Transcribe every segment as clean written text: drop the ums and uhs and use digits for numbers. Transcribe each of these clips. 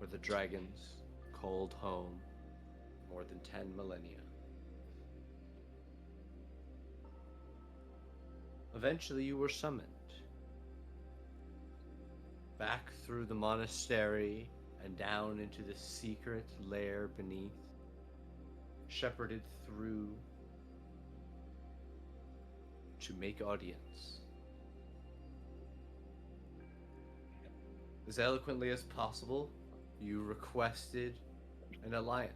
for the dragons called home more than 10 millennia. Eventually, you were summoned back through the monastery and down into the secret lair beneath, shepherded through to make audience. As eloquently as possible, you requested an alliance.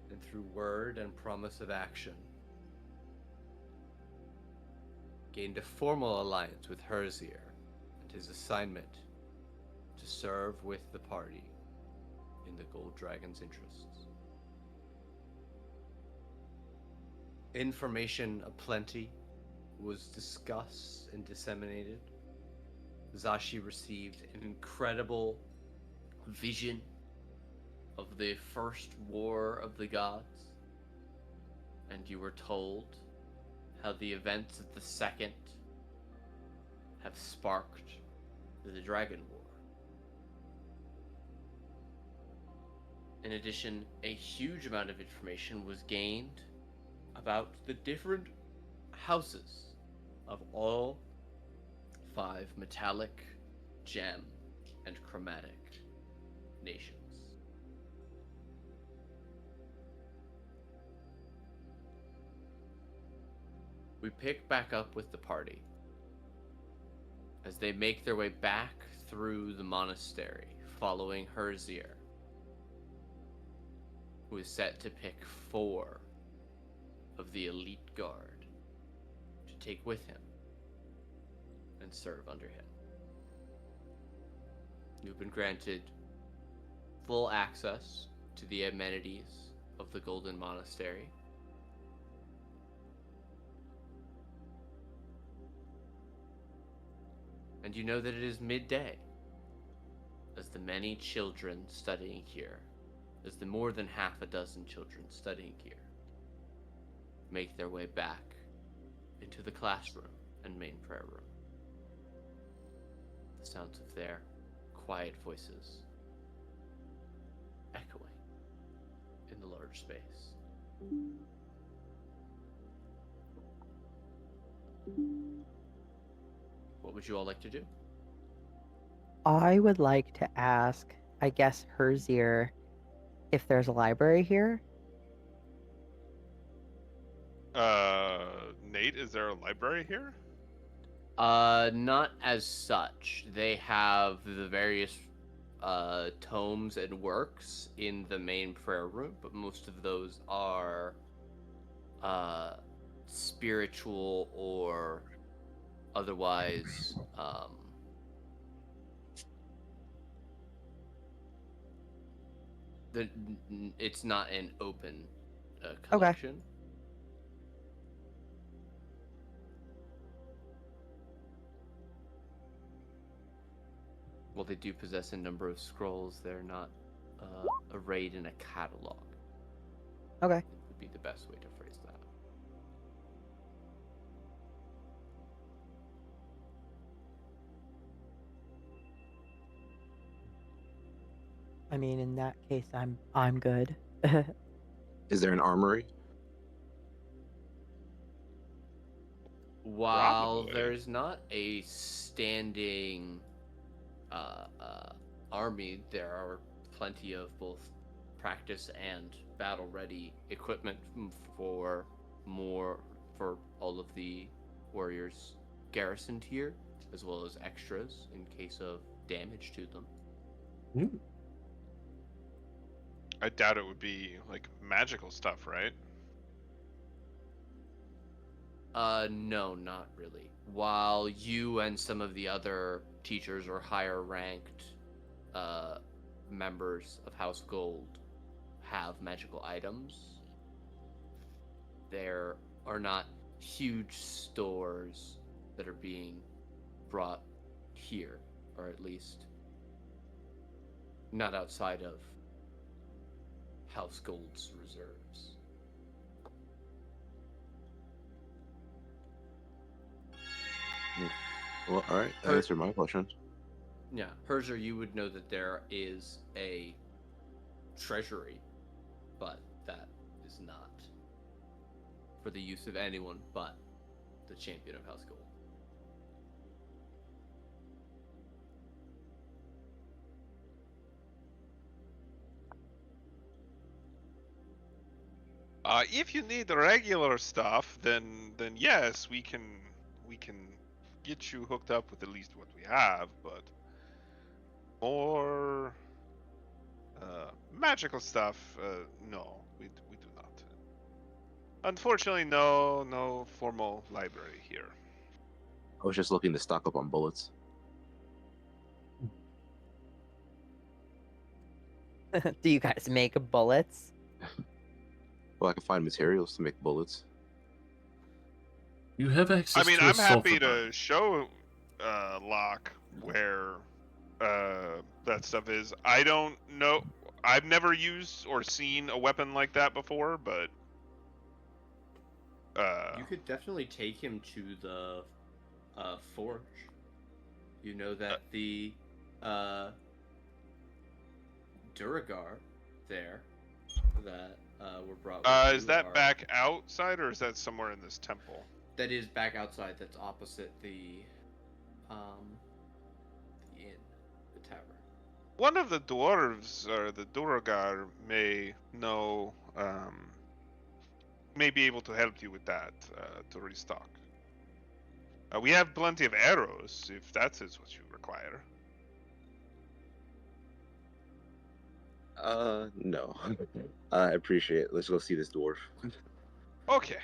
And through word and promise of action, gained a formal alliance with Herzier and his assignment to serve with the party in the Gold Dragon's interests. Information aplenty was discussed and disseminated. Zashi received an incredible vision of the first war of the gods, and you were told how the events of the second have sparked the Dragon War. In addition, a huge amount of information was gained about the different houses of all 5 metallic, gem, and chromatic nations. We pick back up with the party as they make their way back through the monastery, following Herzier, who is set to pick 4 of the elite guard to take with him and serve under him. You've been granted full access to the amenities of the Golden Monastery. And you know that it is midday, as the many children studying here, as the more than half a dozen children studying here, make their way back into the classroom and main prayer room. The sounds of their quiet voices echoing in the large space. What would you all like to do? I would like to ask, I guess, Herzier, if there's a library here. Nate, is there a library here? Not as such. They have the various tomes and works in the main prayer room, but most of those are spiritual or otherwise the it's not an open Okay. collection. While they do possess a number of scrolls, they're not arrayed in a catalog. Okay. Would be the best way to phrase that. I mean, in that case, I'm good. Is there an armory? While Probably. there's not a standing army, there are plenty of both practice and battle-ready equipment for more for all of the warriors garrisoned here, as well as extras in case of damage to them. I doubt it would be like magical stuff, right? No, not really. While you and some of the other teachers or higher ranked uh, members of House Gold have magical items, there are not huge stores that are being brought here, or at least not outside of House Gold's reserves. Well, all right. That Her- answered my questions. Yeah, Herzer, you would know that there is a treasury, but that is not for the use of anyone but the champion of House Gold. If you need the regular stuff, then yes, we can get you hooked up with at least what we have, but more magical stuff, no, we do not. Unfortunately, no formal library here. I was just looking to stock up on bullets. Do you guys make bullets? Well, I can find materials to make bullets. You have access I mean, to a I'm sulfur happy mine. to show Locke where that stuff is. I don't know. I've never used or seen a weapon like that before, but You could definitely take him to the forge. You know that the Duragar there that were brought with is you that are back outside or is that somewhere in this temple? that is back outside. That's opposite um the inn, the tavern. One of the dwarves or the Duragar may know, may be able to help you with that to restock. We have plenty of arrows if that is what you require. No. I appreciate it. Let's go see this dwarf. Okay.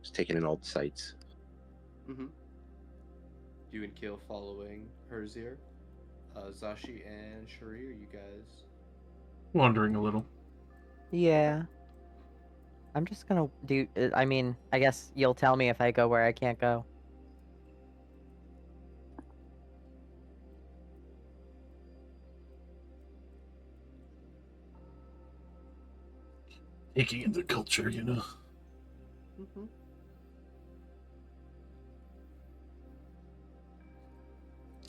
Just taking in all the sights. Mm-hmm. You and Keel following Herzier. Zashi and Shuri, are you guys? Wandering a little. Yeah. I'm just gonna do. I mean, I guess you'll tell me if I go where I can't go. Taking in the culture, you know. Mm-hmm.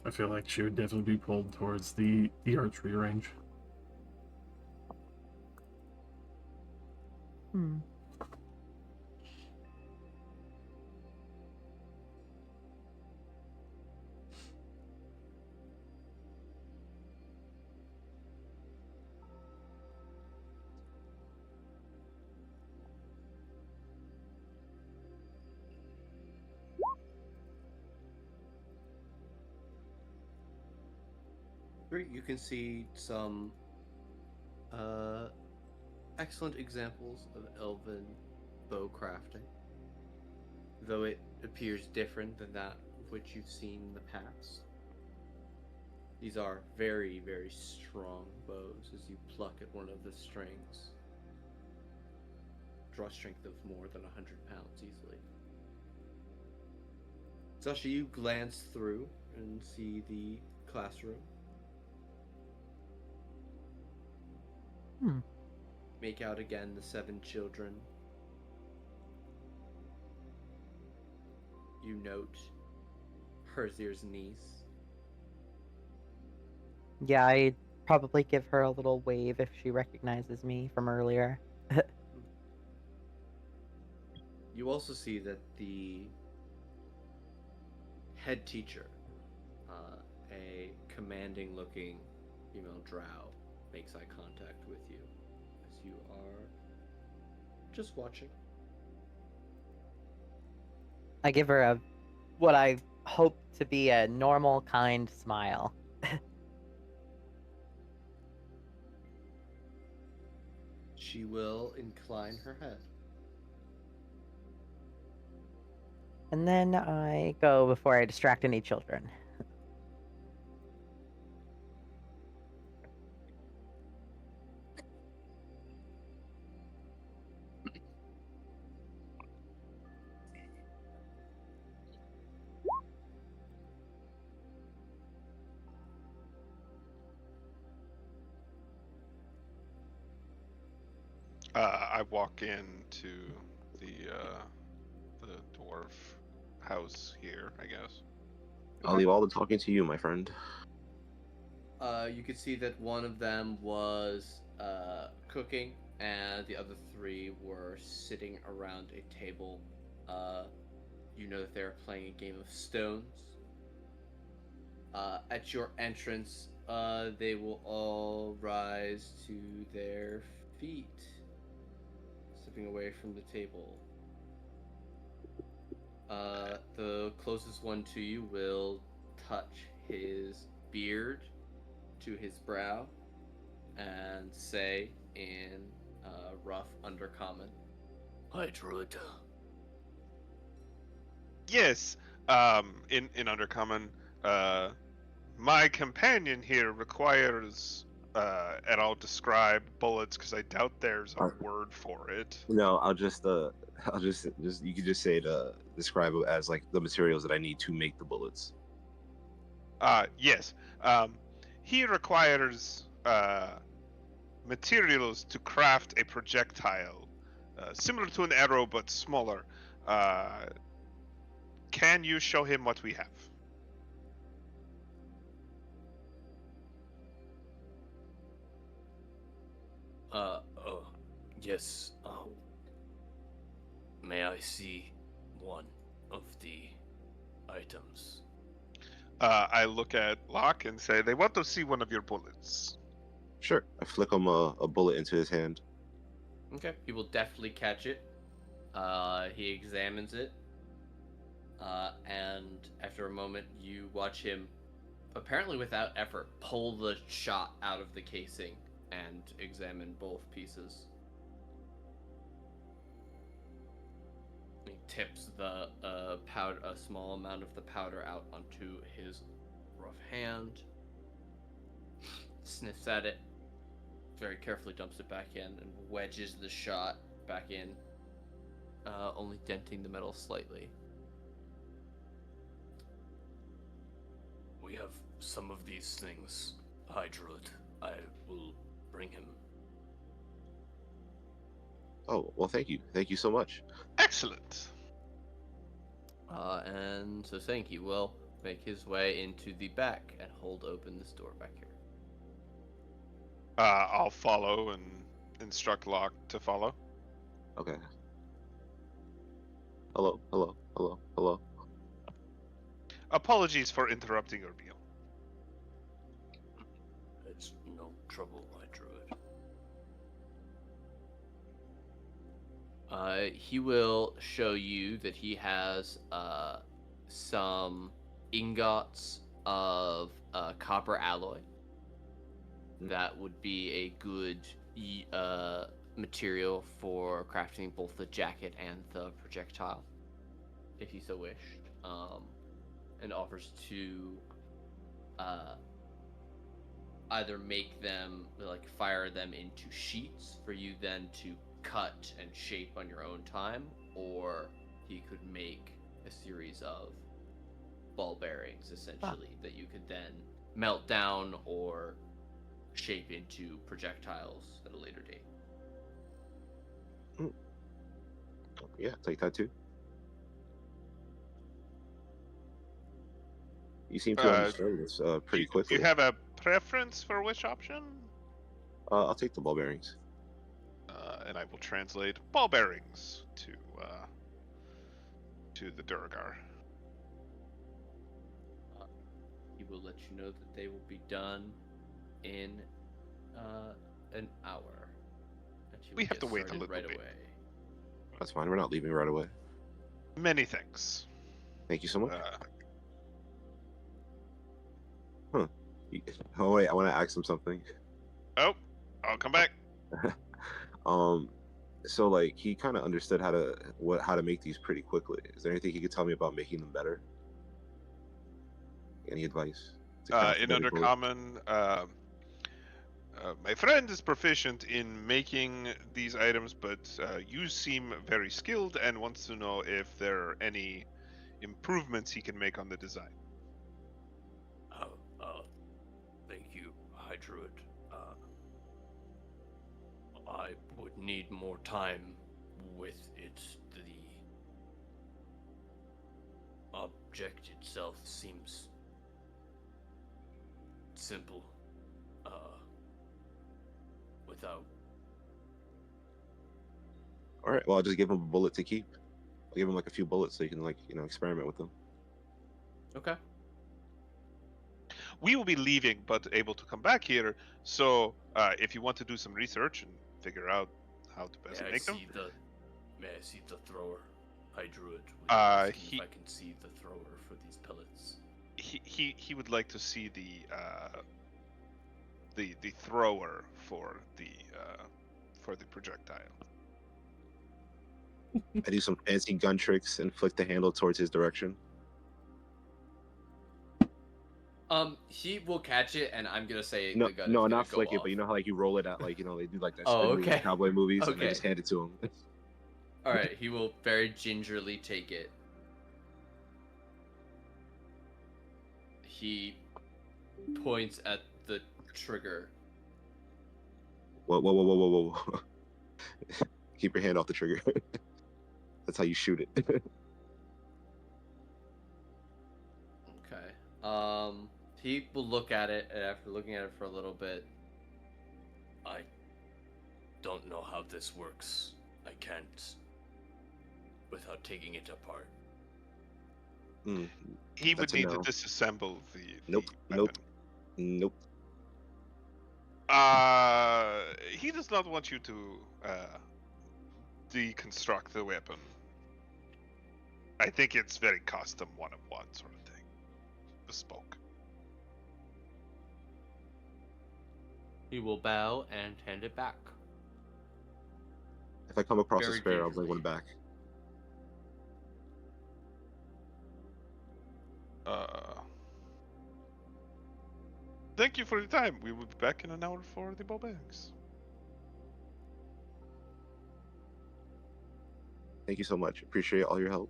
I feel like she would definitely be pulled towards the archery range. Hmm. Great. You can see some excellent examples of elven bow crafting, though it appears different than that which you've seen in the past. These are very, very strong bows as you pluck at one of the strings. Draw strength of more than 100 pounds easily. Sasha, you glance through and see the classroom. Hmm. Make out again the 7 children. You note Herzier's niece. Yeah, I'd probably give her a little wave if she recognizes me from earlier. You also see that the head teacher, a commanding looking female drow, makes eye contact with you as you are just watching. I give her what I hope to be a normal, kind smile. She will incline her head. And then I go before I distract any children. I walk into the dwarf house here, I guess. I'll leave all the talking to you, my friend. You could see that one of them was cooking, and the other three were sitting around a table. You know that they're playing a game of stones. At your entrance, they will all rise to their feet, stepping away from the table. The closest one to you will touch his beard to his brow and say in rough undercommon, "Hi, Druid." Yes. In Undercommon, my companion here requires, and I'll describe bullets because I doubt there's a word for it. No, I'll just you could just say to describe it as like the materials that I need to make the bullets. Yes. He requires materials to craft a projectile, similar to an arrow but smaller. Can you show him what we have? Oh, yes. May I see one of the items? I look at Locke and say, they want to see one of your bullets. Sure. I flick him a bullet into his hand. Okay, he will definitely catch it. He examines it, and after a moment, you watch him, apparently without effort, pull the shot out of the casing and examine both pieces. He tips the powder, a small amount of the powder out onto his rough hand, sniffs at it, very carefully dumps it back in, and wedges the shot back in, only denting the metal slightly. We have some of these things. Hi, Druid. I will bring him. Oh, well, thank you. Thank you so much. Excellent. And so Sankey will make his way into the back and hold open this door back here. I'll follow and instruct Locke to follow. Okay. Hello, hello, hello, hello. Apologies for interrupting your meal. It's no trouble, my Druid. He will show you that he has some ingots of copper alloy. That would be a good material for crafting both the jacket and the projectile, if you so wished. And offers to either make them, like, fire them into sheets for you then to cut and shape on your own time, or he could make a series of ball bearings, essentially, that you could then melt down or shape into projectiles at a later date. Yeah, take that too. You seem to understand this pretty Do quickly. you have a preference for which option? I'll take the ball bearings. And I will translate ball bearings to the Durgar. He will let you know that they will be done in an hour. And We have to wait a little right bit. away. That's fine. We're not leaving right away. Many thanks. Thank you so much. Oh wait, I want to ask him something. Oh, I'll come back. So like he kind of understood how to make these pretty quickly. Is there anything he could tell me about making them better? Any advice? In Undercommon, my friend is proficient in making these items, but you seem very skilled and wants to know if there are any improvements he can make on the design. Thank you, Hydroid. I would need more time with it. The object itself seems simple. Without. All right. Well, I'll just give him a bullet to keep. I'll give him like a few bullets so you can experiment with them. Okay. We will be leaving, but able to come back here. So, if you want to do some research and figure out how to best May I make them, see the? May I see the thrower? I drew it. he- If I can see the thrower for these pellets. he would like to see the thrower for the projectile. I do some fancy gun tricks and flick the handle towards his direction. He will catch it, and I'm gonna say No, the gun is no, gonna not go flick it, off. but you know how like you roll it out, like they do like that Oh, spin move in okay. cowboy movies, and I Okay. just hand it to him. All right, he will very gingerly take it. He points at the trigger. Whoa, whoa, whoa, whoa, whoa, whoa! Keep your hand off the trigger. That's how you shoot it. Okay. He will look at it, and after looking at it for a little bit, I don't know how this works. I can't without taking it apart. Mm, He would That's a need no. to disassemble the Nope, weapon. nope. He does not want you to deconstruct the weapon. I think it's very custom one-of-one sort of thing. Bespoke. He will bow and hand it back. If I come across Very a spare, I'll bring gingerly. one back. Thank you for your time. We will be back in an hour for the ball bearings. Thank you so much. Appreciate all your help.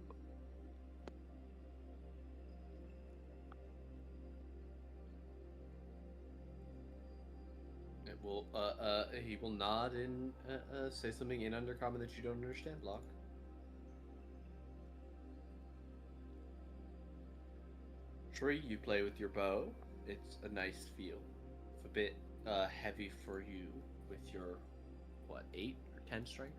It will. He will nod and say something in Undercommon that you don't understand, Locke. Tree, you play with your bow. It's a nice feel. It's a bit heavy for you with your, what, 8 or 10 strength?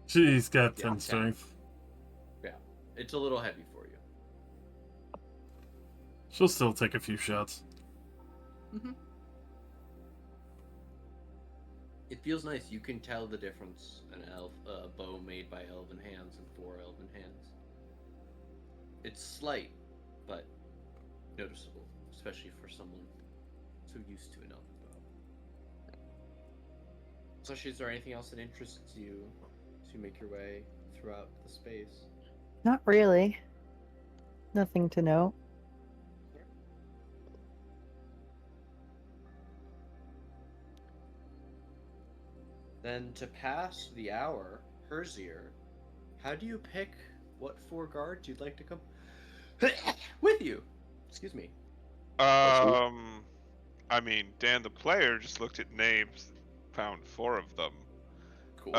She's got Yeah, 10 10. strength. Yeah, it's a little heavy for you. She'll still take a few shots. Mm-hmm. It feels nice. You can tell the difference in a bow made by elven hands and 4 elven hands. It's slight, but noticeable, especially for someone so used to an elven bow. Sashi, is there anything else that interests you as you make your way throughout the space? Not really. Nothing to note. Then to pass the hour, Herzier, how do you pick what 4 guards you'd like to come with you? Excuse me. I mean, Dan the player just looked at names, found 4 of them. Cool.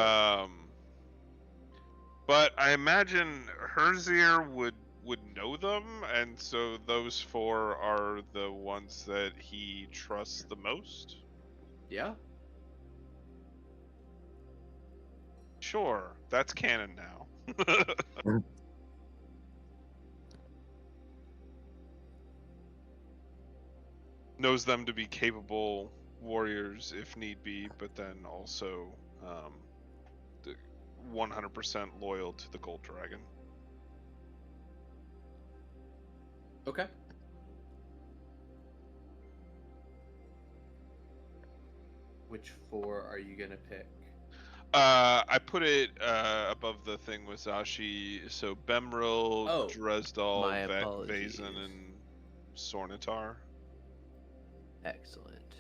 But I imagine Herzier would know them, and so those 4 are the ones that he trusts the most. Yeah. Sure, that's canon now. Knows them to be capable warriors if need be, but then also 100% loyal to the Gold Dragon. Okay. Which 4 are you gonna pick? I put it above the thing with Zashi. So Bemril, Oh, Dresdal, my apologies. Vazen, and Sornitar. Excellent.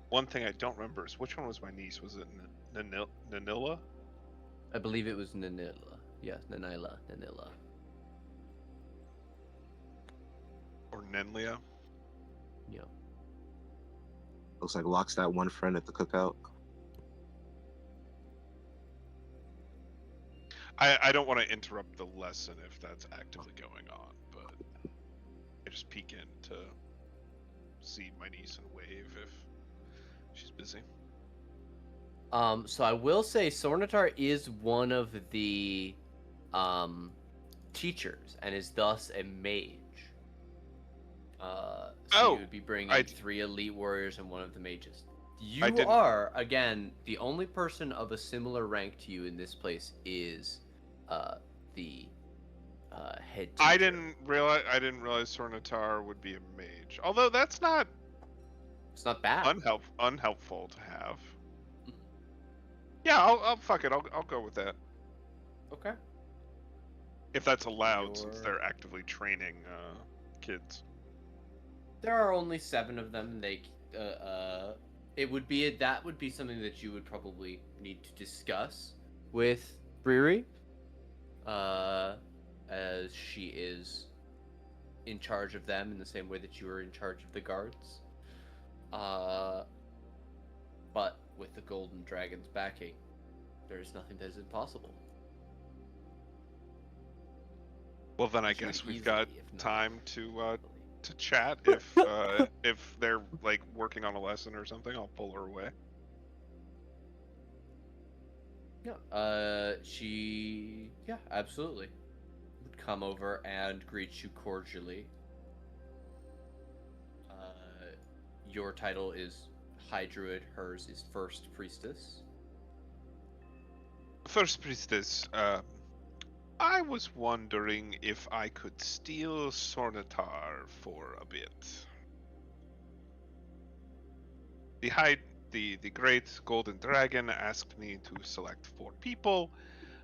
One thing I don't remember is which one was my niece? Was it Nanilla? I believe it was Nanilla. Yes, Nanila. Nenlia. Yeah. Looks like Locke's that one friend at the cookout. I don't want to interrupt the lesson if that's actively going on, but I just peek in to see my niece and wave if she's busy. So I will say Sornatar is one of the teachers and is thus a mage. So you would be bringing 3 elite warriors and one of the mages. You didn't- are, again, the only person of a similar rank to you in this place is the head teacher. I didn't realize Sornatar would be a mage. Although that's not It's not bad. unhelpful to have. Yeah, I'll fuck it. I'll go with that. Okay. If that's allowed, since they're actively training kids. There are only 7 of them. They it would be that would be something that you would probably need to discuss with Briri, as she is in charge of them in the same way that you were in charge of the guards. But with the Golden Dragon's backing, there is nothing that is impossible. Well, then I She would guess we've easily, got if not time to happily. chat. If they're like working on a lesson or something, I'll pull her away. Yeah. Yeah, absolutely. Would come over and greet you cordially. Your title is High Druid. Hers is First Priestess. First Priestess, I was wondering if I could steal Sornatar for a bit. The great Golden Dragon asked me to select 4 people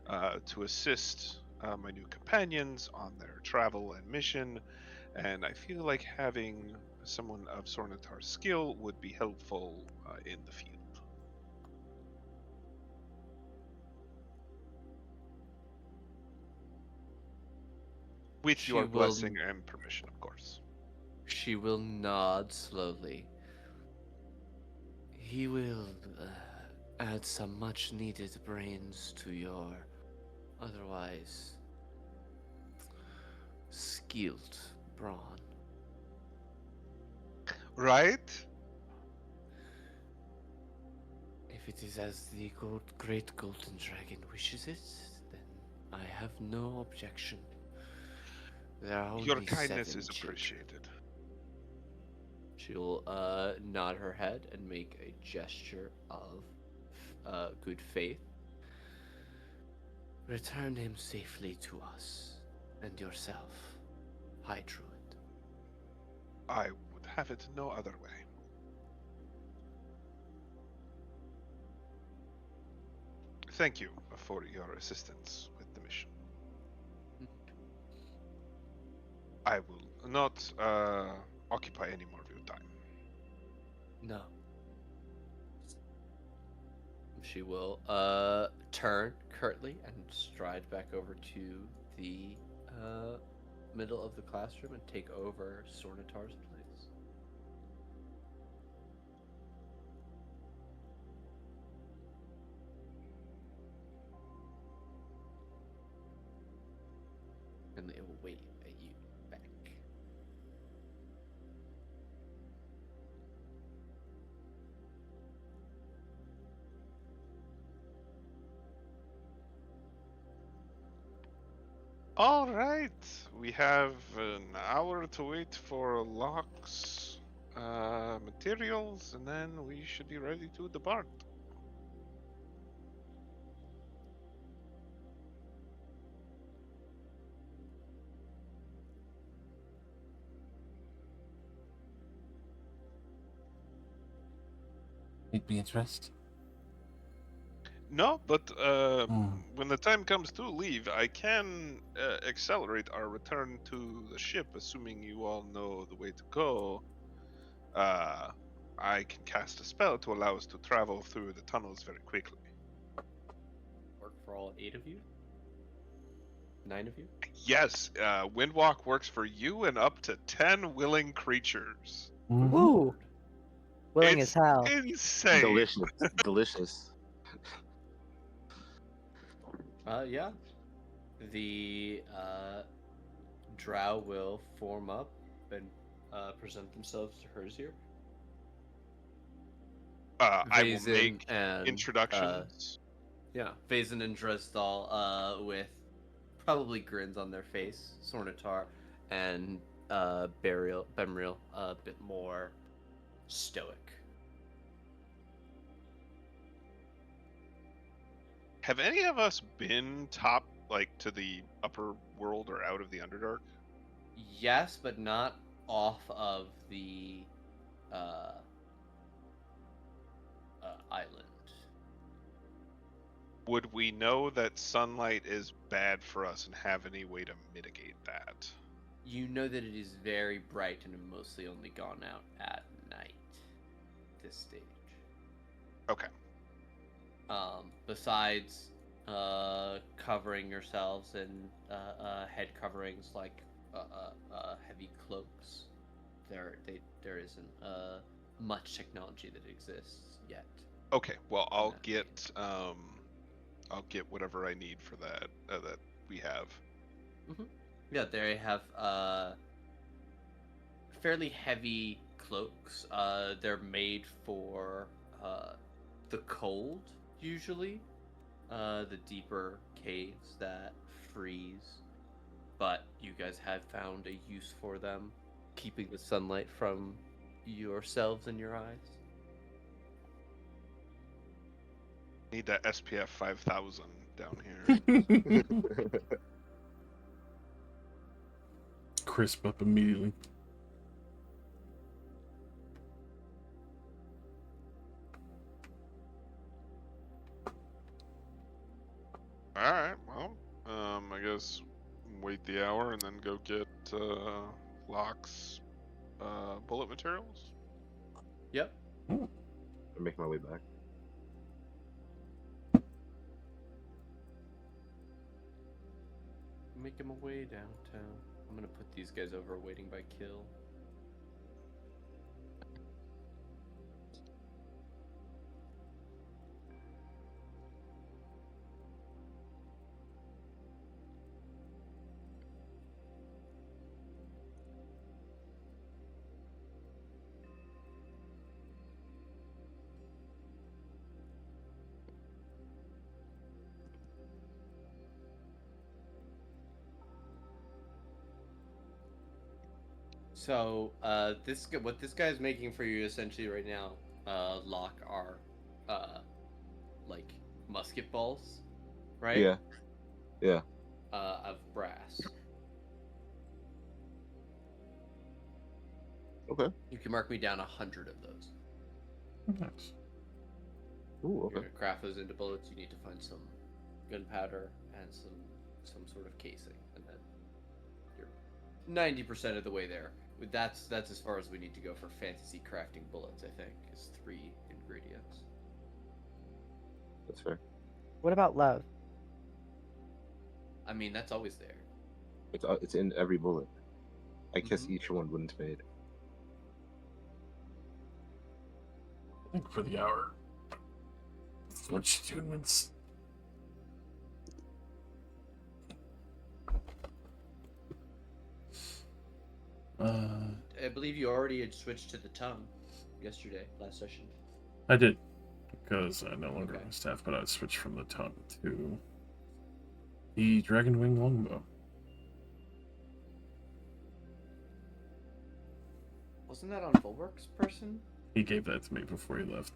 to assist my new companions on their travel and mission, and I feel like having someone of Sornatar's skill would be helpful in the field. With your blessing and permission, of course. She will nod slowly. He will add some much needed brains to your otherwise skilled brawn. Right? If it is as the great Golden Dragon wishes it, then I have no objection. There are only Your kindness 7 is children. appreciated. She'll nod her head and make a gesture of good faith. Return him safely to us and yourself, High Druid. I would have it no other way. Thank you for your assistance with the mission. I will not occupy any more of your time. No. She will turn curtly and stride back over to the middle of the classroom and take over Sornatar's place. And they will wait at you back. All right, we have an hour to wait for Locke's materials, and then we should be ready to depart. You'd be interested. No, but when the time comes to leave, I can accelerate our return to the ship, assuming you all know the way to go. I can cast a spell to allow us to travel through the tunnels very quickly. Work for all 8 of you? 9 of you? Yes, Windwalk works for you and up to 10 willing creatures. Mhm. Woo! Willing as It's hell. insane. Delicious. Delicious. Yeah. The drow will form up and present themselves to Herzier. I will Vazen make and introductions. yeah, Vazen and Dresdal with probably grins on their face, Sornatar, and Bemriel a bit more stoic. Have any of us been top, like, to the upper world or out of the Underdark? Yes, but not off of the uh, island. Would we know that sunlight is bad for us and have any way to mitigate that? You know that it is very bright and mostly only gone out at night. This stage. Okay. Besides covering yourselves in head coverings like heavy cloaks, there isn't much technology that exists yet. Okay. Well, I'll that get whatever I need for that that we have. Yeah, they have fairly heavy cloaks. They're made for the cold usually, the deeper caves that freeze. But you guys have found a use for them, keeping the sunlight from yourselves and your eyes. Need that SPF 5000 down here. Crisp up immediately. All right. Well, I guess wait the hour and then go get Locke's bullet materials. Yep. I'm making my way back. Making my way downtown. I'm gonna put these guys over waiting by kill. So, what this guy's making for you essentially right now, Locke, are, like musket balls, right? Yeah. Yeah. Of brass. Okay. You can mark me down 100 of those. Nice. Ooh, You're okay. gonna craft those into bullets. You need to find some gunpowder and some sort of casing, and then you're 90% of the way there. That's as far as we need to go for fantasy crafting bullets. I think is 3 ingredients. That's fair. What about love? I mean, that's always there. It's in every bullet. I guess Mhm. each one wouldn't fade. I think for the hour. Switch students. I believe you already had switched to the tongue yesterday, last session. I did, because I no longer Okay. have staff, but I switched from the tongue to the Dragonwing Longbow. Wasn't that on Bulwark's person? He gave that to me before he left.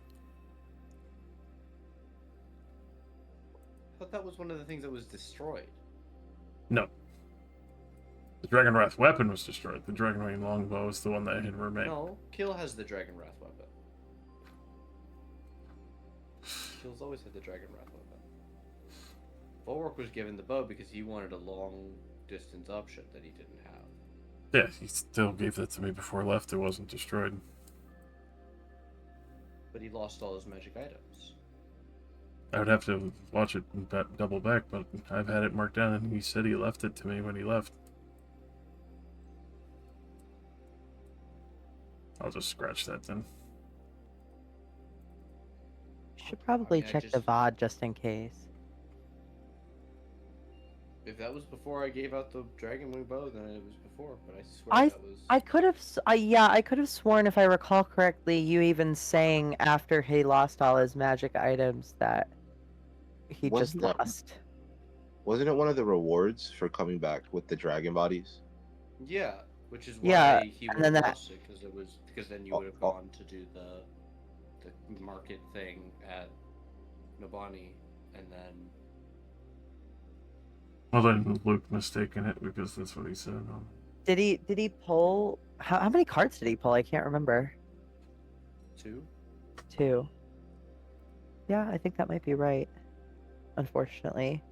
I thought that was one of the things that was destroyed. No. The Dragon Wrath weapon was destroyed. The Dragonwing Longbow is the one that had remained. No, Kill has the Dragon Wrath weapon. Kill's always had the Dragon Wrath weapon. Bulwark was given the bow because he wanted a long distance option that he didn't have. Yeah, he still gave that to me before he left. It wasn't destroyed. But he lost all his magic items. I would have to watch it and double back, but I've had it marked down, and he said he left it to me when he left. I'll just scratch that then. Should probably I check the just- VOD just in case. If that was before I gave out the Dragon Wing bow, then it was before. But I swear I that was. I could have I could have sworn, if I recall correctly, you even saying after he lost all his magic items that he just Wasn't that- lost. Wasn't it one of the rewards for coming back with the dragon bodies? Yeah, which is why Yeah, he and would then have that- lost it because then you Oh, would have oh. gone to do the market thing at Nobani, and then Well, then Luke mistaken it because that's what he said. Did he pull how many cards did he pull? I can't remember. 2. 2. Yeah, I think that might be right. Unfortunately.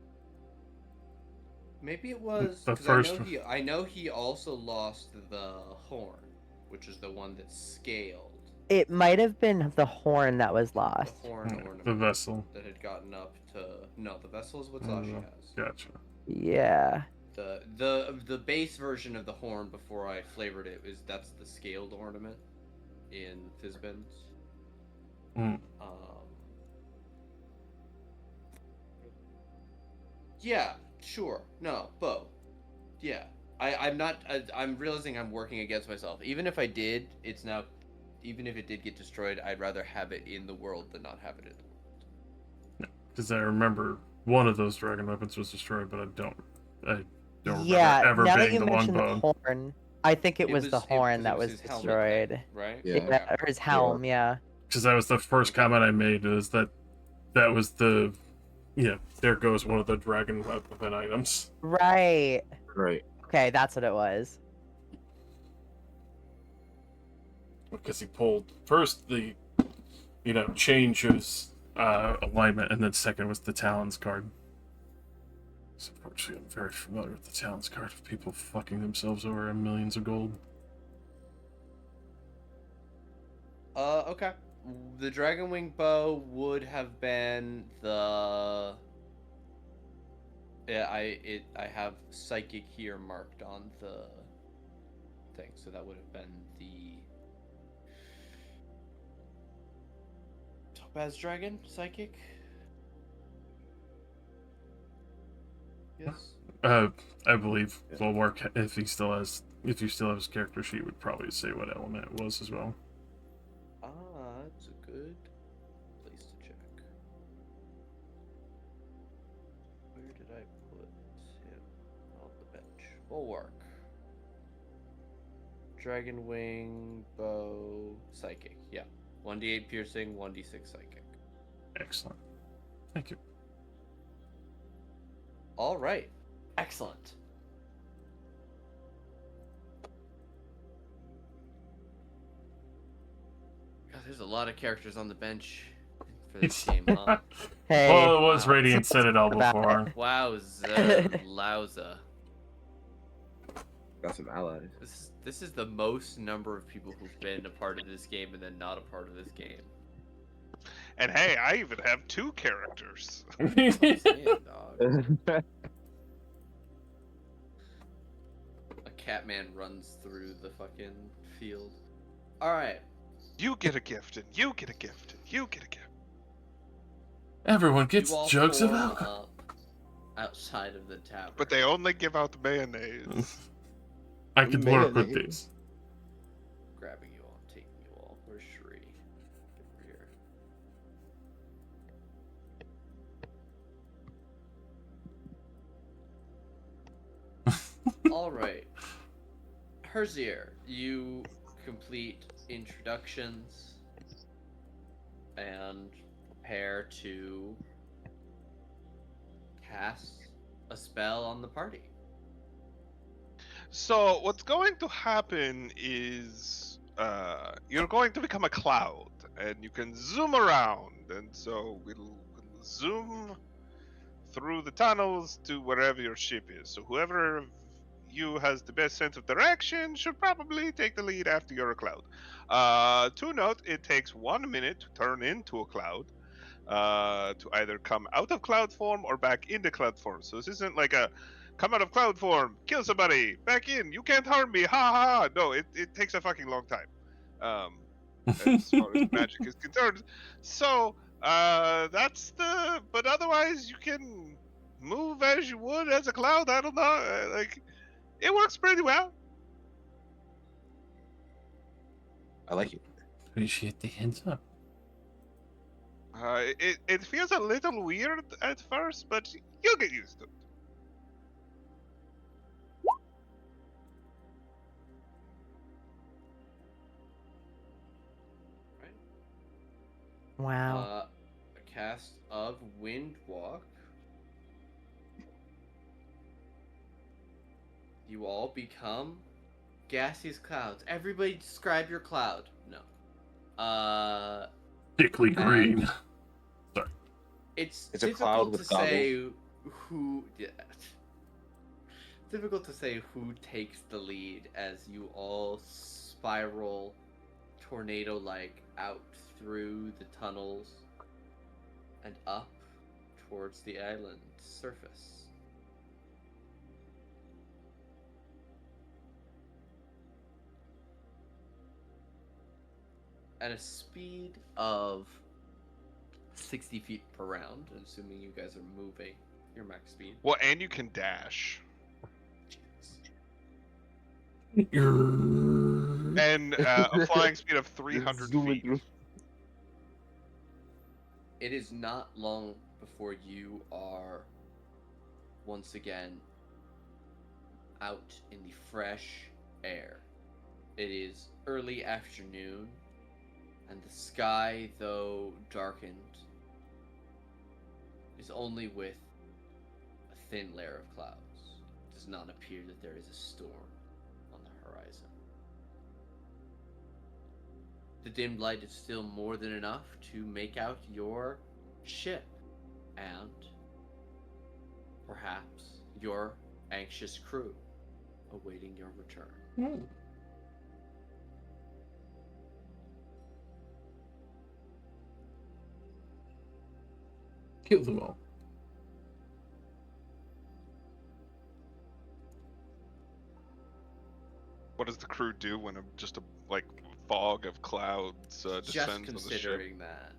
Maybe it was The because first I know he also lost the horn, which is the one that scaled. It might have been the horn that was The lost. horn ornament the vessel. that had gotten up to the vessel is what Oh, Zashi no. has. Gotcha. Yeah. The base version of the horn before I flavored it that's the scaled ornament in Fizbin's. Mm. Yeah, sure. No, bow. Yeah. I'm realizing I'm working against myself. Even if I did, even if it did get destroyed, I'd rather have it in the world than not have it in the world. Because I remember one of those dragon weapons was destroyed, but I don't Yeah, remember ever now that being you the mentioned the longbow. horn, I think it was the horn 'cause that it was his helmet destroyed. thing, right? Yeah. Yeah, or his helm, yeah. Because that was the first Okay. comment I made, is that was the, there goes one of the dragon weapon items. Right. Right. Okay, that's what it was. Because he pulled first the, change his alignment, and then second was the Talons card. So unfortunately, I'm very familiar with the Talons card of people fucking themselves over in millions of gold. Okay. The Dragon Wing bow would have been the. Yeah, I have psychic here marked on the thing, so that would have been the Topaz Dragon psychic. Yes. I believe Bulwark, if you still have his character sheet, would probably say what element it was as well. That's a good place to check. Where did I put him? On the bench. Bulwark. Dragon Wing, Bow, Psychic. Yeah. 1d8 piercing, 1d6 psychic. Excellent. Thank you. Alright. Excellent. God, there's a lot of characters on the bench for this game, huh? Hey. Well, it was Wow. Radiant Citadel About before. Wowza. Louza. Got some allies. This is the most number of people who've been a part of this game and then not a part of this game. And hey, I even have 2 characters. I'm saying, dog. A Catman runs through the fucking field. Alright. You get a gift, and you get a gift, and you get a gift. Everyone You gets all jugs of form alcohol. up outside of the tavern. But they only give out mayonnaise. I could work with Mayonnaise. these. Grabbing you all, taking you all. Where's Shri? Get over here. Alright. Herzier, you complete introductions and prepare to cast a spell on the party. So what's going to happen is you're going to become a cloud, and you can zoom around, and so we'll zoom through the tunnels to wherever your ship is. So whoever of you has the best sense of direction should probably take the lead after you're a cloud. To note, it takes 1 minute to turn into a cloud. to either come out of cloud form or back into cloud form. So this isn't like a come out of cloud form, kill somebody, back in, you can't harm me, ha ha ha. No, it takes a fucking long time. As far as magic is concerned. So that's the. But otherwise, you can move as you would as a cloud. I don't know. Like it works pretty well. I like it. Appreciate the hints up. It feels a little weird at first, but you'll get used to it. Wow. A cast of Windwalk. You all become gaseous clouds. Everybody describe your cloud. No. Thickly green. Sorry. It's It's a difficult cloud to with say who. Yeah. Difficult to say who takes the lead as you all spiral tornado-like out through the tunnels and up towards the island surface. At a speed of 60 feet per round, assuming you guys are moving your max speed. Well, and you can dash. And a flying speed of 300 feet. It is not long before you are once again out in the fresh air. It is early afternoon, and the sky, though darkened, is only with a thin layer of clouds. It does not appear that there is a storm on the horizon. The dim light is still more than enough to make out your ship and perhaps your anxious crew awaiting your return. Kill them all. What does the crew do when just a fog of clouds Just descends on the ship? considering that.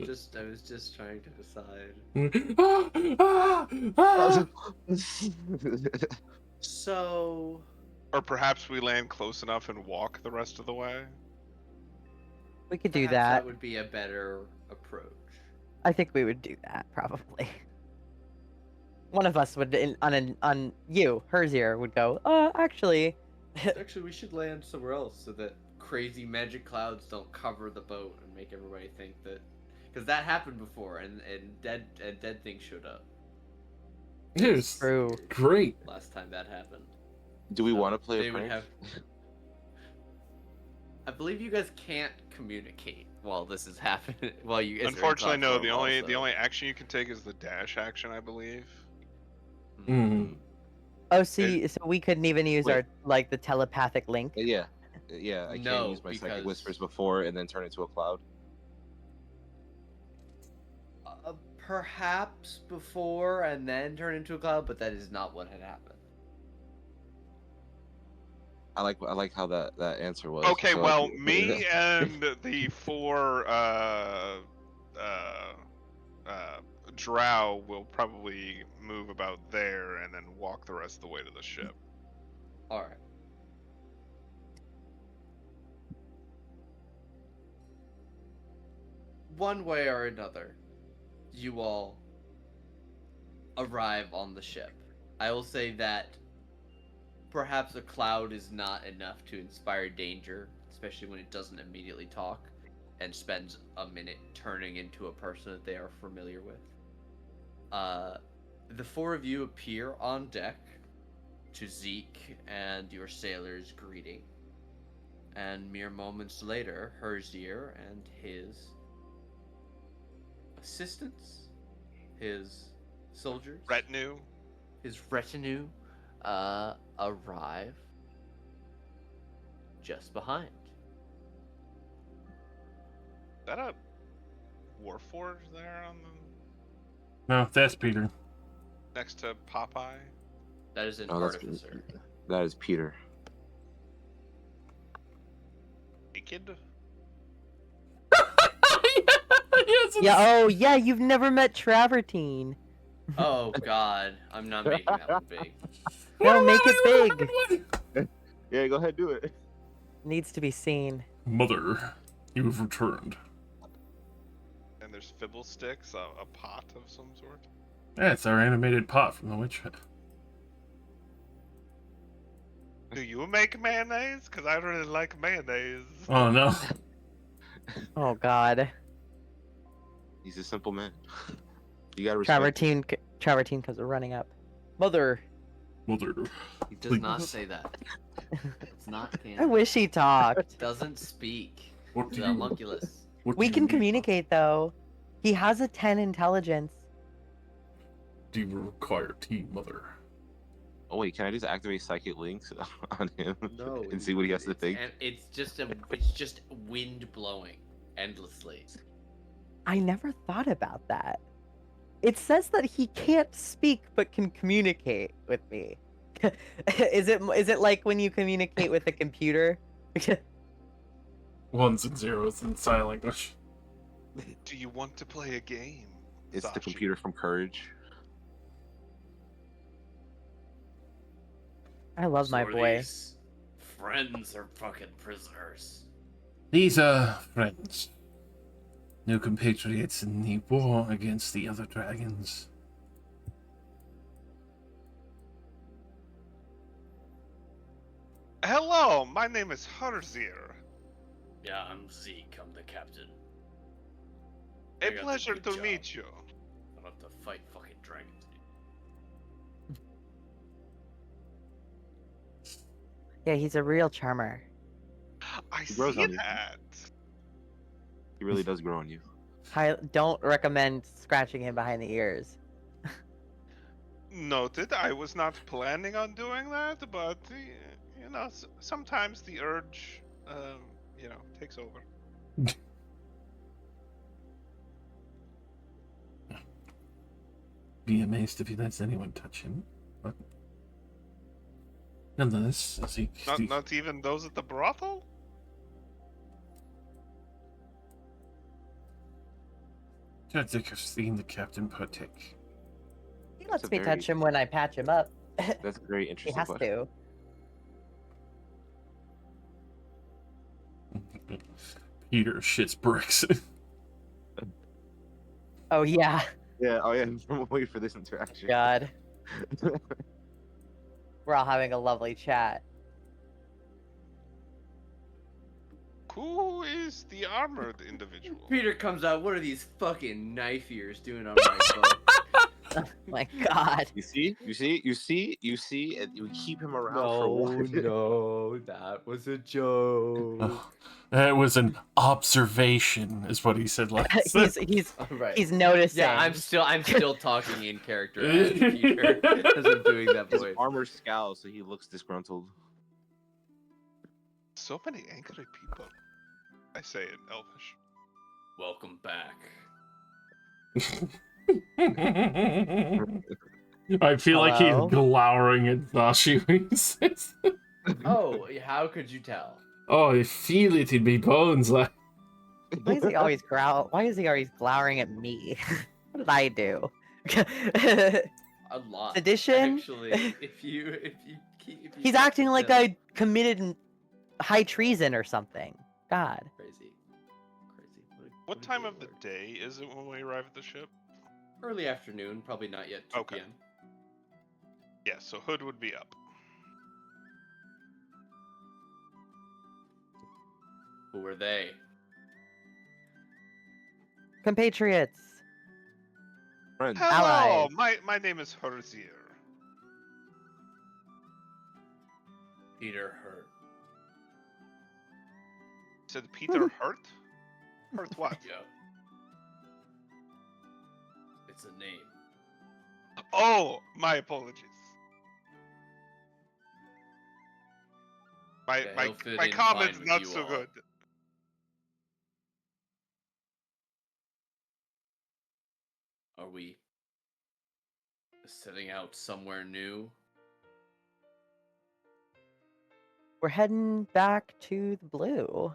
I was just trying to decide. So, Or perhaps we land close enough and walk the rest of the way? We could do perhaps that. would be a better approach. I think we would do that probably. One of us would on you, Herzier, would go. Actually. Actually, we should land somewhere else so that crazy magic clouds don't cover the boat and make everybody think that, because that happened before, and dead things showed up. It was True. great. Last time that happened. Do we So want to play they a would prank? have. I believe you guys can't communicate while this is happening. While you guys Unfortunately, are in no. cloud The form only also. the only action you can take is the dash action, I believe. Mm. Oh, see, so we couldn't even use Wait. our the telepathic link. Yeah. I can't No, use my psychic because- whispers before and then turn into a cloud. Perhaps before and then turn into a cloud, but that is not what had happened. I like how that answer was. Okay, So, well, like, me and the four drow will probably move about there and then walk the rest of the way to the ship. All right. One way or another, you all arrive on the ship. I will say that perhaps a cloud is not enough to inspire danger, especially when it doesn't immediately talk and spends a minute turning into a person that they are familiar with. The four of you appear on deck to Zeke and your sailor's greeting. And mere moments later, Herzier and his assistants, his soldiers, his retinue, arrive just behind. That Warforged there on the No, that's Peter. next to Popeye? That is an No, that's artificer. that is Peter. Naked? Yes, Yeah. Oh, yeah. You've never met Travertine. Oh God, I'm not making that one big. No, make it big. Yeah, go ahead, do it. Needs to be seen. Mother, you have returned. And there's Fibble Sticks, a pot of some sort. Yeah, it's our animated pot from the witch hut. Do you make mayonnaise? Because I really like mayonnaise. Oh no. Oh God. He's a simple man. You gotta respect him. Travertine, because we're running up. Mother. Mother. He does not say that. It's not I canon. wish he talked. Doesn't speak. What It's do a you homunculus. what We do can you need? communicate though. He has a 10 intelligence. Do you require tea, mother? Oh wait, can I just activate psychic links on him No. and see what he has to think? And it's just wind blowing endlessly. I never thought about that. It says that he can't speak but can communicate with me. Is it like when you communicate with a computer? Ones and zeros in sign language. Do you want to play a game? It's the Sashi? computer from Courage. I love my So are boy. these friends or fucking prisoners? These are friends. New compatriots in the war against the other dragons. Hello, my name is Harzier. Yeah, I'm Zeke. I'm the captain. A I got the pleasure good to job. meet you. I don't have to fight fucking dragons. Yeah, he's a real charmer. I He grows see on you. that. He really does grow on you. Don't recommend scratching him behind the ears. Noted. I was not planning on doing that, but sometimes the urge, takes over. Be amazed if he lets anyone touch him. But nonetheless, Zeke. Not even those at the brothel. Judge have seen the captain partake. He That's lets a me very- touch him when I patch him up. That's a very He interesting has question. to. Peter shits bricks. Oh yeah, Yeah, oh yeah, I'm waiting for this interaction. God. We're all having a lovely chat. Who is the armored individual? Peter comes out. What are these fucking knife ears doing on my boat? My God. You see, and we keep him around for what? no, that was a joke. That was an observation, is what he said last. he's All right. he's noticing. Yeah, I'm still talking in character as Peter as I'm doing that His voice. armor scowls, so he looks disgruntled. So many angry people. I say in Elvish. Welcome back. I feel like he's Hello? glowering at Zashi when he says that. Oh, how could you tell? Oh, I feel it in my bones. Like... Why is he always Why is he always glowering at me? What did I do? A lot. Sedition? Actually, if you He's check acting the like film- I committed high treason or something. God. crazy. What a time good of the lord. day is it when we arrive at the ship? Early afternoon, probably not yet 2 Okay. p.m. Yeah, so Hood would be up. Who were they? Compatriots. Friends. Hello, Allies. my name is Harzier. Peter Hurt. Said Peter Hurt? Hurt what? Yeah. It's a name. Oh, my apologies. My Yeah, my he'll fit my in comment's fine with not you so all. good. Are we setting out somewhere new? We're heading back to the blue,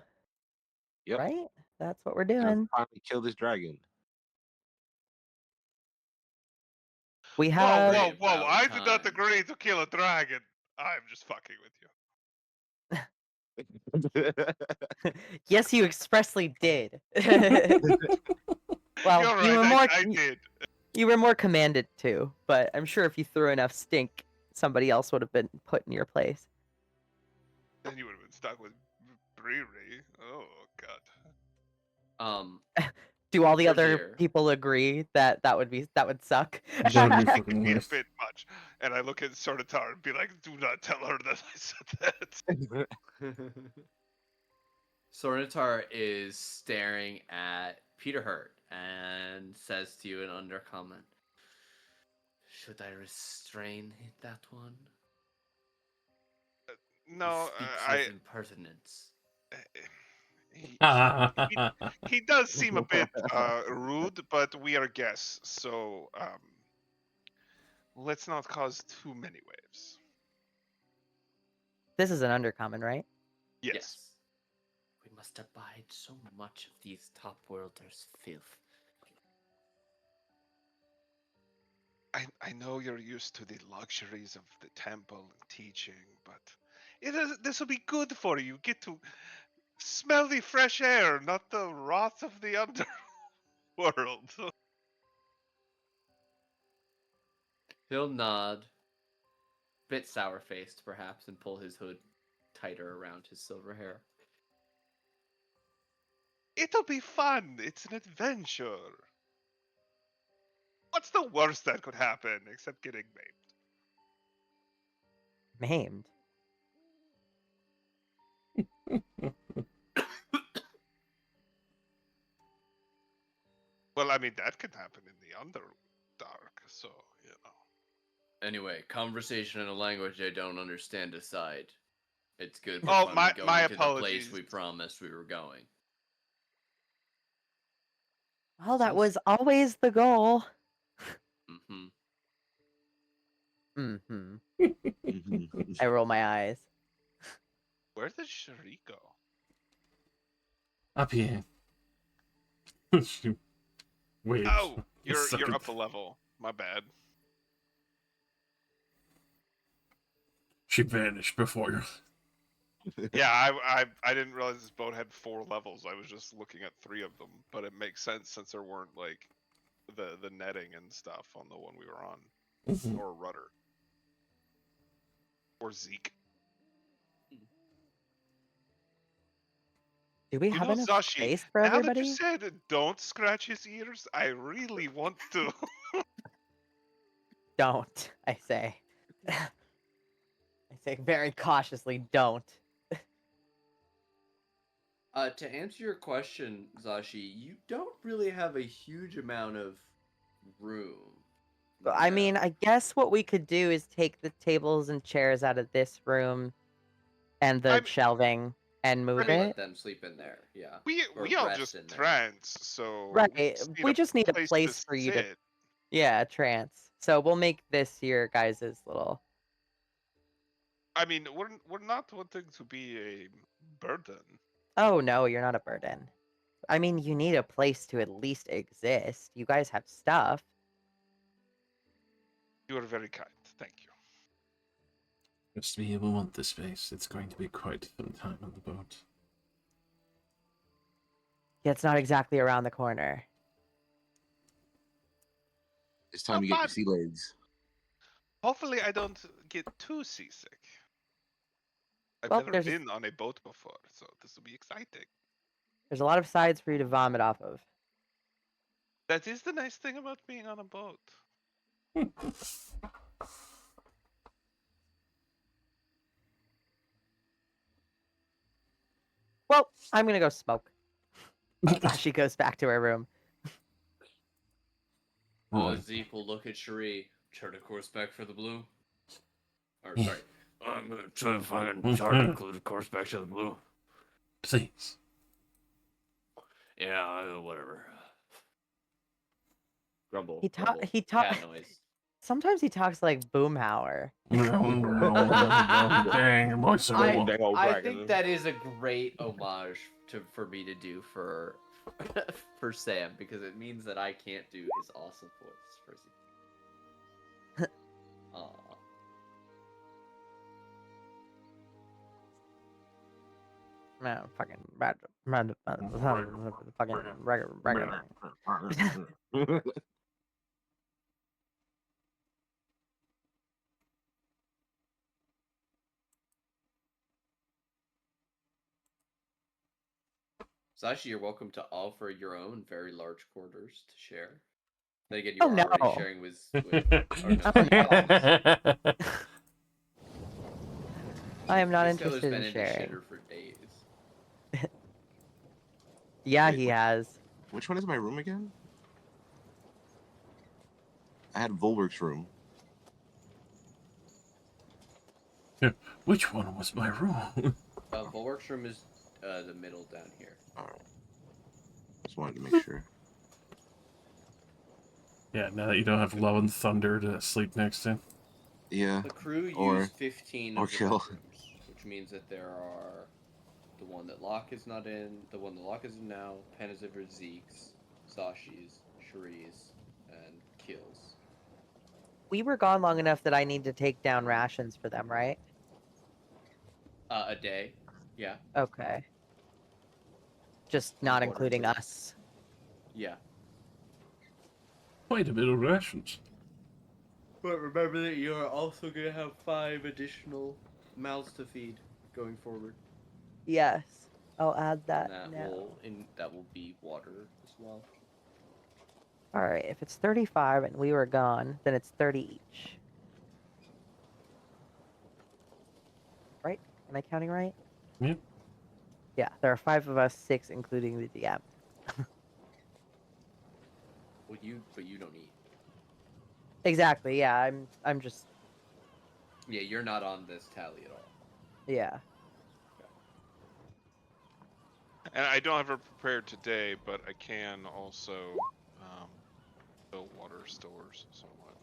Yep. right? That's what we're And doing. finally kill this dragon. We Whoa, have. whoa, whoa! About I did not time. agree to kill a dragon. I'm just fucking with you. Yes, you expressly did. Well, You're you right. were more. I did. You were more commanded to, but I'm sure if you threw enough stink, somebody else would have been put in your place. Then you would have been stuck with Briri. Oh god. Do all the other Brazier. people agree that that would suck? That would be It fucking could be a worse. bit much. And I look at Sornitar and be like, do not tell her that I said that. Sornitar is staring at Peter Hurt and says to you in undercommon, "Should I restrain that one? No, He speaks with impertinence." he, he does seem a bit rude, but we are guests, so let's not cause too many waves. This is an undercommon, right? Yes. We must abide so much of these top worlders' filth. I know you're used to the luxuries of the temple and teaching, but this will be good for you. Get to smell the fresh air, not the rot of the underworld. He'll nod, bit sour-faced perhaps, and pull his hood tighter around his silver hair. It'll be fun. It's an adventure. What's the worst that could happen except getting maimed? Maimed. Well, I mean, that could happen in the Underdark, so, you know. Anyway, conversation in a language I don't understand aside. It's good for Oh, finally my going to the place apologies. we promised we were going. Well, that Seems- was always the goal. Mm-hmm. Mm-hmm. I roll my eyes. Where did Shari go? Up here. She waves. Oh, a you're second. up a level. My bad. She vanished before you. Yeah, I didn't realize this boat had 4 levels. I was just looking at 3 of them, but it makes sense since there weren't like the netting and stuff on the one we were on, Mhm. or rudder, or Zeke. Do we You have know, enough Zashi, space for now that everybody? you said don't scratch his ears, I really want to. Don't, I say. I say very cautiously, don't. To answer your question, Zashi, you don't really have a huge amount of room. But I mean, No. I guess what we could do is take the tables and chairs out of this room and the I'm- shelving and move And it. let them sleep in there. Yeah. Or we all rest just in there. trance, so Right. We just need a to place for you to. sit. Yeah, trance. So we'll make this your guys' little. I mean, we're not wanting to be a burden. Oh no, you're not a burden. I mean, you need a place to at least exist. You guys have stuff. You are very kind. Thank you. Just we will want the space. It's going to be quite some time on the boat. Yeah, it's not exactly around the corner. It's time to get Not your bad. sea legs. Hopefully, I don't get too seasick. I've Well, never there's been on a boat before, so this will be exciting. there's a lot of sides for you to vomit off of. That is the nice thing about being on a boat. Well, I'm gonna go smoke. She goes back to her room. Zeke will look at Cherie, chart a course back for the blue. Or, sorry. I'm gonna try to fucking chart a course back to the blue. Please. Yeah, whatever. Grumble. He talk. grumble, He talk. Cat noise. Sometimes he talks like Boomhauer. Dang, voice of I, a Dang old I dragon. think that is a great homage for me to do for for Sam because it means that I can't do his awesome voice for Z. Aw. No, fucking fucking regular. Sashi, you're welcome to offer your own very large quarters to share. Then again, you Oh, are already no. sharing with or no, Oh, no. Sailor's I am not Sailor's interested been in into sharing. shitter for days. Yeah, Wait, he what? has. Which one is my room again? I had Volwork's room. Which one was my room? Volwork's room is the middle down here. All right. Just wanted to make sure. Yeah, now that you don't have Love and Thunder to sleep next to. Yeah. The crew Or- use 15 or of the kill. bedrooms, which means that there are the one that Locke is not in, the one that Locke is in now, Panaziver, Zeke's, Sashi's, Shari's, and Kill's. We were gone long enough that I need to take down rations for them, right? A day. Yeah. Okay. Just not Quarter including per- us. Yeah. Quite a bit of rations. But remember that you are also going to have 5 additional mouths to feed going forward. Yes. I'll add that And now. that will be water as well. Alright, if it's 35 and we were gone, then it's 30 each. Right? Am I counting right? Yep. Yeah, there are 5 of us, 6 including the DM. Well, but you don't eat. Exactly, yeah, I'm just Yeah, you're not on this tally at all. yeah. And I don't have it prepared today, but I can also fill water stores somewhat.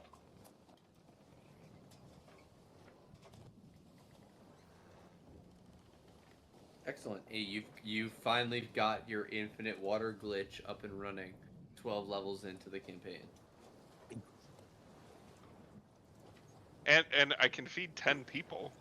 Excellent. Hey, you've finally got your infinite water glitch up and running 12 levels into the campaign. And I can feed 10 people.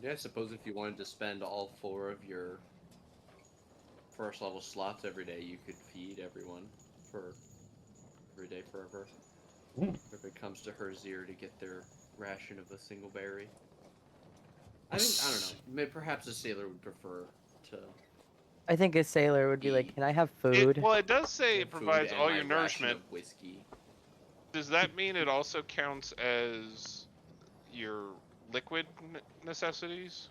Yeah, I suppose if you wanted to spend all 4 of your first level slots every day, you could feed everyone for every day forever. Mm. If it comes to Herzier to get their ration of a single berry. I don't know. Perhaps a sailor would prefer to I think a sailor would be like, eat. "Can I have food?" Well, it does say have it food provides and all my your ration nourishment. of whiskey. Does that mean it also counts as your liquid necessities?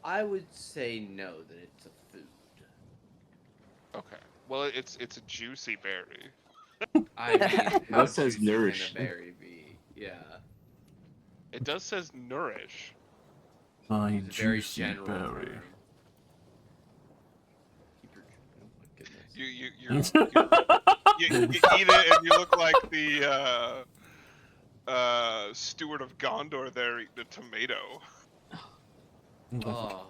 I would say no, that it's a food. Okay. Well, it's a juicy berry. I mean, how That says juicy nourish. can a berry be? Yeah. It does says nourish. My It's a very juicy general berry. term. Keep your... Oh my goodness. You eat it and you look like the steward of Gondor there eating a tomato. Oh.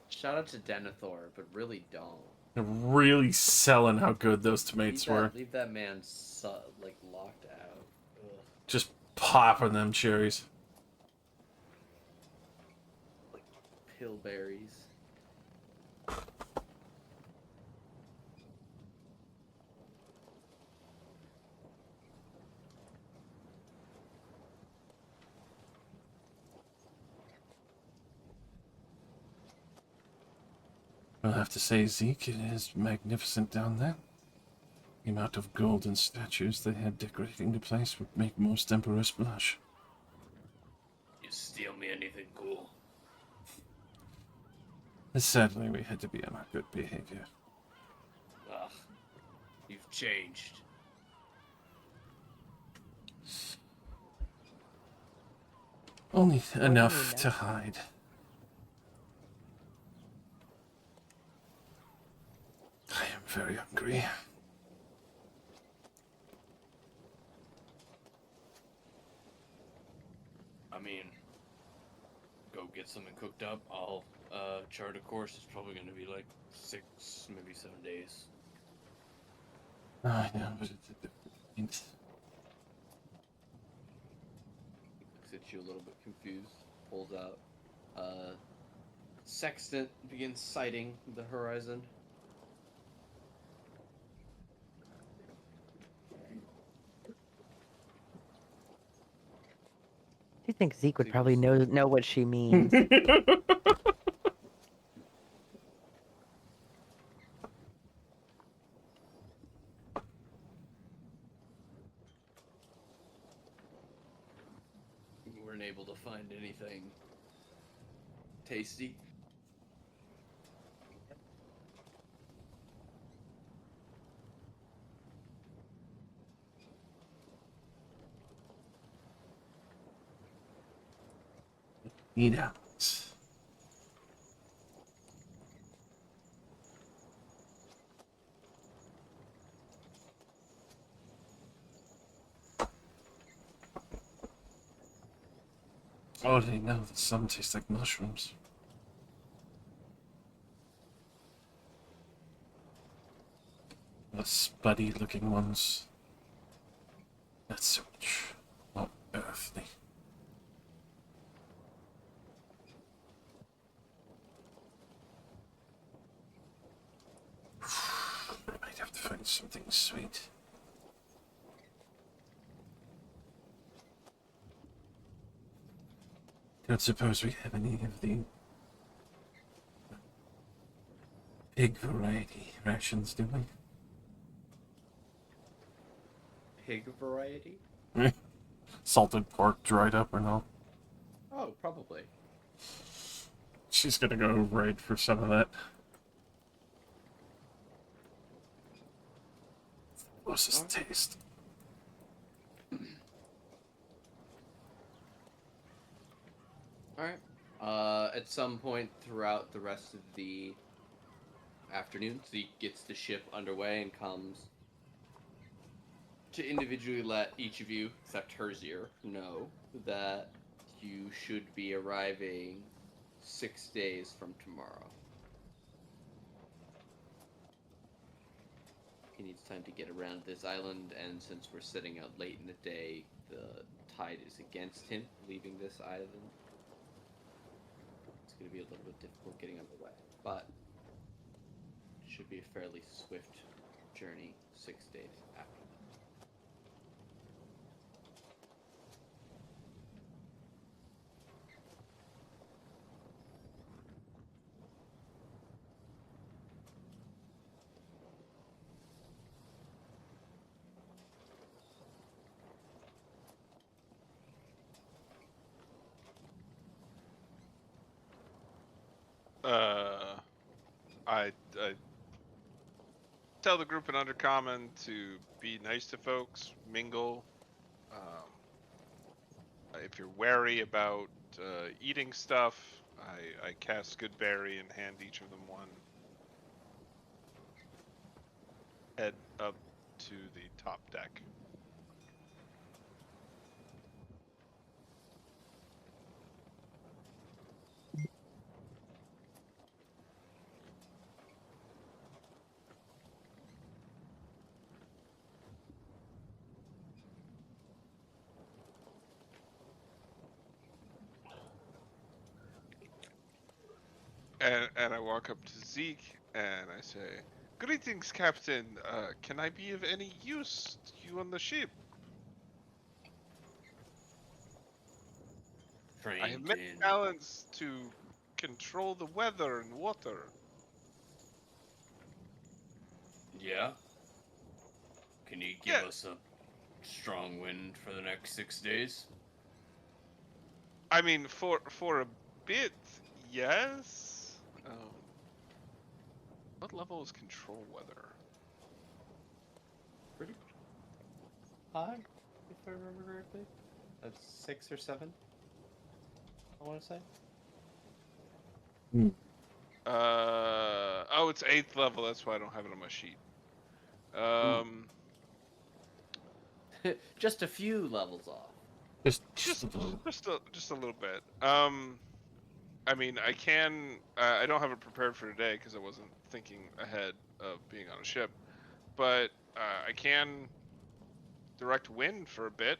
Shout out to Denethor, but really don't. Really selling how good those tomates were. Leave that man like locked out. Ugh. Just popping them cherries. Like pillberries. I'll have to say, Zeke, it is magnificent down there. The amount of golden statues they had decorating the place would make most emperors blush. You steal me anything cool? Sadly, we had to be on our good behavior. Ugh. You've changed? Only do you enough know? to hide. I am very hungry. I mean, go get something cooked up. I'll chart a course. It's probably going to be like 6, maybe 7 days. I know, but it's Looks at you a little bit confused. Pulls out. Sextant begins sighting the horizon. Do you think Zeke would Zeke probably was- know what she means? We weren't able to find anything tasty. eat out. I already know that some taste like mushrooms. The spuddy looking ones. Not so much. Not earthly. I might have to find something sweet. Don't suppose we have any of the pig variety rations, do Pig variety? we? Salted pork dried up or not? Oh, probably. She's gonna go raid for some of that. What's this taste? Alright. At some point throughout the rest of the afternoon, Zeke gets the ship underway and comes to individually let each of you, except Herzier, know that you should be arriving 6 days from tomorrow. He needs time to get around this island, and since we're setting out late in the day, the tide is against him leaving this island. It's going to be a little bit difficult getting underway, but it should be a fairly swift journey 6 days after that. I tell the group in Undercommon to be nice to folks, mingle. If you're wary about eating stuff, I cast Goodberry and hand each of them one. Head up to the top deck. And I walk up to Zeke and I say, "Greetings, Captain. Can I be of any use to you on the ship? I have Trained many in. talents to control the weather and water." Yeah? Can you give Yeah, us a strong wind for the next 6 days? I mean, for a bit, yes. What level is control weather? pretty high, if I remember correctly. That's 6 or 7. I want to say. Oh, it's 8th level. That's why I don't have it on my sheet. Just a few levels off. Just a little bit. I mean, I can. I don't have it prepared for today because I wasn't thinking ahead of being on a ship, but I can direct wind for a bit.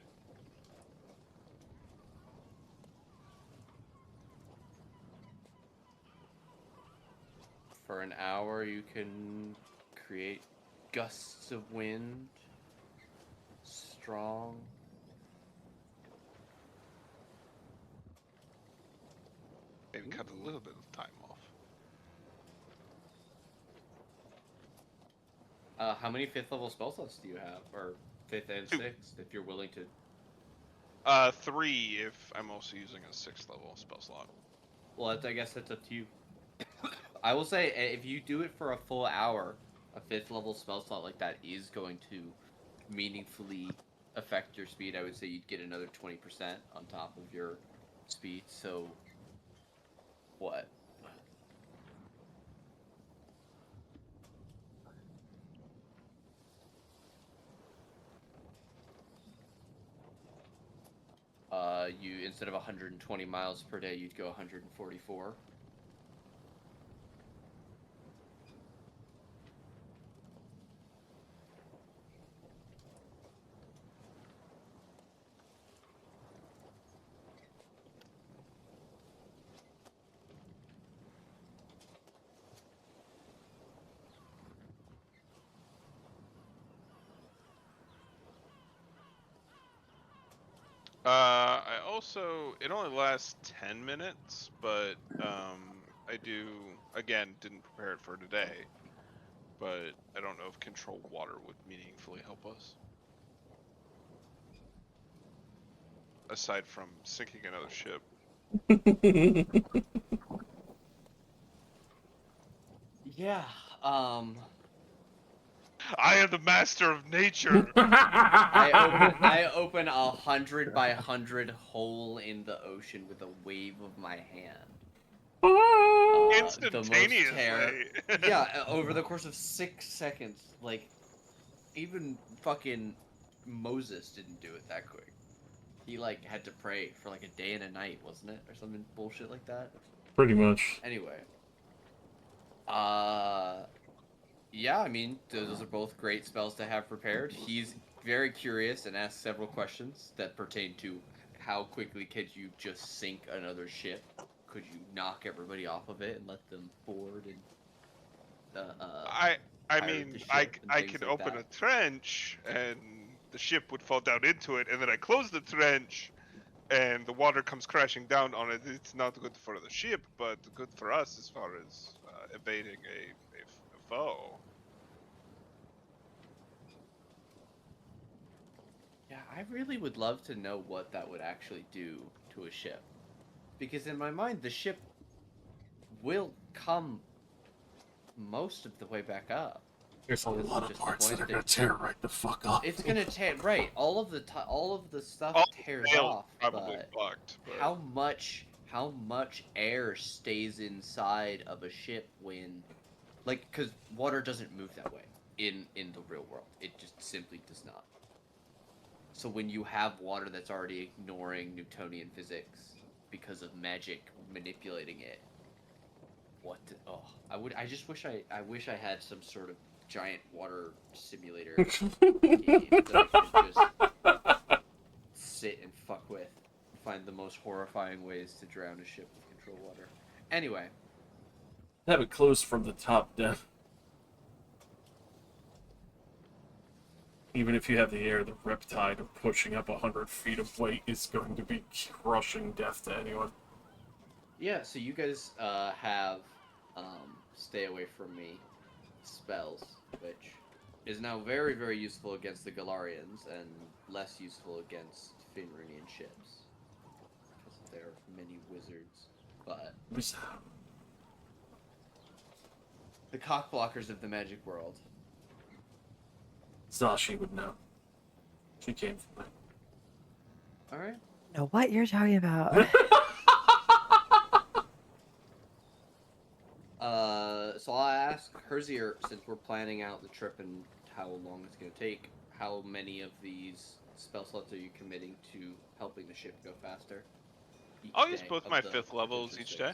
For an hour, you can create gusts of wind. Strong. Maybe cut a little bit of time off. How many 5th level spell slots do you have? Or 5th and 6th, if you're willing to. 3 if I'm also using a 6th level spell slot. Well, I guess that's up to you. I will say, if you do it for a full hour, a 5th level spell slot like that is going to meaningfully affect your speed. I would say you'd get another 20% on top of your speed. So, what? You instead of 120 miles per day, you'd go 144. I also, it only lasts 10 minutes, but I didn't prepare it for today, but I don't know if control water would meaningfully help us. Aside from sinking another ship. Yeah. I am the master of nature. I open 100 by 100 hole in the ocean with a wave of my hand. Instantaneously. Yeah, over the course of 6 seconds. Like, even fucking Moses didn't do it that quick. He, like, had to pray for, like, a day and a night, wasn't it? Or something bullshit like that? Pretty much. Anyway. Yeah, I mean, those are both great spells to have prepared. He's very curious and asks several questions that pertain to how quickly could you just sink another ship? Could you knock everybody off of it and let them board and I pirate mean, the I ship and things could like open that? a trench and the ship would fall down into it, and then I close the trench and the water comes crashing down on it. It's not good for the ship, but good for us as far as evading a foe. Yeah, I really would love to know what that would actually do to a ship. Because in my mind, the ship will come most of the way back up. There's a lot of Just parts that are point gonna tear right the fuck off. It's gonna tear right. All of the stuff All tears sails off, probably but fucked. But how much air stays inside of a ship when, like, because water doesn't move that way in the real world. It just simply does not. So when you have water that's already ignoring Newtonian physics because of magic manipulating it, I just wish I wish I had some sort of giant water simulator game that I could just sit and fuck with and find the most horrifying ways to drown a ship with control water. Anyway, Have it closed from the top down. Even if you have the air, the riptide of pushing up 100 feet of weight is going to be crushing death to anyone. yeah, so you guys have stay away from me spells, which is now very, very useful against the Galarians and less useful against Finrunian ships because of their many wizards. But the cockblockers of the magic world. Zashi would know. She came from All right. Know what you're talking about? there. So I'll ask Herzier, since we're planning out the trip and how long it's going to take, how many of these spell slots are you committing to helping the ship go faster? Each I'll use day both of my the 5th levels potentially each day.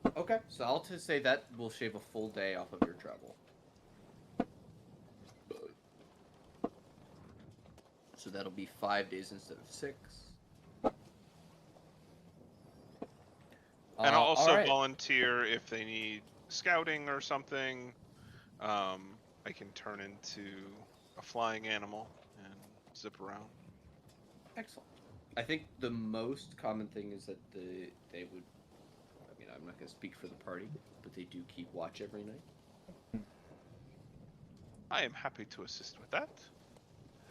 6? Okay, so I'll just say that will shave a full day off of your travel. So that'll be 5 days instead of 6. And I'll also all right. volunteer if they need scouting or something. I can turn into a flying animal and zip around. Excellent. I think the most common thing is that they would. I mean, I'm not going to speak for the party, but they do keep watch every night. I am happy to assist with that,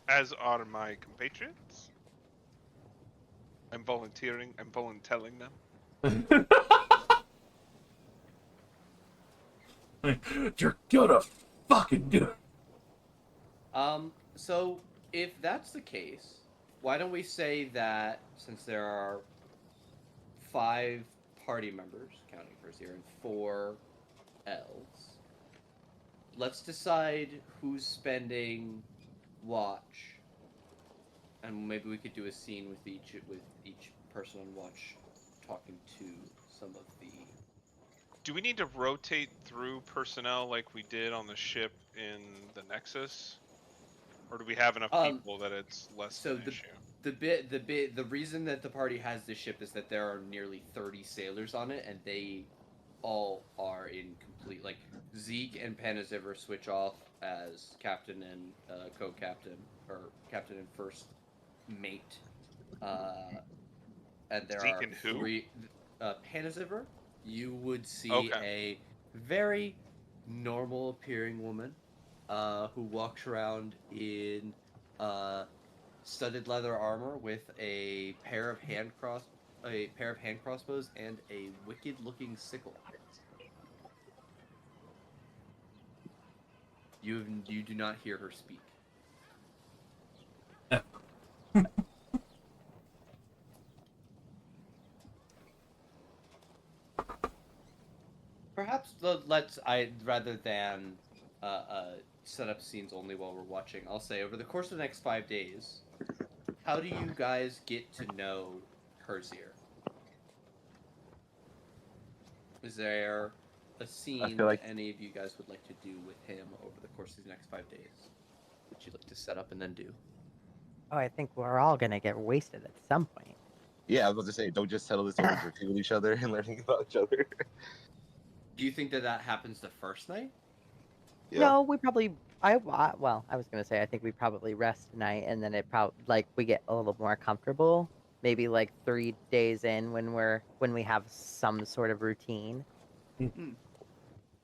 as are my compatriots. I'm volunteering. I'm voluntelling them. You're gonna fucking do it. So if that's the case, why don't we say that since there are 5 party members, counting first here, and 4 elves, let's decide who's spending watch, and maybe we could do a scene with each person on watch, talking to some of the. Do we need to rotate through personnel like we did on the ship in the Nexus? Or do we have enough people that it's less So of an issue? the reason that the party has this ship is that there are nearly 30 sailors on it, and they all are in complete, like, Zeke and Panaziver switch off as captain and co-captain, or captain and first mate, and there Zeke are and who? 3. Panaziver, you would see Okay. a very normal appearing woman who walks around in studded leather armor with a pair of hand crossbows and a wicked looking sickle. You do not hear her speak. Perhaps rather than set up scenes only while we're watching, I'll say over the course of the next 5 days, how do you guys get to know Herzier? Is there a scene feel like- that any of you guys would like to do with him over the course of the next 5 days? That you'd like to set up and then do? Oh, I think we're all gonna get wasted at some point. Yeah, I was about to say, don't just settle this over drinking with each other and learning about each other. Do you think that happens the first night? Yeah. No, we probably. Well, I was gonna say I think we probably rest tonight, and then it probably like we get a little more comfortable. Maybe like 3 days in when we have some sort of routine.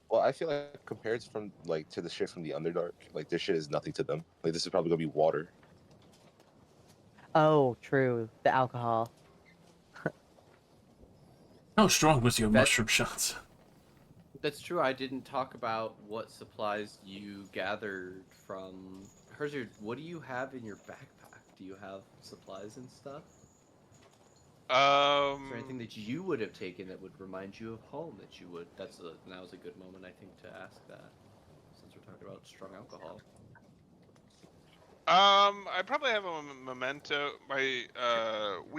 Well, I feel like compared from like to the shit from the Underdark, like this shit is nothing to them. Like this is probably gonna be water. Oh, true. The alcohol. How strong was your That- mushroom shots? That's true. I didn't talk about what supplies you gathered from Herzier. What do you have in your backpack? Do you have supplies and stuff? Is there anything that you would have taken that would remind you of home that you would? Now's a good moment, I think, to ask that, since we're talking about strong alcohol. I probably have a memento. We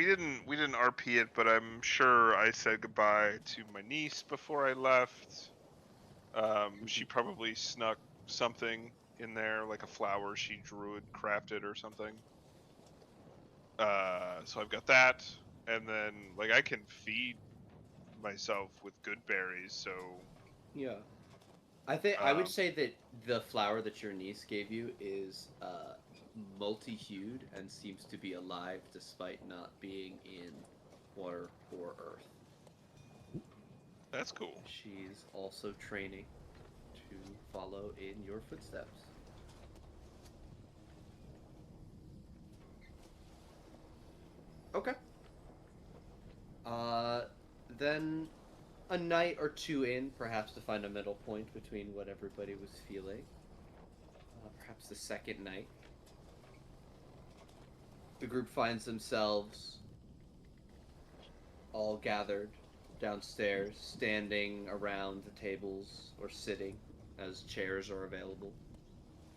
didn't RP it, but I'm sure I said goodbye to my niece before I left. She probably snuck something in there, like a flower she druid crafted or something. So I've got that, and then like I can feed myself with good berries. So Yeah. I think I would Um, say that the flower that your niece gave you is multi-hued and seems to be alive despite not being in water or earth. that's cool. She's also training to follow in your footsteps. Okay. Then a night or two in, perhaps to find a middle point between what everybody was feeling. perhaps the second night, the group finds themselves all gathered downstairs, standing around the tables or sitting, as chairs are available,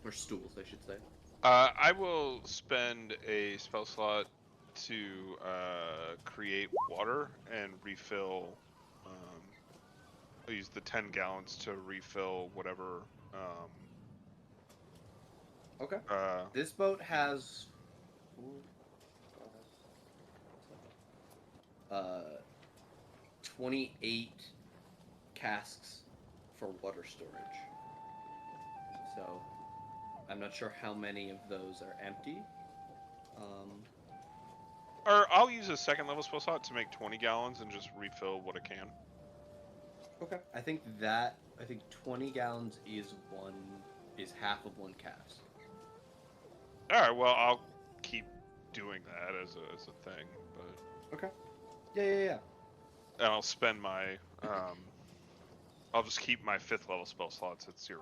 or stools, I should say. I will spend a spell slot to create water and refill. I'll use the 10 gallons to refill whatever. Okay. Uh, This boat has 28 casks for water storage. So, I'm not sure how many of those are empty. or I'll use a second level spell slot to make 20 gallons and just refill what I can. Okay. I think 20 gallons is half of one cask. All right. Well, I'll keep doing that as a thing, but. Okay. Yeah. And I'll spend my. I'll just keep my 5th level spell slots at 0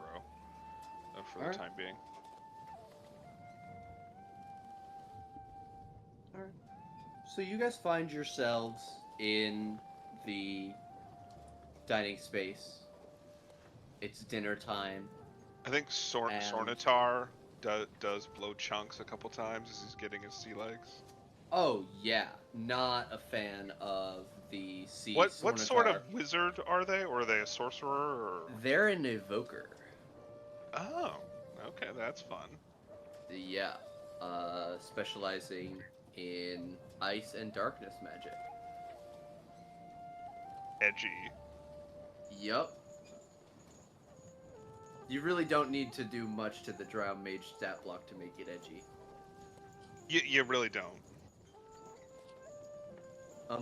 for the Alright. time being. Alright. So you guys find yourselves in the dining space. It's dinner time. I think And- Sornitar does blow chunks a couple times as he's getting his sea legs. Oh yeah, not a fan of the sea. What sort of Sornitar. wizard are they? Or are they a sorcerer? Or... They're an evoker. Oh, okay, that's fun. Yeah, specializing in ice and darkness magic. Edgy. Yup. You really don't need to do much to the Drow Mage stat block to make it edgy. You really don't.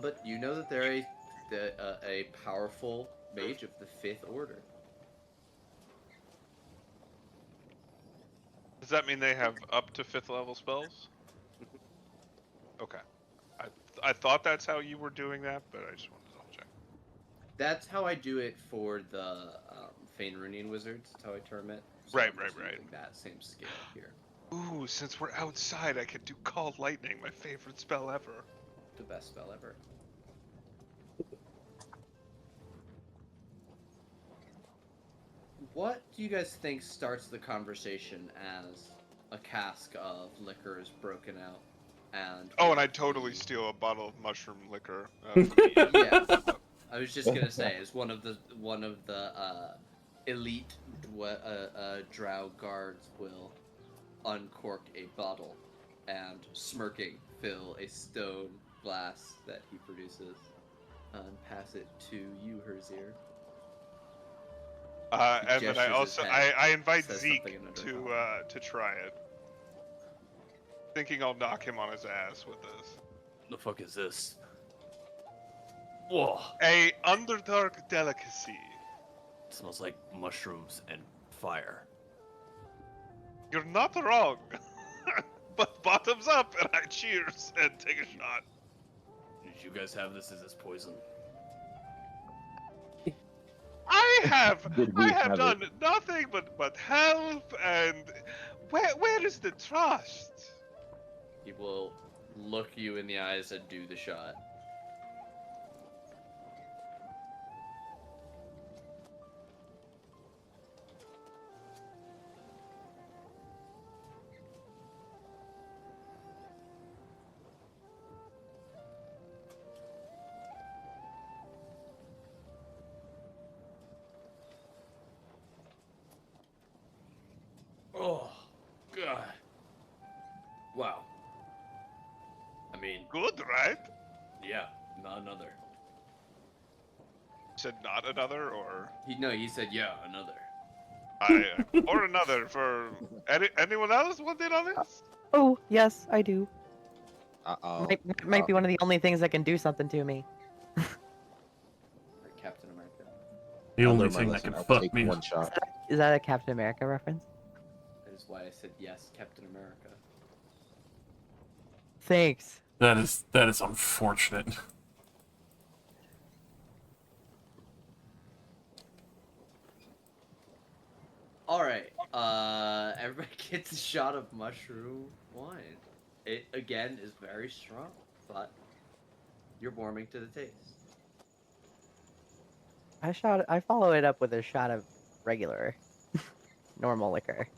But you know that they're a powerful mage of the 5th order. Does that mean they have up to 5th level spells? Okay. I thought that's how you were doing that, but I just wanted to double check. That's how I do it for the Faerunian wizards. That's how I term it. Right, I'm just right. using that same scale here. Ooh, since we're outside, I could do Call Lightning, my favorite spell ever. The best spell ever. What do you guys think starts the conversation as a cask of liquor is broken out and... Oh, and I'd totally steal a bottle of mushroom liquor. Yes. I was just gonna say, as one of the elite drow guards will uncork a bottle and, smirking, fill a stone glass that he produces and pass it to you, Herzir. And then I gestures also his head, I invite says Zeke something in to try it, thinking I'll knock him on his ass with this. The fuck is this? Whoa! A Underdark delicacy. It smells like mushrooms and fire. You're not wrong. But bottoms up, and I cheers and take a shot. Did you guys have this? Is this poison? I have Did we have done nothing but help, and where is the trust? He will look you in the eyes and do the shot. Oh, God. Wow. I mean, Good, right? yeah, not another. Said not another, or He said, yeah, another. or another for anyone else want in on this? Oh, yes, I do. Uh-oh. Might be one of the only things that can do something to me. Or Captain America. The I only learned my thing that lesson. can I'll fuck take me. one shot. Is that a Captain America reference? That is why I said yes, Captain America. Thanks. That is unfortunate. All right. Everybody gets a shot of mushroom wine. It again is very strong, but you're warming to the taste. I follow it up with a shot of regular, normal liquor.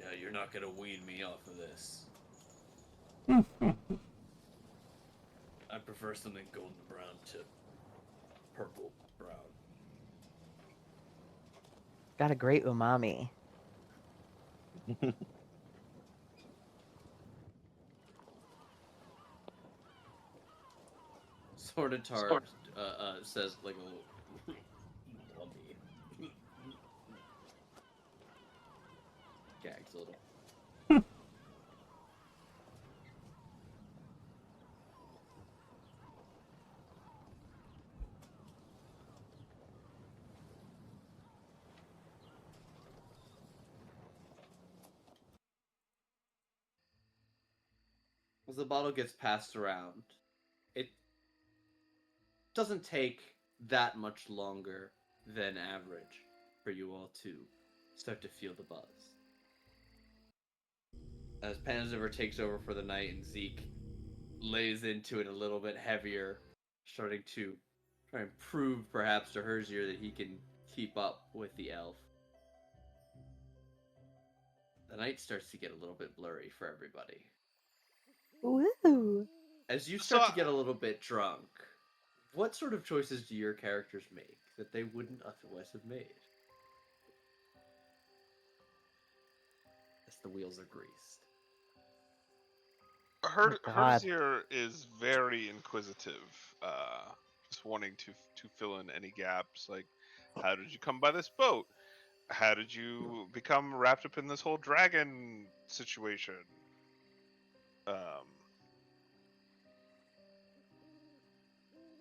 Yeah, you're not gonna wean me off of this. I prefer something golden brown to purple brown. Got a great umami. Sornitar says like a little lummy. Gags a little. As the bottle gets passed around, it doesn't take that much longer than average for you all to start to feel the buzz. As Panzer takes over for the night and Zeke lays into it a little bit heavier, starting to try and prove perhaps to Herzier that he can keep up with the elf. The night starts to get a little bit blurry for everybody. Woo! As you So start to get a little bit drunk, what sort of choices do your characters make that they wouldn't otherwise have made? As the wheels are greased. Oh, God. Herzier is very inquisitive, just wanting to fill in any gaps. Like, how did you come by this boat? How did you become wrapped up in this whole dragon situation?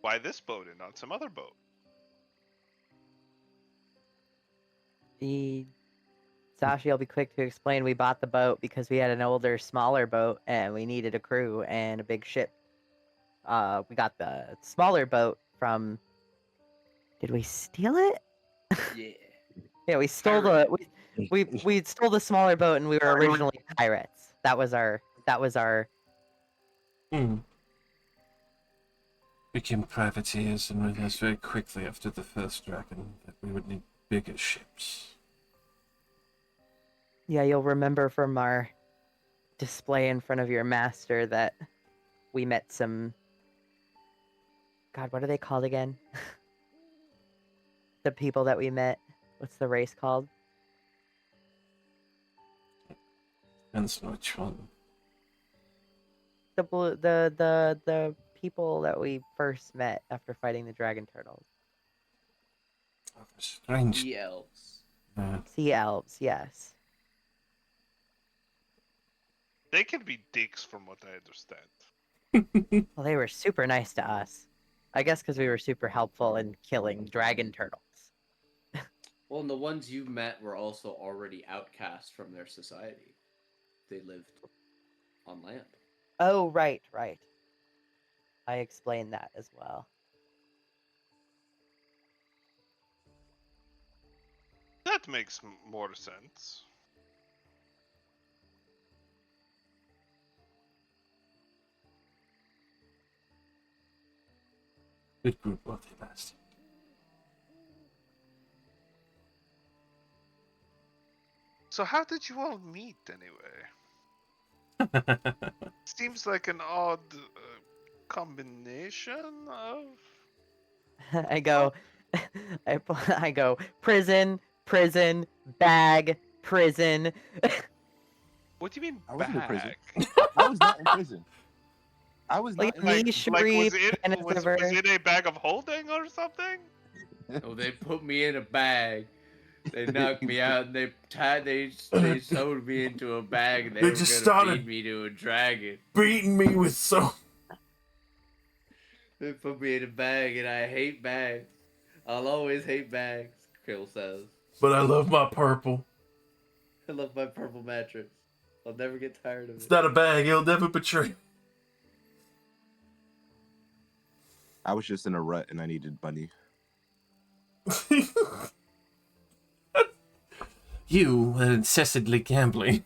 Why this boat and not some other boat? Sashi will be quick to explain we bought the boat because we had an older, smaller boat and we needed a crew and a big ship. We got the smaller boat from. Did we steal it? Yeah. Yeah, we stole Pirate. we stole the smaller boat and we were originally pirates. That was our Became privateers and realized very quickly after the first dragon that we would need bigger ships. Yeah, you'll remember from our display in front of your master that we met some. God, what are they called again? The people that we met. What's the race called? Depends on which one. The people that we first met after fighting the dragon turtles. Oh, strange. The elves. Sea elves, yes. They can be dicks, from what I understand. Well, they were super nice to us. I guess because we were super helpful in killing dragon turtles. Well, and the ones you met were also already outcast from their society. They lived on land. Oh, right. I explained that as well. That makes more sense. Good group while they lasted. So how did you all meet anyway? Seems like an odd combination of. I go, I go, prison, bag, prison. What do you mean I wasn't in prison. bag? I was not in prison. I was Like not in me, prison. Like Sharif, was it Kenneth was River. it a bag of holding or something? Oh, they put me in a bag. They knocked me out and they sewed me into a bag and they They were just gonna started- feed me to a dragon. Beating me with so. They put me in a bag and I hate bags. I'll always hate bags, Krill says. But I love my purple. I love my purple mattress. I'll never get tired of It's it. not a bag. It'll never betray. I was just in a rut and I needed money. You were incessantly gambling.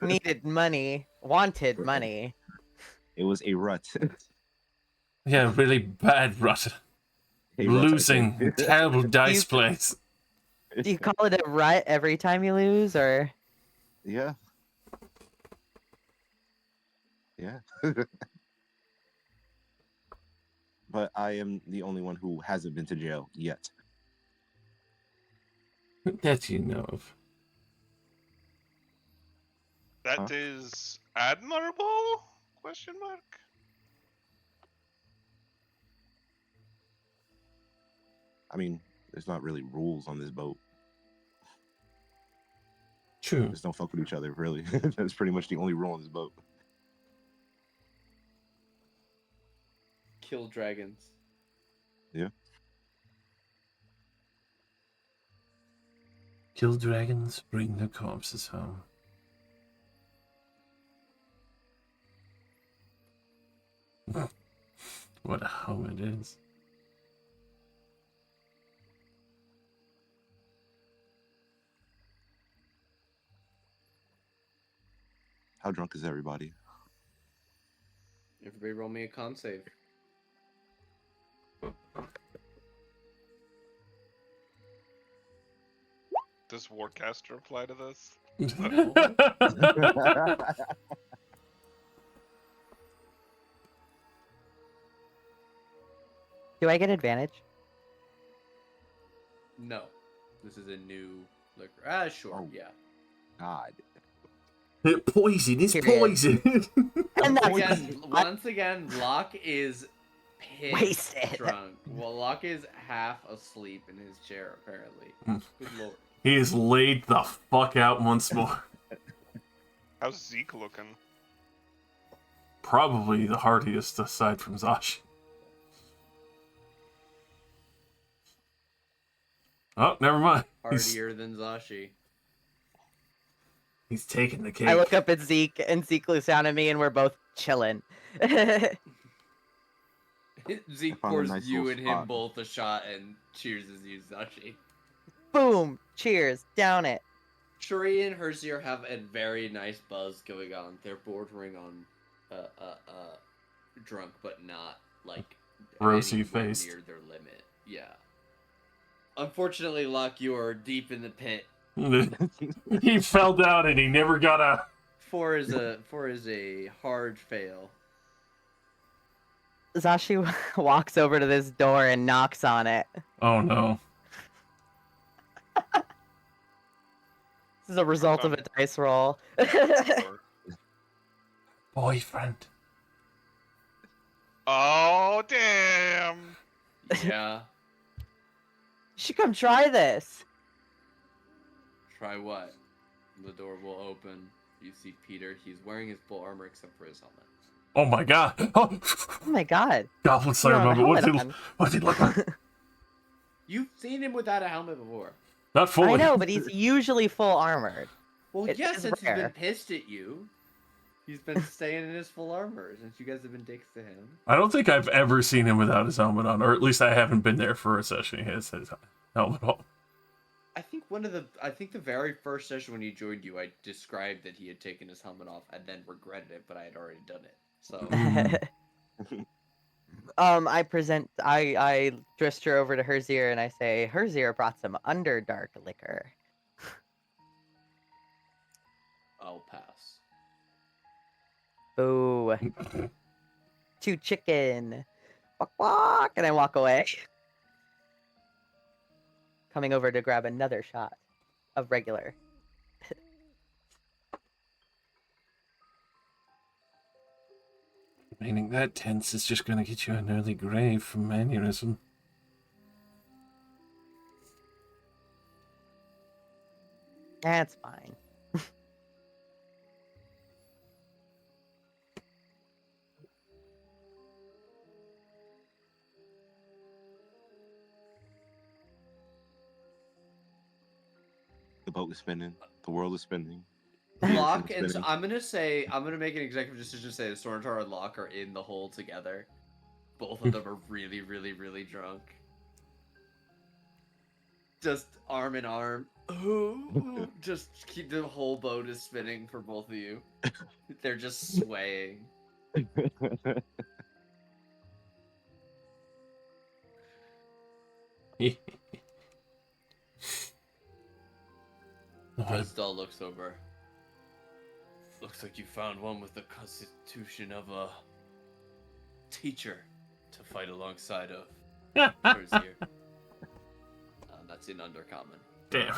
Needed money. Wanted money. It was a rut. Yeah, really bad rut. A rut, I Losing. think. Terrible dice You- plays. Do you call it a rut every time you lose, or? Yeah. Yeah. But I am the only one who hasn't been to jail yet. That you know of. That Huh? is admirable? Question mark. I mean, there's not really rules on this boat. True. Just don't fuck with each other, really. That's pretty much the only rule on this boat. Kill dragons. Kill dragons, bring their corpses home. What a home it is. How drunk is everybody? Everybody roll me a con save. Does Warcaster apply to this? Do I get advantage? No. This is a new liquor. Ah, sure, Oh. yeah. God. Poison is Period. poison. And that's Once again, Locke is pissed Wasted. drunk. Well, Locke is half asleep in his chair, apparently. Good lord. He is laid the fuck out once more. How's Zeke looking? Probably the hardiest aside from Zashi. Oh, never mind. Hardier than Zashi. He's taking the cake. I look up at Zeke, and Zeke looks down at me, and we're both chilling. Zeke I found a pours nice you little and him spot. both a shot and cheers you, Zashi. Boom! Cheers! Down it. Shuri and Herzier have a very nice buzz going on. They're bordering on drunk, but not like Rosy anywhere faced. near their limit. Yeah. Unfortunately, Locke, you are deep in the pit. He fell down and he never got out. Four is a hard fail. Zashi walks over to this door and knocks on it. Oh no. This is a result of a dice roll. Or- Boyfriend. Oh damn! Yeah. You should come try this. Try what? The door will open. You see Peter. He's wearing his full armor except for his helmet. Oh my god. Oh, Oh my god. Goblin You Slayer don't have a moment. helmet on. What's he look like? You've seen him without a helmet before. Not fully. I know, but he's usually full armored. Well, It yeah, is since he's been rare. pissed at you. He's been staying in his full armor since you guys have been dicks to him. I don't think I've ever seen him without his helmet on, or at least I haven't been there for a session. He has his helmet on. I think the very first session when he joined you, I described that he had taken his helmet off and then regretted it, but I had already done it. So I gesture over to Herzier and I say, Herzier brought some Underdark liquor. I'll pass. Boo. Two chicken. Walk, walk, and I walk away. Coming over to grab another shot of regular. Meaning that tense is just gonna get you an early grave from aneurysm. That's fine. The boat is spinning. The world is spinning. Locke It's and spinning. I'm gonna make an executive decision to say that Sornatar and Locke are in the hole together. Both of them are really, really, really drunk. just arm in arm. Just keep the whole boat is spinning for both of you. They're just swaying. Dresdal looks over. Looks like you found one with the constitution of a teacher to fight alongside of Terzier. That's in Undercommon. Damn.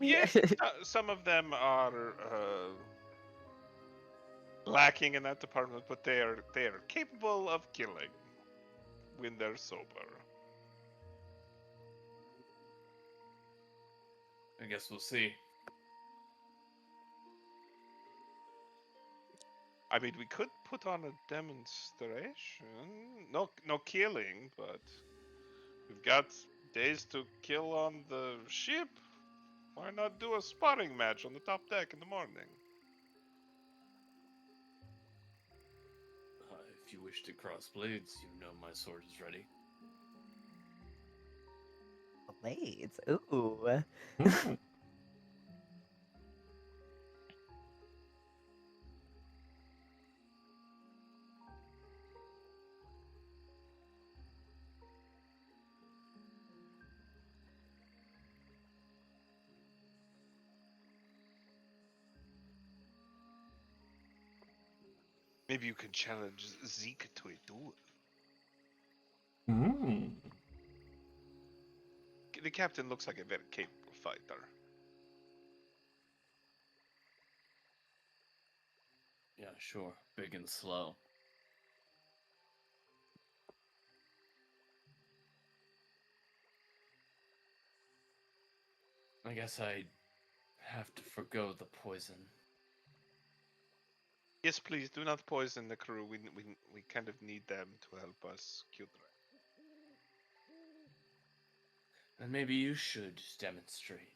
Yes, some of them are lacking in that department, but they are capable of killing when they're sober. I guess we'll see. I mean, we could put on a demonstration. No killing, but we've got days to kill on the ship. Why not do a sparring match on the top deck in the morning? If you wish to cross blades, you know my sword is ready. Blades. Ooh. Mm. Maybe you can challenge Zeke to a duel. Mm. The captain looks like a very capable fighter. Yeah, sure. Big and slow. I guess I have to forgo the poison. Yes, please do not poison the crew. We kind of need them to help us kill the rat. And maybe you should demonstrate.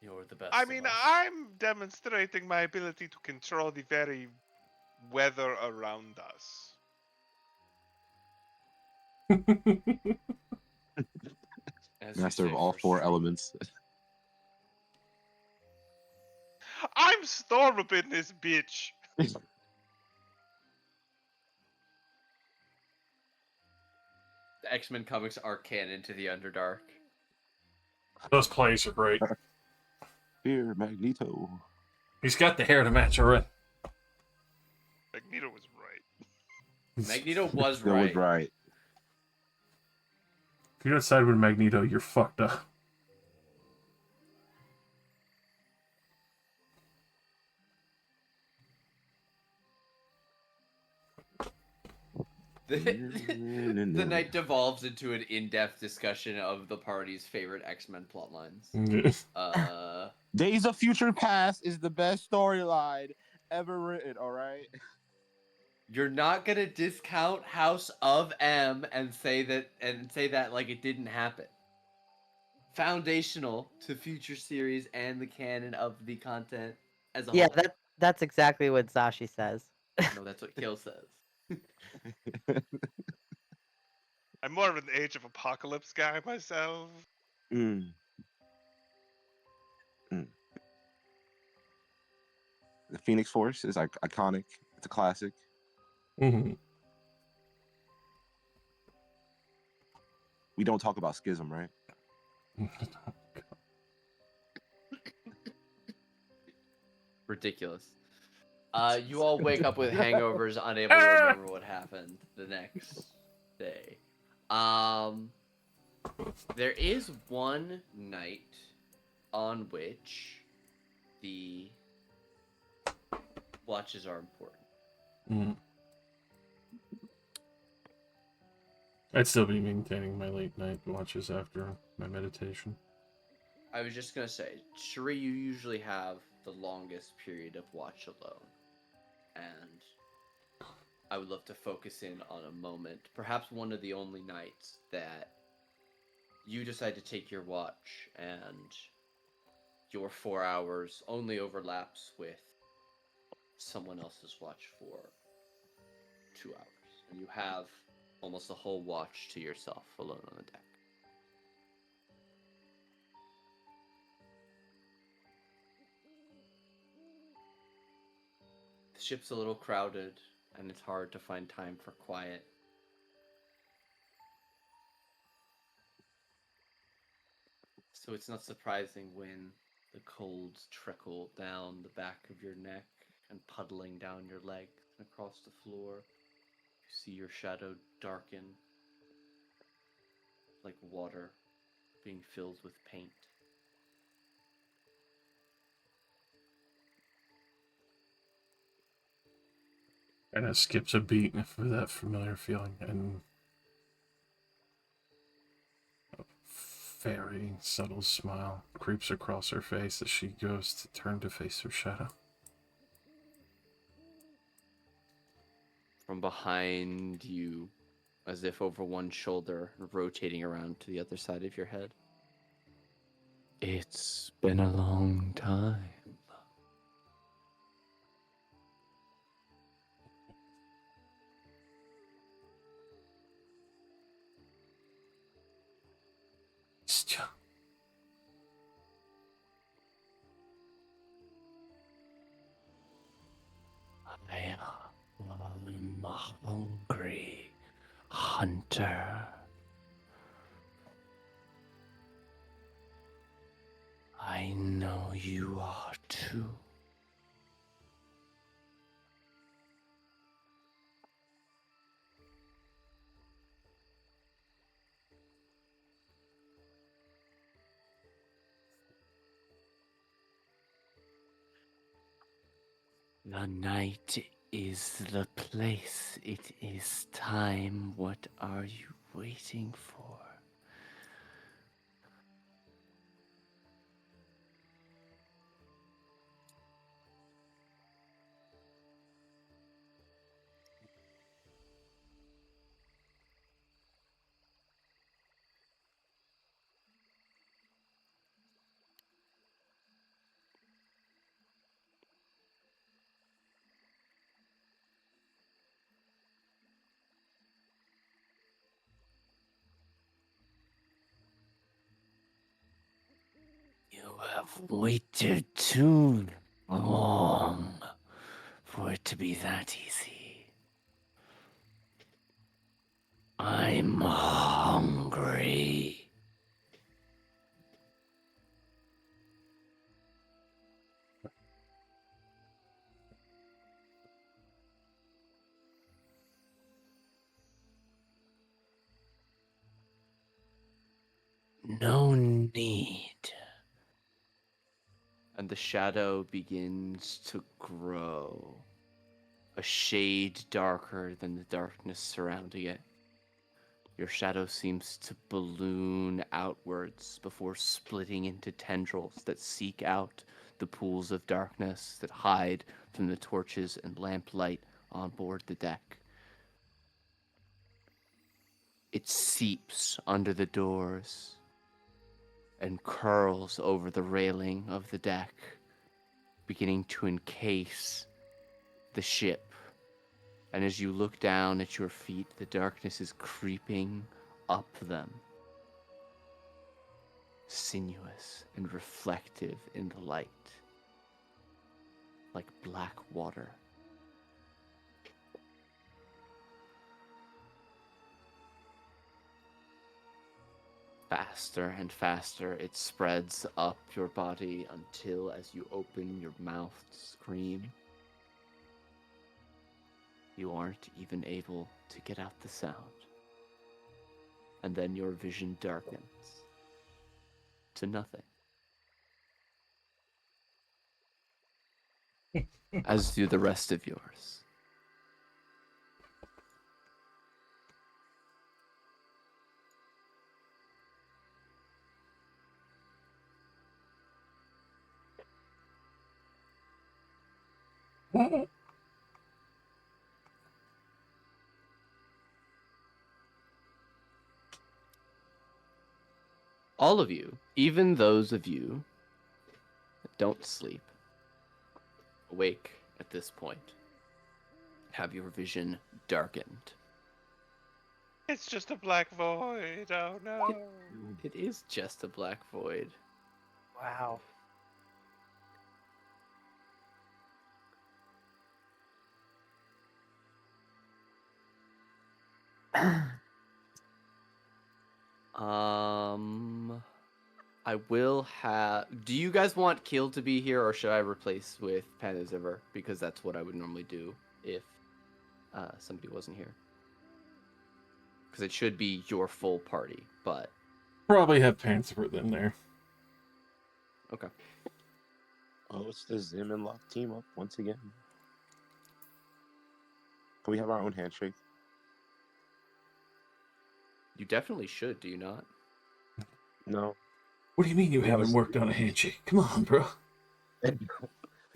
You're the best I of mean, us. I'm demonstrating my ability to control the very weather around us. As you Master of say, all for four sure. elements. I'm Storm in this bitch. The X-Men comics are canon to the Underdark. Those plays are great. Here, Magneto. He's got the hair to match already. Magneto was right. Magneto was That was right. right. If you don't side with Magneto, you're fucked up. The night devolves into an in-depth discussion of the party's favorite X-Men plotlines. Days of Future Past is the best storyline ever written, alright? You're not gonna discount House of M and say that like it didn't happen. Foundational to future series and the canon of the content as a Yeah, whole. that's exactly what Zashi says. No, that's what Kill says. I'm more of an Age of Apocalypse guy myself. Mm. Mm. The Phoenix Force is iconic. It's a classic. Mm-hmm. We don't talk about Schism, right? Ridiculous. You all wake up with hangovers, unable to remember what happened the next day. There is one night on which the watches are important. Mm. I'd still be maintaining my late night watches after my meditation. I was just gonna say, Shuri, you usually have the longest period of watch alone, and I would love to focus in on a moment, perhaps one of the only nights that you decide to take your watch and your 4 hours only overlaps with someone else's watch for 2 hours. And you have almost a whole watch to yourself alone on the deck. The ship's a little crowded, and it's hard to find time for quiet. So it's not surprising when the colds trickle down the back of your neck and puddling down your legs and across the floor. You see your shadow darken like water being filled with paint. And it skips a beat for that familiar feeling, and a very subtle smile creeps across her face as she goes to turn to face her shadow. From behind you, as if over one shoulder, rotating around to the other side of your head. It's been a long time. I am a hungry hunter. I know you are too. The night is the place. It is time. What are you waiting for? You have waited too long for it to be that easy. I'm hungry. No need. And the shadow begins to grow, a shade darker than the darkness surrounding it. Your shadow seems to balloon outwards before splitting into tendrils that seek out the pools of darkness that hide from the torches and lamplight on board the deck. It seeps under the doors and curls over the railing of the deck, beginning to encase the ship. And as you look down at your feet, the darkness is creeping up them, sinuous and reflective in the light, like black water. Faster and faster, it spreads up your body until, as you open your mouth to scream, you aren't even able to get out the sound. And then your vision darkens to nothing. As do the rest of yours. All of you, even those of you that don't sleep, awake at this point, have your vision darkened It's just a black void. Oh no. It is just a black void. Wow. I will have. Do you guys want Kill to be here, or should I replace with Panaziver? Because that's what I would normally do if somebody wasn't here. Because it should be your full party, but Probably have Panzer in there. okay. Oh, it's the Zim and Lock team up once again. Can we have our own handshake? You definitely should. Do you not? No. What do you mean you We have haven't a- worked on a handshake? Come on, bro. The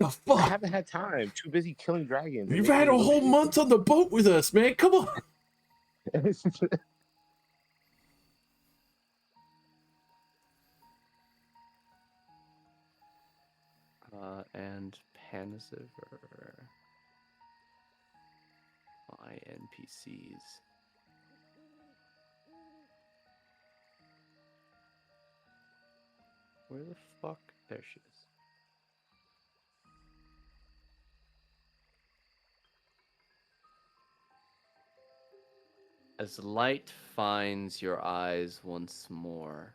I fuck? haven't had time. Too busy killing dragons. and You've making had a whole month on the boat with us, man. Come on. negotiations. And Panaziver. My NPCs. Where the fuck? There she is. As light finds your eyes once more,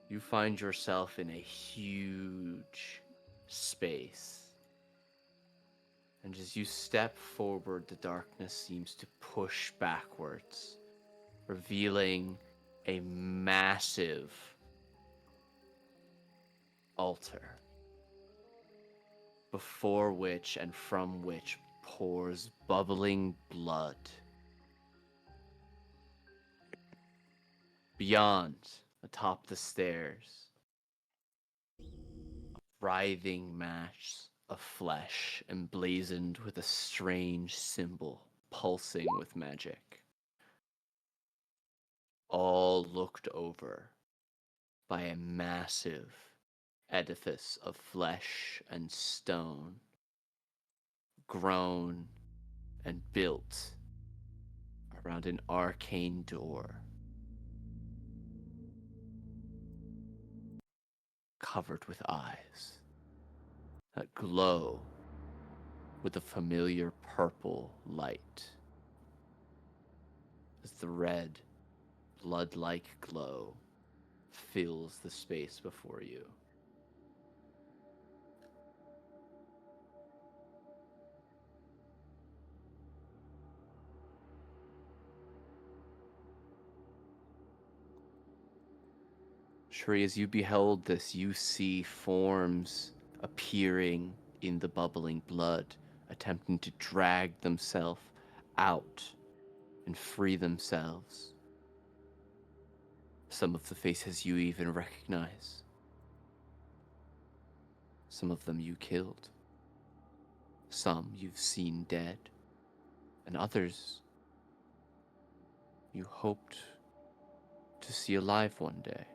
you find yourself in a huge space. And as you step forward, the darkness seems to push backwards, revealing a massive altar, before which and from which pours bubbling blood. Beyond, atop the stairs, a writhing mass of flesh emblazoned with a strange symbol pulsing with magic. All looked over by a massive edifice of flesh and stone, grown and built around an arcane door, covered with eyes that glow with a familiar purple light, as the red, blood-like glow fills the space before you. Shri, as you beheld this, you see forms appearing in the bubbling blood, attempting to drag themselves out and free themselves. Some of the faces you even recognize. Some of them you killed. Some you've seen dead. And others you hoped to see alive one day.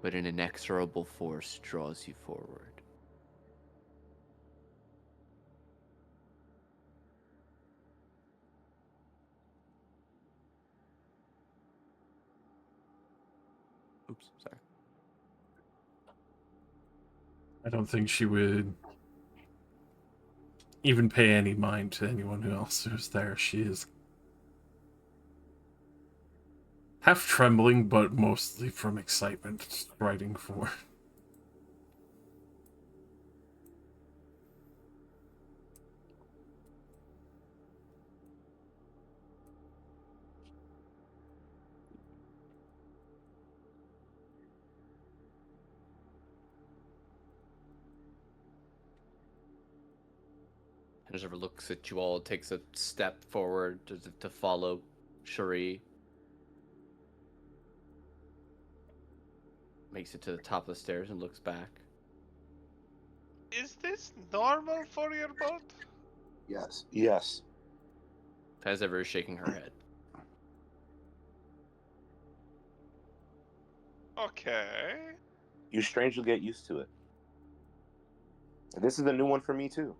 But an inexorable force draws you forward. Oops, sorry. I don't think she would even pay any mind to anyone else who's there. She is half trembling, but mostly from excitement, striding forward. Hennifer looks at you all, takes a step forward to follow Shri. Makes it to the top of the stairs and looks back. Is this normal for your boat? Yes. Yes. Panaziver is shaking her head. Okay. You strange will get used to it. This is a new one for me too.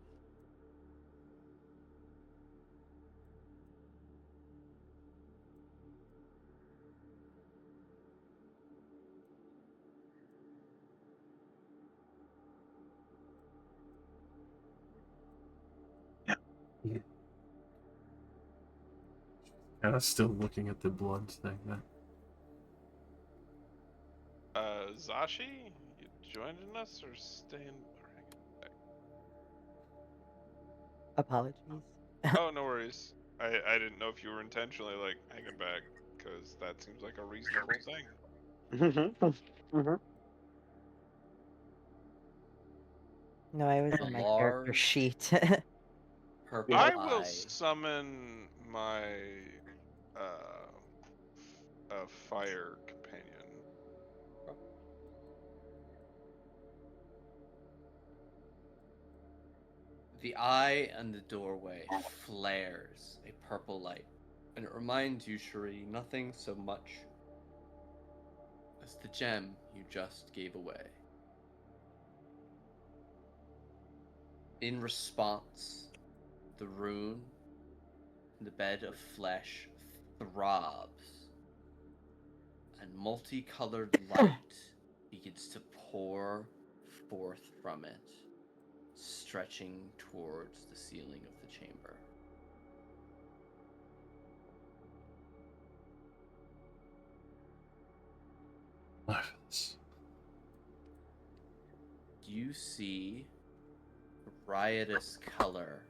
Kind of still looking at the blood thing. Zashi, you joining us or staying or hanging back? Apologies. Oh, no worries. I didn't know if you were intentionally like hanging back, because that seems like a reasonable thing. No, I was A in my character large sheet. purple I will eye. summon my fire companion. The eye and the doorway flares a purple light, and it reminds you, Shuri, nothing so much as the gem you just gave away. In response, the rune in the bed of flesh throbs, and multicolored light begins to pour forth from it, stretching towards the ceiling of the chamber. Marvelous. You see riotous color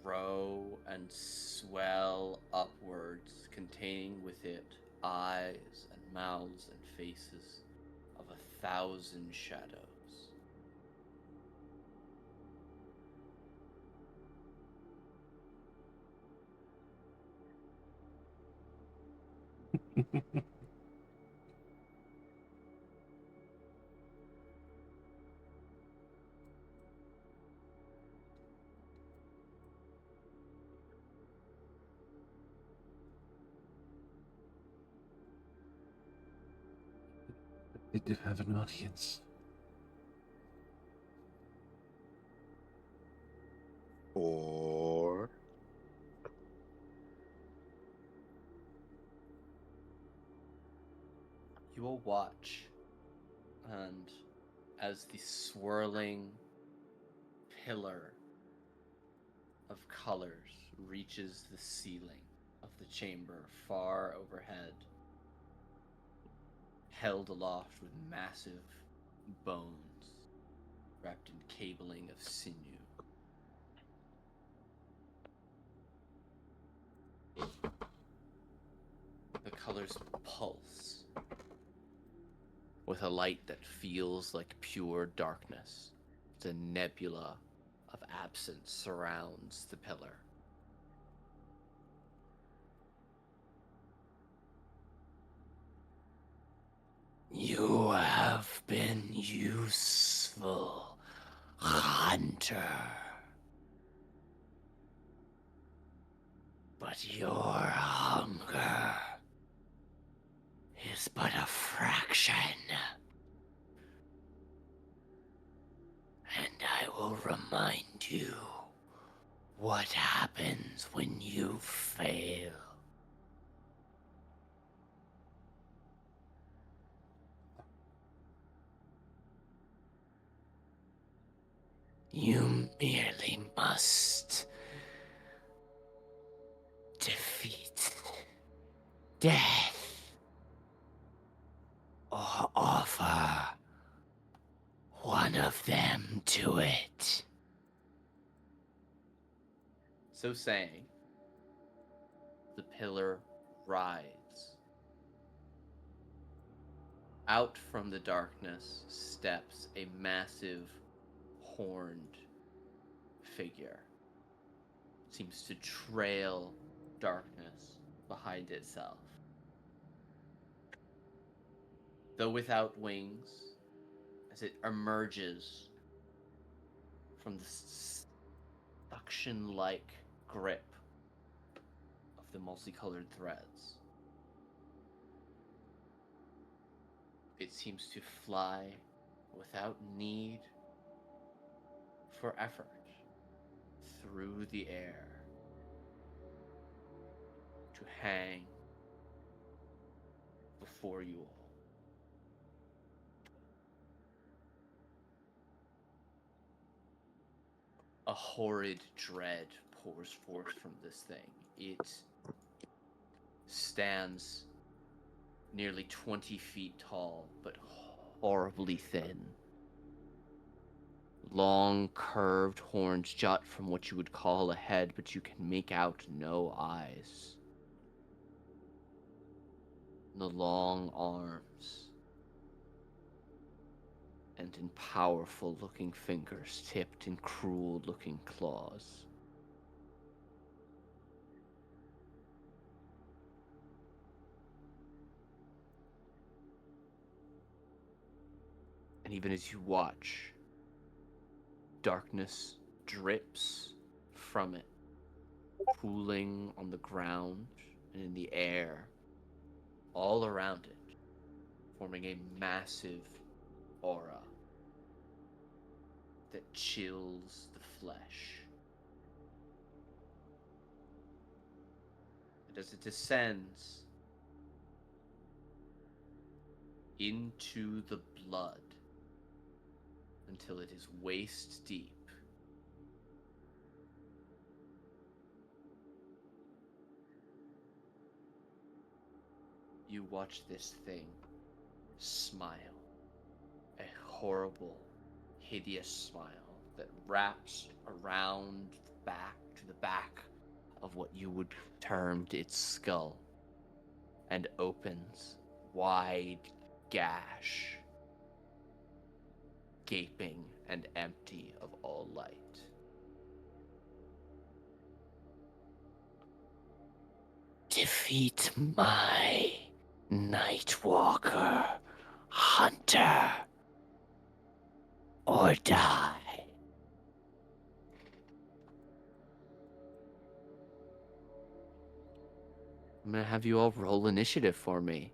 grow and swell upwards, containing with it eyes and mouths and faces of 1,000 shadows. They do have an audience. Or You will watch, and as the swirling pillar of colors reaches the ceiling of the chamber far overhead, held aloft with massive bones wrapped in cabling of sinew. The colors pulse with a light that feels like pure darkness. The nebula of absence surrounds the pillar. You have been useful, hunter. But your hunger is but a fraction. And I will remind you what happens when you fail. You merely must defeat death or offer one of them to it. So saying, the pillar rides. Out from the darkness steps a massive horned figure. Seems to trail darkness behind itself. Though without wings, as it emerges from the suction-like grip of the multicolored threads. It seems to fly without need for effort through the air to hang before you all. A horrid dread pours forth from this thing. It stands nearly 20 feet tall, but horribly thin. Long, curved horns jut from what you would call a head, but you can make out no eyes. The long arms and in powerful looking fingers tipped in cruel looking claws. And even as you watch, darkness drips from it, pooling on the ground and in the air, all around it, forming a massive aura that chills the flesh. And as it descends into the blood until it is waist deep, you watch this thing smile. A horrible, hideous smile that wraps around the back of what you would termed its skull and opens wide gash, gaping and empty of all light. Defeat my Nightwalker, Hunter, or die. I'm gonna have you all roll initiative for me.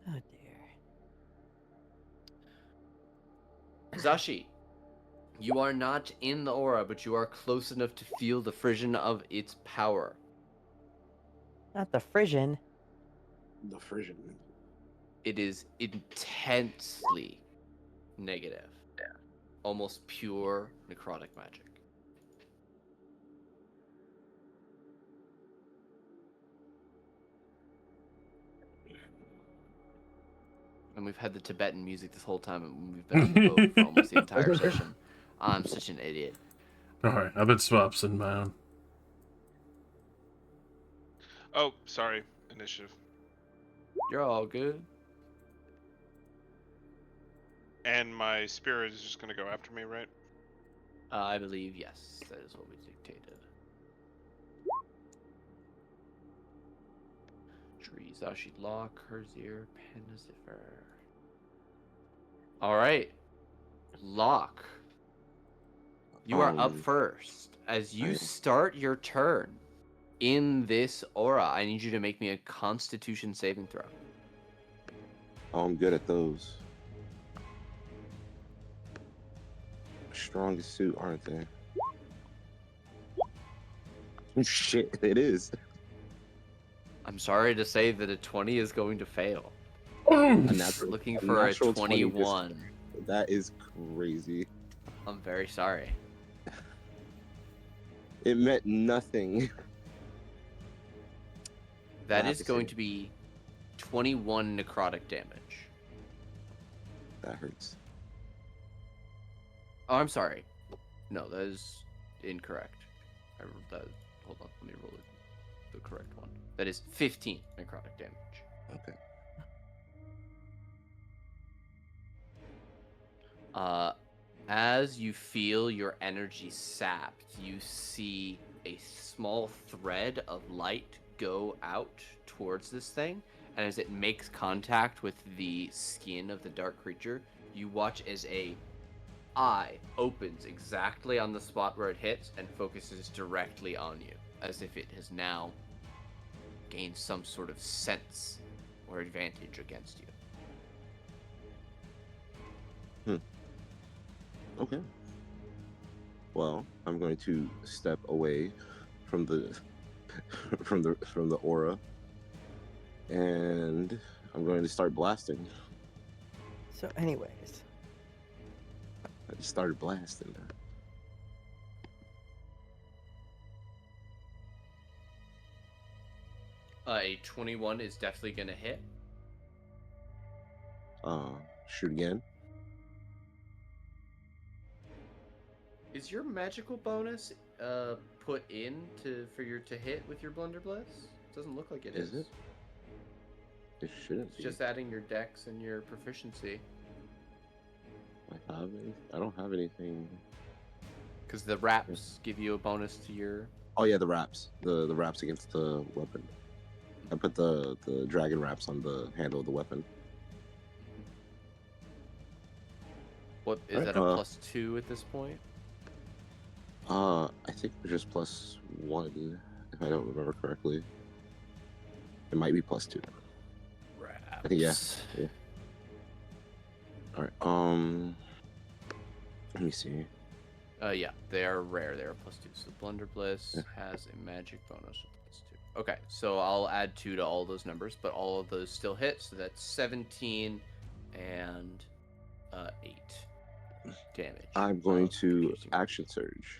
Oh dear. Zashi, you are not in the aura, but you are close enough to feel the frisson of its power. Not the Frisian. The Frisian. It is intensely negative. Almost pure necrotic magic. And we've had the Tibetan music this whole time, and we've been on the boat for almost the entire session. I'm such an idiot. Alright, I've been swapsing my own. Oh, sorry. Initiative. You're all good. And my spirit is just gonna go after me, right? I believe, yes, that is what we dictated. Zashi, Lock, Herzir, Penzifer. Alright. Lock. You are up first. As you start your turn in this aura, I need you to make me a Constitution saving throw. Oh, I'm good at those. Strongest suit, aren't they? Shit, it is. I'm sorry to say that a 20 is going to fail. A I'm natural, looking for a natural 20 just- 21. That is crazy. I'm very sorry. It meant nothing. That have is to going say- to be 21 necrotic damage. That hurts. Oh, I'm sorry. No, that is incorrect. Hold on, let me roll the correct one. That is 15 necrotic damage. Okay. As you feel your energy sapped, you see a small thread of light go out towards this thing, and as it makes contact with the skin of the dark creature, you watch as a eye opens exactly on the spot where it hits and focuses directly on you, as if it has now gained some sort of sense or advantage against you. Okay. Well, I'm going to step away from the from the aura, and I'm going to start blasting. So, anyways, I just started blasting. A 21 is definitely gonna hit. Shoot again. Is your magical bonus put in for your to hit with your blunderbuss? Doesn't look like it Is it? It shouldn't It's be. just adding your dex and your proficiency. I don't have anything. Because the wraps give you a bonus to your. Oh yeah, the wraps. The wraps against the weapon. I put the dragon wraps on the handle of the weapon. What is Alright, that, a +2 at this point? I think it's just +1 if I don't remember correctly. It might be +2. Wraps. I think yeah. All right. Let me see. Yeah, they are rare. They are +2. So Blunderbliss Yeah. has a magic bonus of +2. Okay, so I'll add 2 to all those numbers, but all of those still hit. So that's 17 and 8 damage. I'm going to piercing. action surge.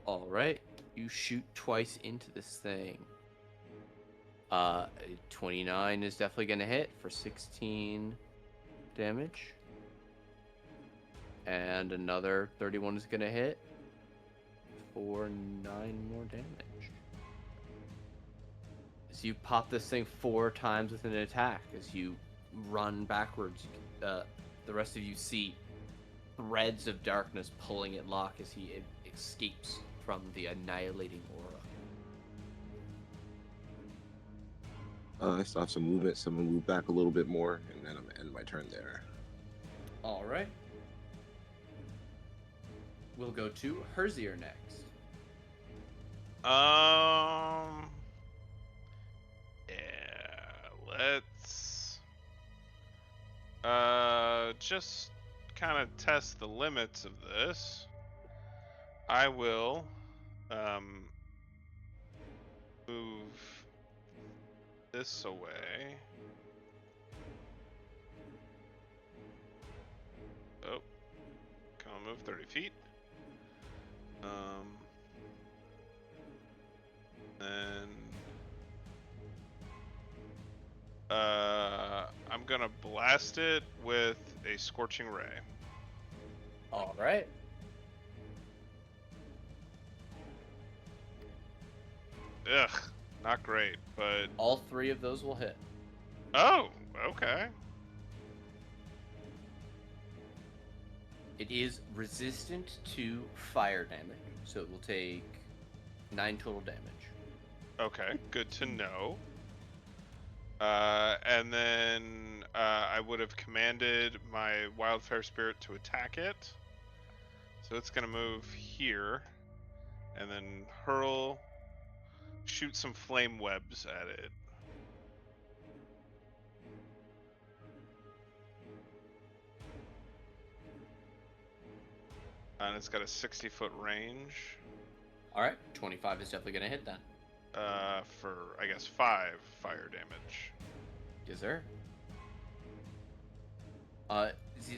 All right, you shoot twice into this thing. 29 is definitely gonna hit for 16 damage. And another 31 is gonna hit for 9 more damage. As you pop this thing 4 times with an attack, as you run backwards, the rest of you see threads of darkness pulling at Locke as he escapes from the annihilating aura. I still have some movement, so I'm gonna move back a little bit more, and then I'm gonna end my turn there. All right. We'll go to Herzier next. Yeah, let's just kind of test the limits of this. I will move this away. Oh, come on, move 30 feet. And I'm gonna blast it with a scorching ray. All right. Ugh, not great, but All 3 of those will hit. oh, okay. It is resistant to fire damage, so it will take 9 total damage. Okay, good to know. And then I would have commanded my wildfire spirit to attack it. So it's gonna move here, and then shoot some flame webs at it. And it's got a 60-foot range. All right, 25 is definitely gonna hit then. For I guess 5 fire damage. Yes, sir.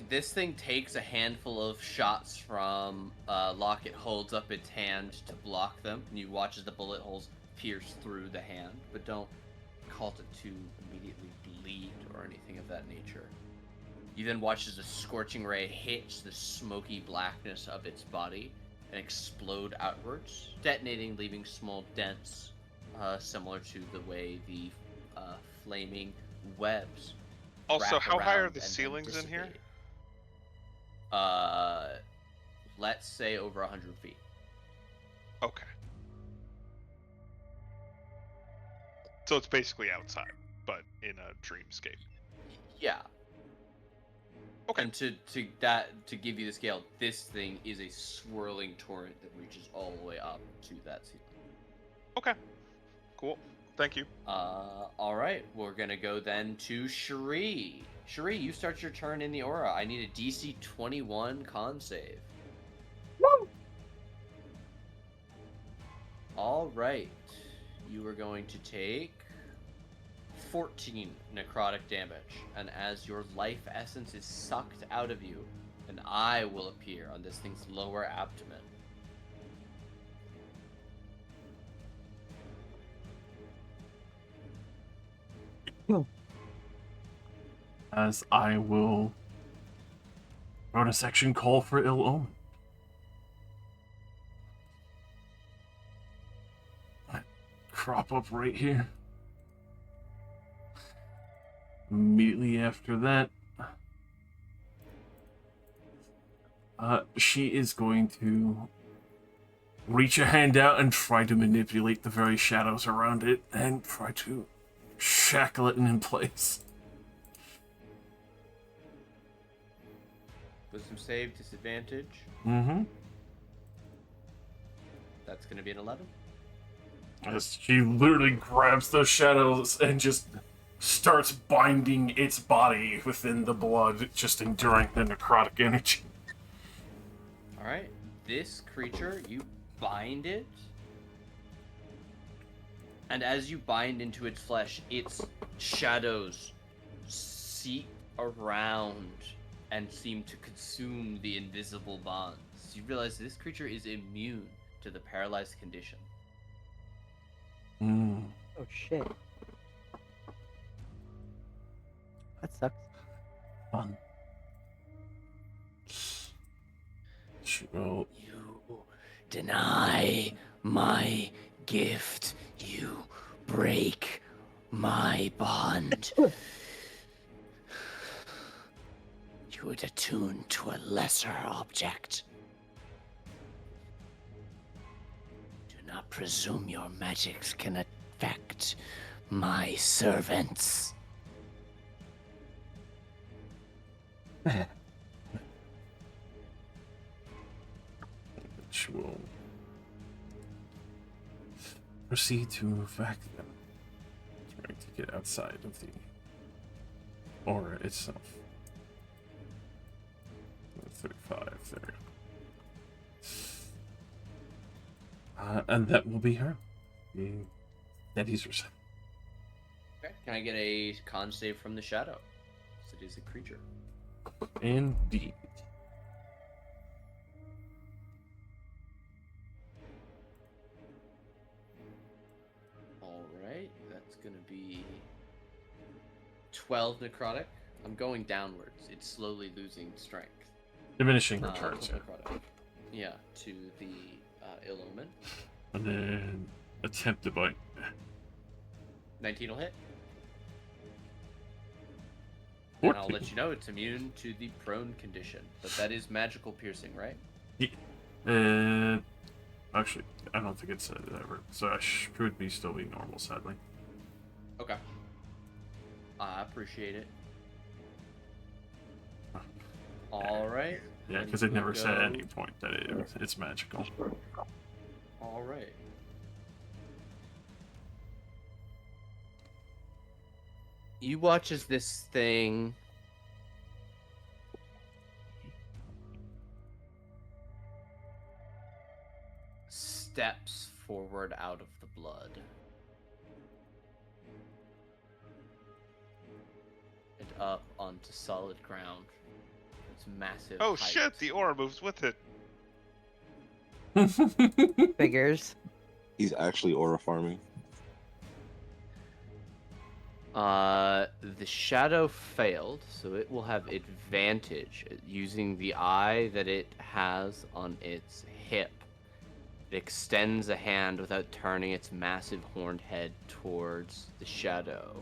This thing takes a handful of shots from Locke. It holds up its hand to block them, and you watch as the bullet holes pierce through the hand, but don't cause it to immediately bleed or anything of that nature. You then watch as the scorching ray hits the smoky blackness of its body and explode outwards, detonating, leaving small dents, similar to the way the flaming webs. Also, wrap how high are around the and then ceilings in here? dissipate. Let's say over 100 feet. Okay. So it's basically outside, but in a dreamscape. Yeah. Okay. And to give you the scale, this thing is a swirling torrent that reaches all the way up to that ceiling. Okay. Cool. Thank you. All right, we're gonna go then to Cherie. Cherie, you start your turn in the aura. I need a DC 21 con save. Woo! All right. You are going to take 14 necrotic damage, and as your life essence is sucked out of you, an eye will appear on this thing's lower abdomen. As I will run a section call for ill omen. Crop up right here. Immediately after that, she is going to reach a hand out and try to manipulate the very shadows around it and try to shackle it in place. Wisdom save, disadvantage. Mm-hmm. That's going to be an 11. As she literally grabs those shadows and just starts binding its body within the blood, just enduring the necrotic energy. All right. This creature, you bind it. And as you bind into its flesh, its shadows seep around and seem to consume the invisible bonds. You realize this creature is immune to the paralyzed condition. Mm. Oh shit. That sucks. Fun. She will. You deny my gift. You break my bond. You would attune to a lesser object. Do not presume your magics can affect my servants. She will proceed to evac them, trying to get outside of the aura itself. 35 there. And that will be her. That is herself. Okay. Can I get a con save from the shadow? Because it is a creature. Indeed. Alright, that's gonna be 12 necrotic. I'm going downwards. It's slowly losing strength. Diminishing returns, 12 necrotic. Yeah, to the ill omen. And then attempt to bite. 19 will hit. And I'll 14. let you know it's immune to the prone condition. But that is magical piercing, right? Actually, I don't think it's ever. So I should be still be normal, sadly. Okay. I appreciate it. Alright. Yeah, because it never said at any point that it's magical. Alright. You watch as this thing steps forward out of the blood. And up onto solid ground. It's massive. Oh height. shit, the aura moves with it. Figures. He's actually aura farming. The shadow failed, so it will have advantage using the eye that it has on its hip. It extends a hand without turning its massive horned head towards the shadow.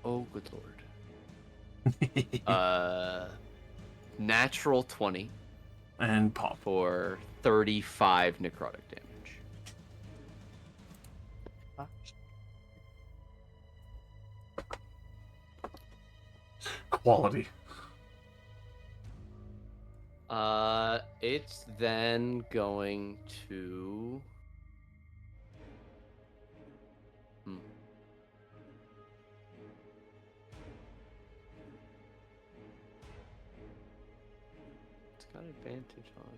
Oh, good lord. Natural 20 And pop. for 35 necrotic damage. Quality. It's then going to. got advantage on.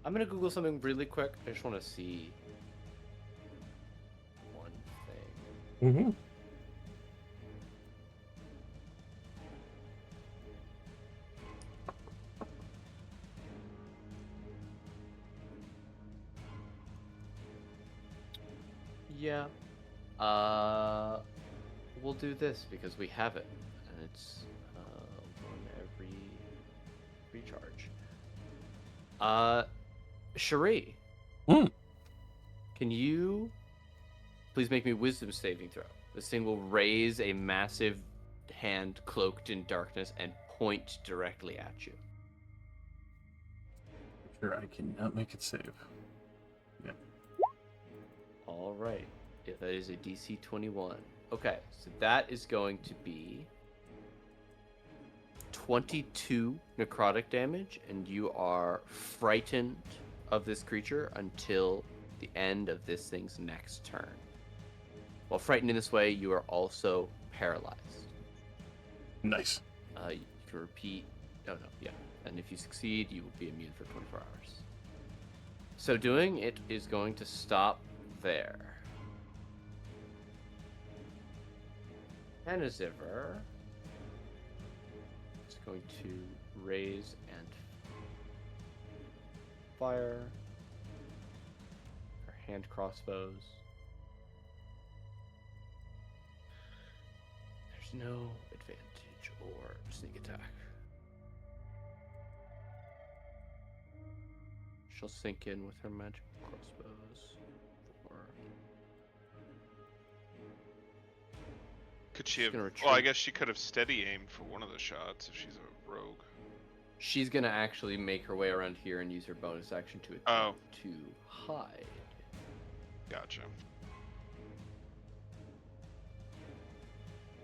I'm gonna Google something really quick. I just want to see one thing. Mm-hmm. Yeah. We'll do this because we have it, and it's one every recharge. Cherie, Hmm. can you please make me wisdom saving throw? This thing will raise a massive hand cloaked in darkness and point directly at you. Sure, I cannot make it save. Yeah. All right. Yeah, that is a DC 21. Okay, so that is going to be 22 necrotic damage, and you are frightened of this creature until the end of this thing's next turn. While frightened in this way, you are also paralyzed. Nice. You can repeat. Oh no, yeah. And if you succeed, you will be immune for 24 hours. So doing it is going to stop there. Hanaziver is going to raise and fire her hand crossbows. There's no advantage or sneak attack. She'll sink in with her magic crossbows. Could she She's have? gonna Well, I retreat. guess she could have steady aimed for one of the shots if she's a rogue. She's gonna actually make her way around here and use her bonus action to Oh. attempt to hide. Gotcha.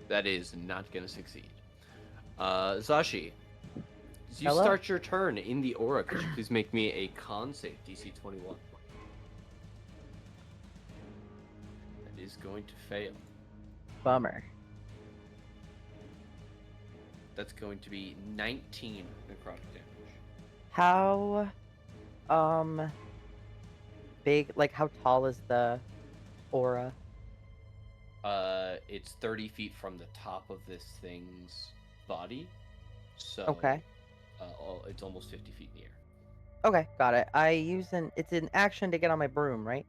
That is not gonna succeed. Zashi, as you Hello? start your turn in the aura, could you please make me a con save, DC 21? That is going to fail. Bummer. That's going to be 19 necrotic damage. How big, like how tall is the aura? It's 30 feet from the top of this thing's body. So Okay. It's almost 50 feet in the air. Okay, got it. It's an action to get on my broom, right?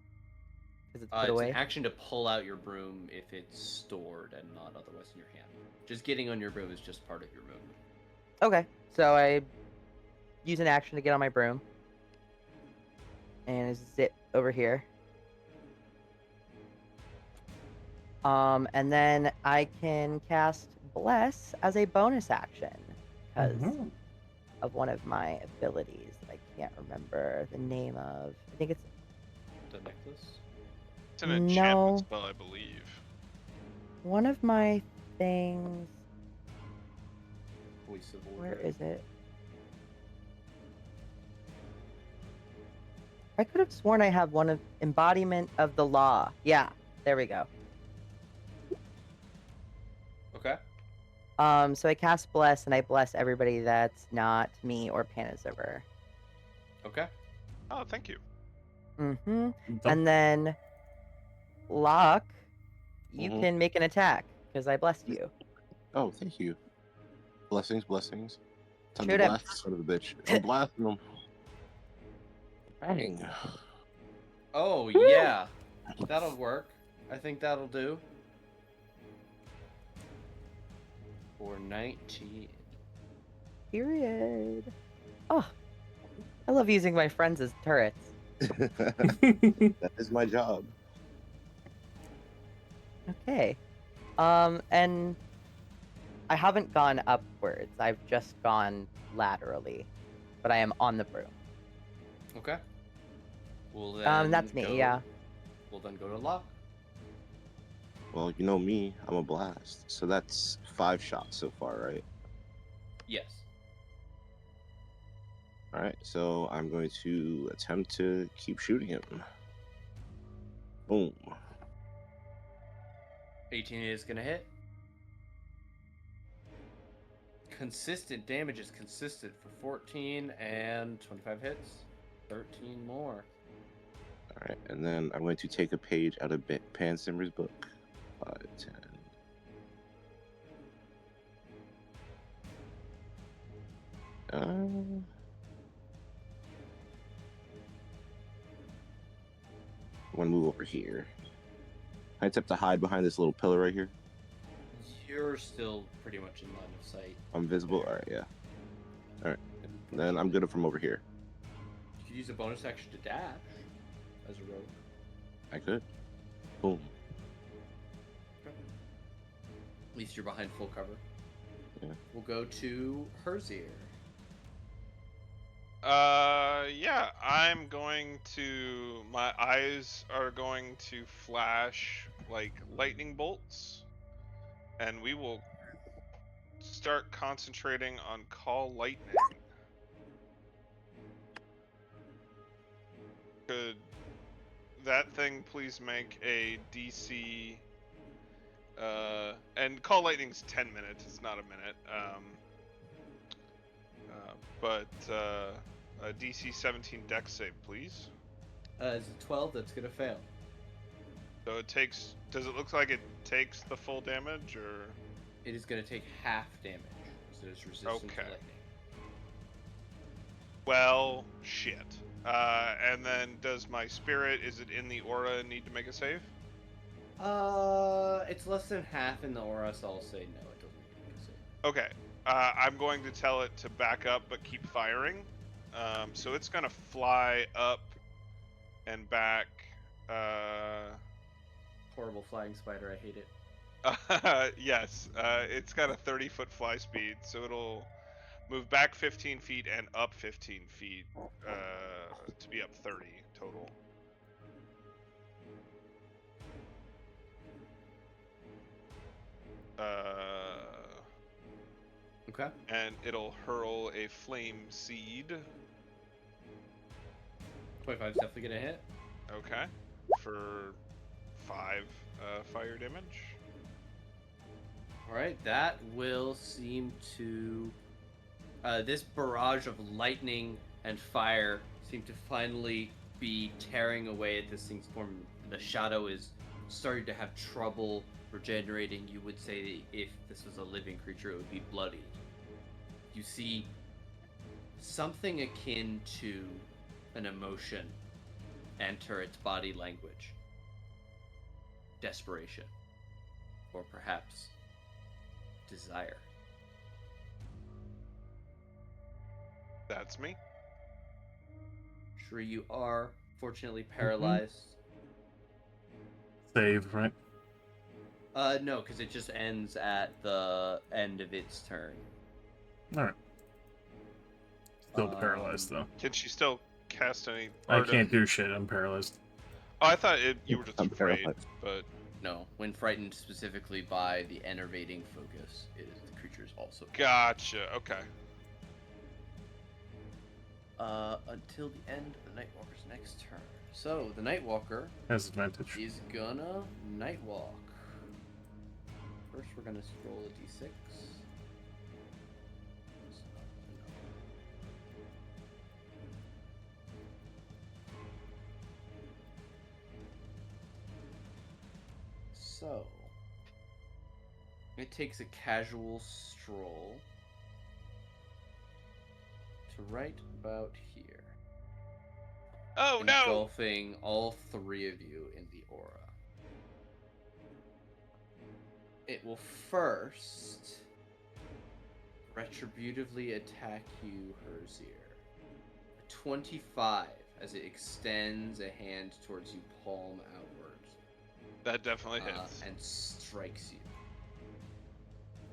Because it's put It's away. an action to pull out your broom if it's stored and not otherwise in your hand. Just getting on your broom is just part of your movement. Okay, so I use an action to get on my broom. And zip over here. And then I can cast Bless as a bonus action. Because Mhm. of one of my abilities that I can't remember the name of. I think it's The necklace? It's an enchantment No. spell, I believe. one of my things. Voice of Where Order. is it? I could have sworn I have one of embodiment of the law. Yeah, there we go. Okay. So I cast Bless and I bless everybody that's not me or Panaziver. Okay. Oh, thank you. Mm-hmm. Don't- And then Locke, you Mhm. can make an attack because I blessed you. Oh, thank you. Blessings, blessings. Time Shoot to him. blast this son of a bitch. I'm blasting him. Bang. Oh, yeah. That'll work. I think that'll do. For 19. Period. Oh, I love using my friends as turrets. That is my job. Okay. And I haven't gone upwards. I've just gone laterally, but I am on the broom. Okay. We'll then That's me. go- Yeah. We'll then go to Locke. Well, you know me, I'm a blast. So that's 5 shots so far, right? Yes. All right, so I'm going to attempt to keep shooting him. Boom. 18 is gonna hit. Consistent damage is consistent for 14 and 25 hits. 13 more. All right, and then I'm going to take a page out of Pan Simmer's book. 5, 10. I'm gonna move over here. I attempt to hide behind this little pillar right here. You're still pretty much in line of sight. I'm visible. All right, yeah. All right. Then I'm good from over here. You could use a bonus action to dash as a rogue. I could. Boom. At least you're behind full cover. Yeah. We'll go to Herzier. Yeah, I'm going to. My eyes are going to flash like lightning bolts, and we will start concentrating on Call Lightning. Could that thing please make a DC? And Call Lightning's 10 minutes. It's not a minute. But a DC 17 Dex save, please. It's a 12. That's gonna fail. So it takes. Does it look like it takes the full damage, or? It is gonna take half damage, so it's resistant to Okay. lightning. Well, shit. And then does my spirit? Is it in the aura? Need to make a save? It's less than half in the aura, so I'll say no. It doesn't need to make a save. Okay. I'm going to tell it to back up, but keep firing. So it's gonna fly up and back. Horrible flying spider. I hate it. Yes. It's got a 30-foot fly speed, so it'll move back 15 feet and up 15 feet to be up 30 total. Okay. And it'll hurl a flame seed. 25 is definitely gonna hit. Okay. For 5 fire damage. Alright, that will seem to... this barrage of lightning and fire seem to finally be tearing away at this thing's form. The shadow is starting to have trouble regenerating. You would say if this was a living creature, it would be bloodied. You see something akin to an emotion enter its body language. Desperation. Or perhaps desire. That's me. Sure, you are fortunately paralyzed. Save, right? No, because it just ends at the end of its turn. Alright. Still paralyzed, though. Can she still cast any? I or can't do shit, I'm paralyzed. Oh, I thought you were just I'm afraid, paralyzed. but No, when frightened specifically by the enervating focus, the creature is also gotcha. Okay. until the end of the Nightwalker's next turn. So the Nightwalker Has advantage. is gonna Nightwalk. First, we're gonna roll a d6. So it takes a casual stroll to right about here. Oh no! Engulfing all three of you in the aura. It will first retributively attack you, Herzier. A 25 as it extends a hand towards you, palm outwards. That definitely hits. And strikes you.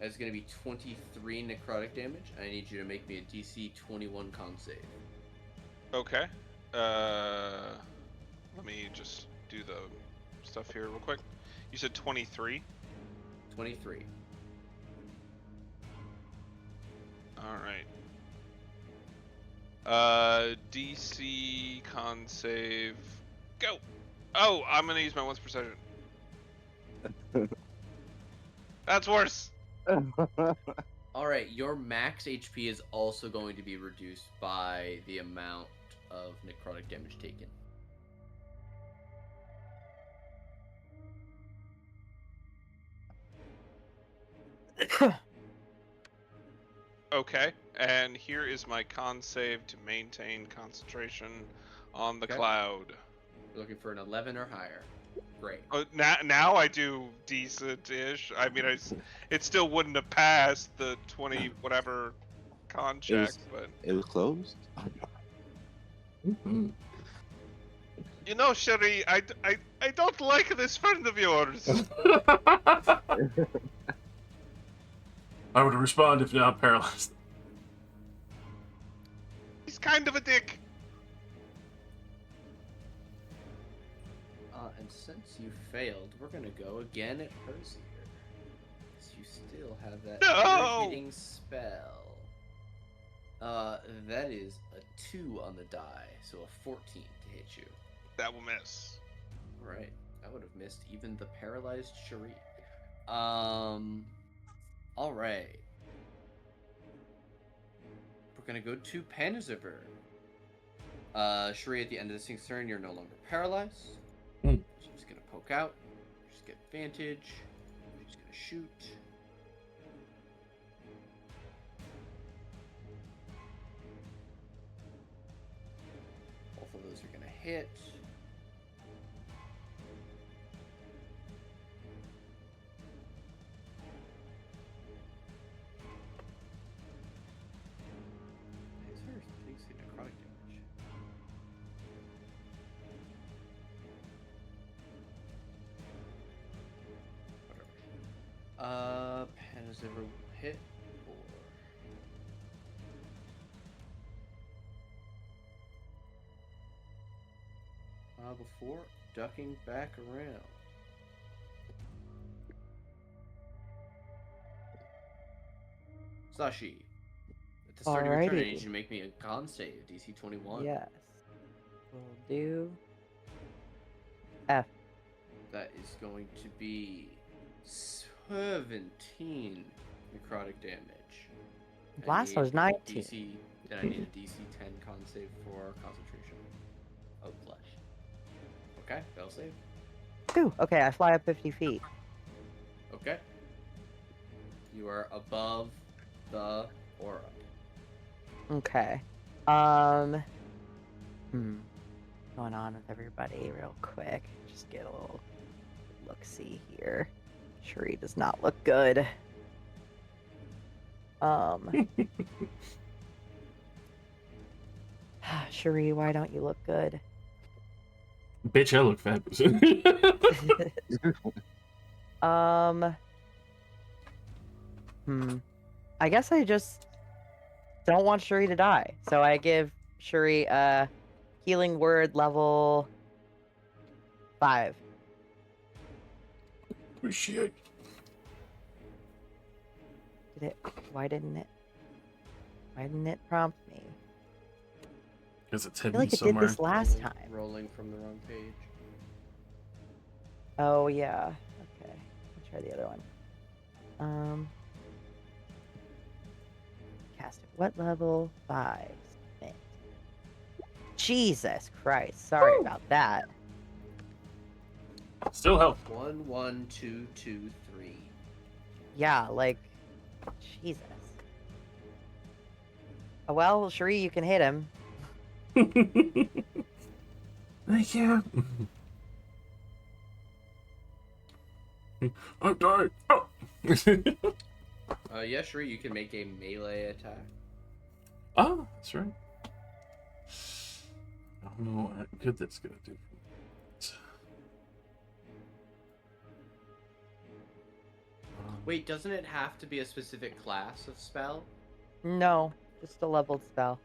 That's going to be 23 necrotic damage. I need you to make me a DC 21 con save. Okay. Let me just do the stuff here real quick. You said 23? 23. Alright. DC con save. Go! Oh, I'm gonna use my once per session. That's worse. All right, your max HP is also going to be reduced by the amount of necrotic damage taken. Okay, and here is my con save to maintain concentration on the Okay. cloud. You're looking for an 11 or higher. Great. Oh, now I do decent-ish. I mean, it still wouldn't have passed the 20 whatever con check, but It was closed. Mhm. you know, Sherry, I don't like this friend of yours. I would respond if not paralyzed. He's kind of a dick. And since you failed, we're gonna go again at Percy here. 'Cause you still have that No! irritating spell. That is a 2 on the die, so a 14 to hit you. That will miss. Right. That would have missed even the paralyzed Shari. Alright. We're gonna go to Panziver. Shari, at the end of this thing's turn, you're no longer paralyzed. Hmm. She's just gonna poke out. Just get advantage. She's gonna shoot. Both of those are gonna hit. These are things do necrotic damage. Whatever. Panziver will hit for before ducking back around. Sashi, at the start of your turn, I Alrighty. need you to make me a con save, DC 21. Yes. We'll do F. That is going to be 17 necrotic damage. I Last need one was a 19. Then I need a DC 10 con save for concentration of flesh. Okay, fail save. Ooh, okay, I fly up 50 feet. Okay. You are above the aura. Okay. Going on with everybody real quick. Just get a little look-see here. Shuri does not look good. Shuri, why don't you look good? Bitch, I look fabulous. I guess I just don't want Shuri to die. So I give Shuri a healing word level 5. Appreciate. Why didn't it prompt me? Because it's I feel hidden like it somewhere. did this last time. Rolling from the wrong page. Oh yeah. Okay. I'll try the other one. Cast it. What level? 5. Submit. Jesus Christ. Sorry about that. Still help. 1, 1, 2, 2, 3. Yeah, like Jesus. Oh, well, Shuri, you can hit him. Thank you. I'm dying. Oh. Yeah, Shuri, you can make a melee attack. Oh, that's right. I don't know what good that's gonna do. Wait, doesn't it have to be a specific class of spell? No, just a leveled spell.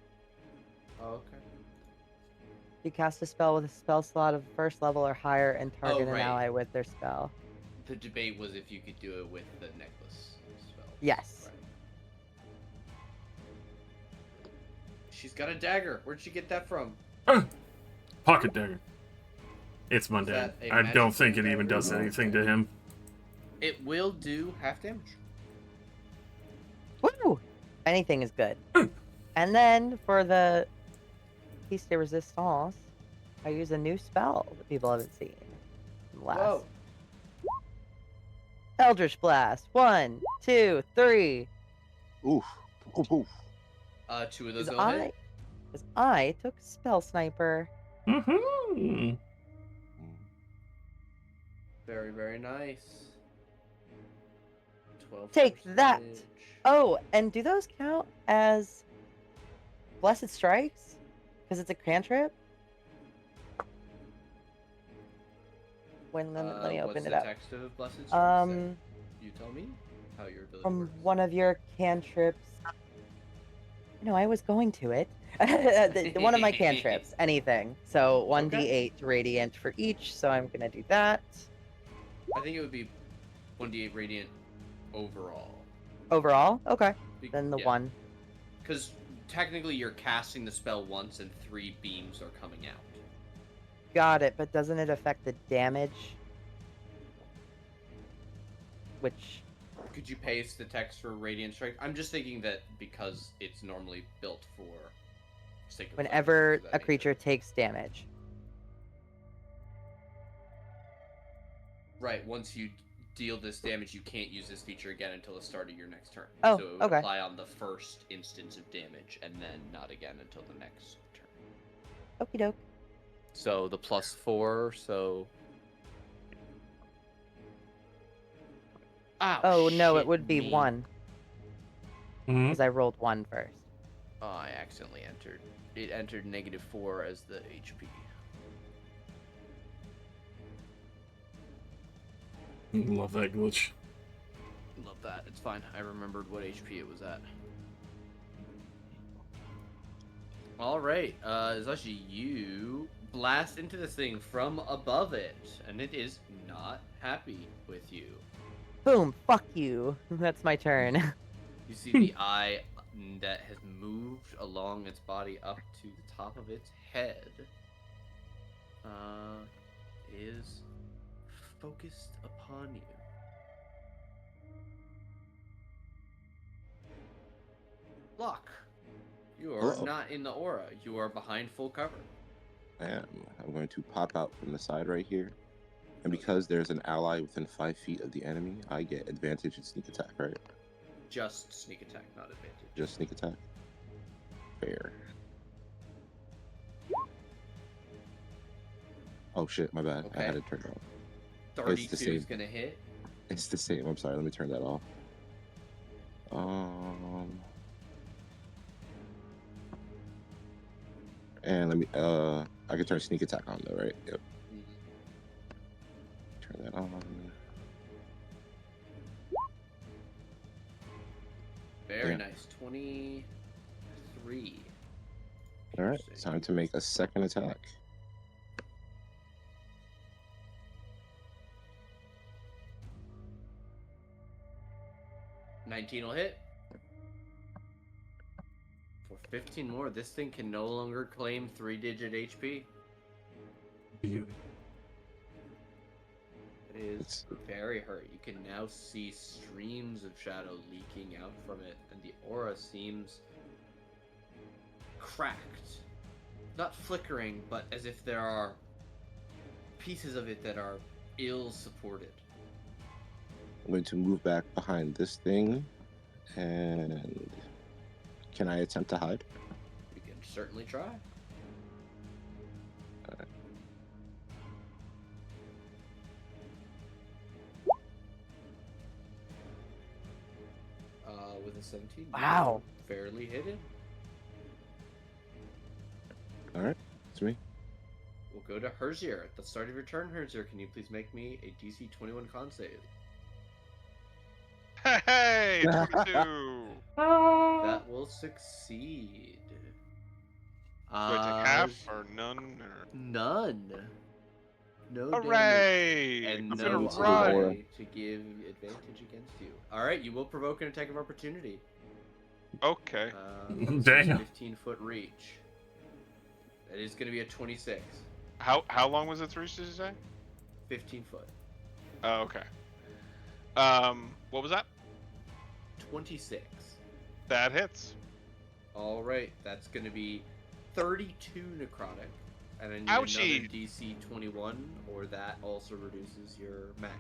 Oh, okay. You cast a spell with a spell slot of first level or higher and target right. an ally with their spell. The debate was if you could do it with the necklace spell. Yes. Right. She's got a dagger. Where'd she get that from? Pocket dagger. It's my Is dad. that a I don't magical think it even dagger? does anything to him. It will do half damage. Woo! Anything is good. And then for the piece de resistance, I use a new spell that people haven't seen. Last. Whoa. Eldritch Blast. 1, 2, 3. Oof. Oof, oof. 2 of those Because will hit. I took Spell Sniper. Mm-hmm. Very, very nice. 12. Take that. Oh, and do those count as Blessed Strikes? Because it's a cantrip? Let me open what's it the up. text of Blessed Strikes there? Um, You tell me how your ability from works. one of your cantrips. No, I was going to it. One of my cantrips, anything. So 1d8 radiant for each, so I'm gonna do that. I think it would be 1d8 radiant overall. Overall? Okay. Then the Yeah. 1. Because technically you're casting the spell once and 3 beams are coming out. Got it, but doesn't it affect the damage? Which... Could you paste the text for Radiant Strike? I'm just thinking that because it's normally built for Sacred Flame, whenever that a makes creature it- takes damage. Right, once you deal this damage, you can't use this feature again until the start of your next turn. Oh, so it would okay. apply on the first instance of damage, and then not again until the next turn. Okie doke. So the +4, so... Oh, no, it shit would be me. 1. Mm-hmm. Because I rolled 1 first. Oh, I accidentally entered. It entered -4 as the HP. Love that glitch. Love that. It's fine. I remembered what HP it was at. Alright, Zashi, you blast into this thing from above it, and it is not happy with you. Boom! Fuck you! That's my turn. You see the eye that has moved along its body up to the top of its head is focused upon you. Lock, you are Uh-oh. not in the aura. You are behind full cover. I'm going to pop out from the side right here. And because there's an ally within 5 feet of the enemy, I get advantage in sneak attack, right? Just sneak attack, not advantage. Just sneak attack. Fair. Oh shit, my bad. I Okay. had it turned off. 32 same. is gonna hit. It's the same. I'm sorry. Let me turn that off. And let me. I can turn sneak attack on though, right? Yep. Turn that on. Very Yeah. nice. 23. All right. Time to make a second attack. 19 will hit. For 15 more, this thing can no longer claim 3-digit HP. It is It's- very hurt. You can now see streams of shadow leaking out from it, and the aura seems cracked. Not flickering, but as if there are pieces of it that are ill supported. I'm going to move back behind this thing, and can I attempt to hide? You can certainly try. With a 17. Wow. Fairly hidden. All right, it's me. We'll go to Herzier. At the start of your turn, Herzier, can you please make me a DC 21 con save? Hey, 22. That will succeed. Do I take half or none? Or... None. No damage. Hooray! And I'm no gonna into the run. aura. eye to give advantage against you. Alright, you will provoke an attack of opportunity. Okay. Damn. 15-foot reach. That is going to be a 26. How long was its reach, did you say? 15 foot. Oh, okay. What was that? 26. That hits. All right, that's going to be 32 necrotic. And then Ouchie. another DC 21, or that also reduces your max.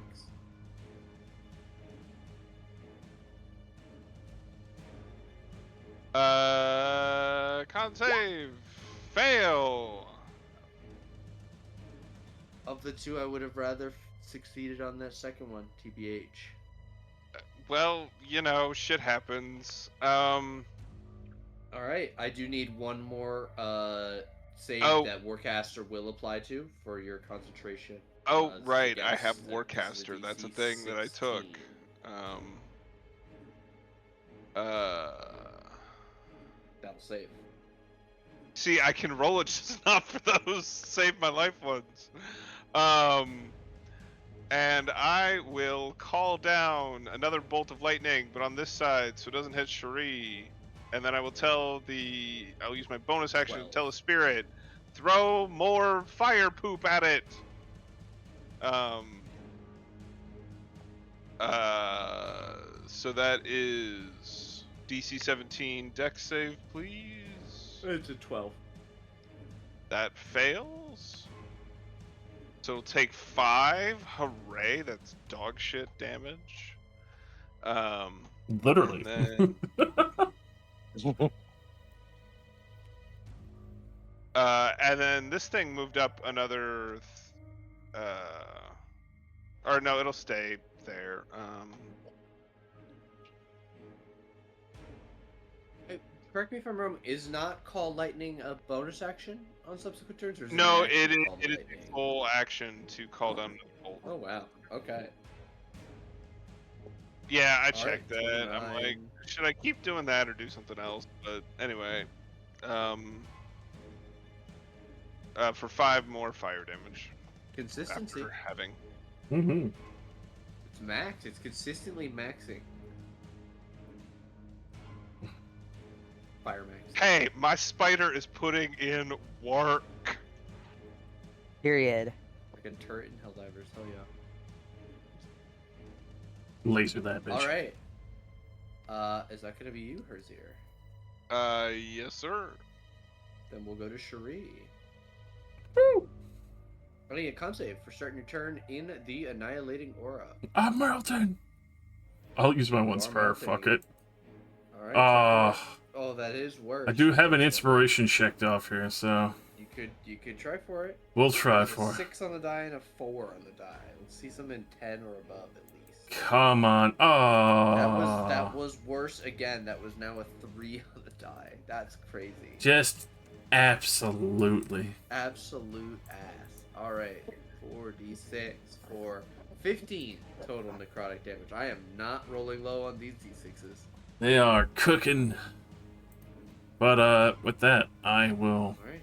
Con save. Fail. Of the two, I would have rather succeeded on that second one, TBH. Well, shit happens. All right, I do need one more save Oh. that Warcaster will apply to for your concentration. Oh, This is right. I against- have this is Warcaster. That's a DC thing that I took. 16. That'll save. See, I can roll it, just not for those save my life ones. And I will call down another bolt of lightning, but on this side, so it doesn't hit Cherie. And then I will I'll use my bonus action to 12. tell the spirit, throw more fire poop at it. So that is DC 17 Dex save, please. It's a 12. That fails. So it'll take 5. Hooray! That's dog shit damage. Literally. And then this thing moved up another. Or no, it'll stay there. Correct me if I'm wrong. Is not call lightning a bonus action on subsequent turns, or is No, it it an is. action to call It is lightning? a full action to call down the bolt. Oh wow. Okay. Yeah, I All checked right, that. I'm like, 29. should I keep doing that or do something else? But anyway, for 5 more fire damage Consistency. after having. Mm-hmm. It's max. It's consistently maxing. Fire max. Hey, my spider is putting in work. Period. Like a turret in Helldivers. Hell yeah. Laser that bitch. All right. Is that gonna be you, Herzier? Yes, sir. Then we'll go to Cherie. Woo! I need a con save for starting your turn in the Annihilating Aura. I'm melting. I'll use my one are spare. Fuck melting. it. All right. Uh, Oh, that is worse. I do have an inspiration checked off here, so You could try for it. we'll try There's for a it. 6 on the die and a 4 on the die. Let's see something 10 or above at least. Come on. That was worse again. That was now a 3 on the die. That's crazy. Just absolutely. Absolute ass. All right, 4d6 for 15 total necrotic damage. I am not rolling low on these d6s. They are cooking. But with that, I will. All right,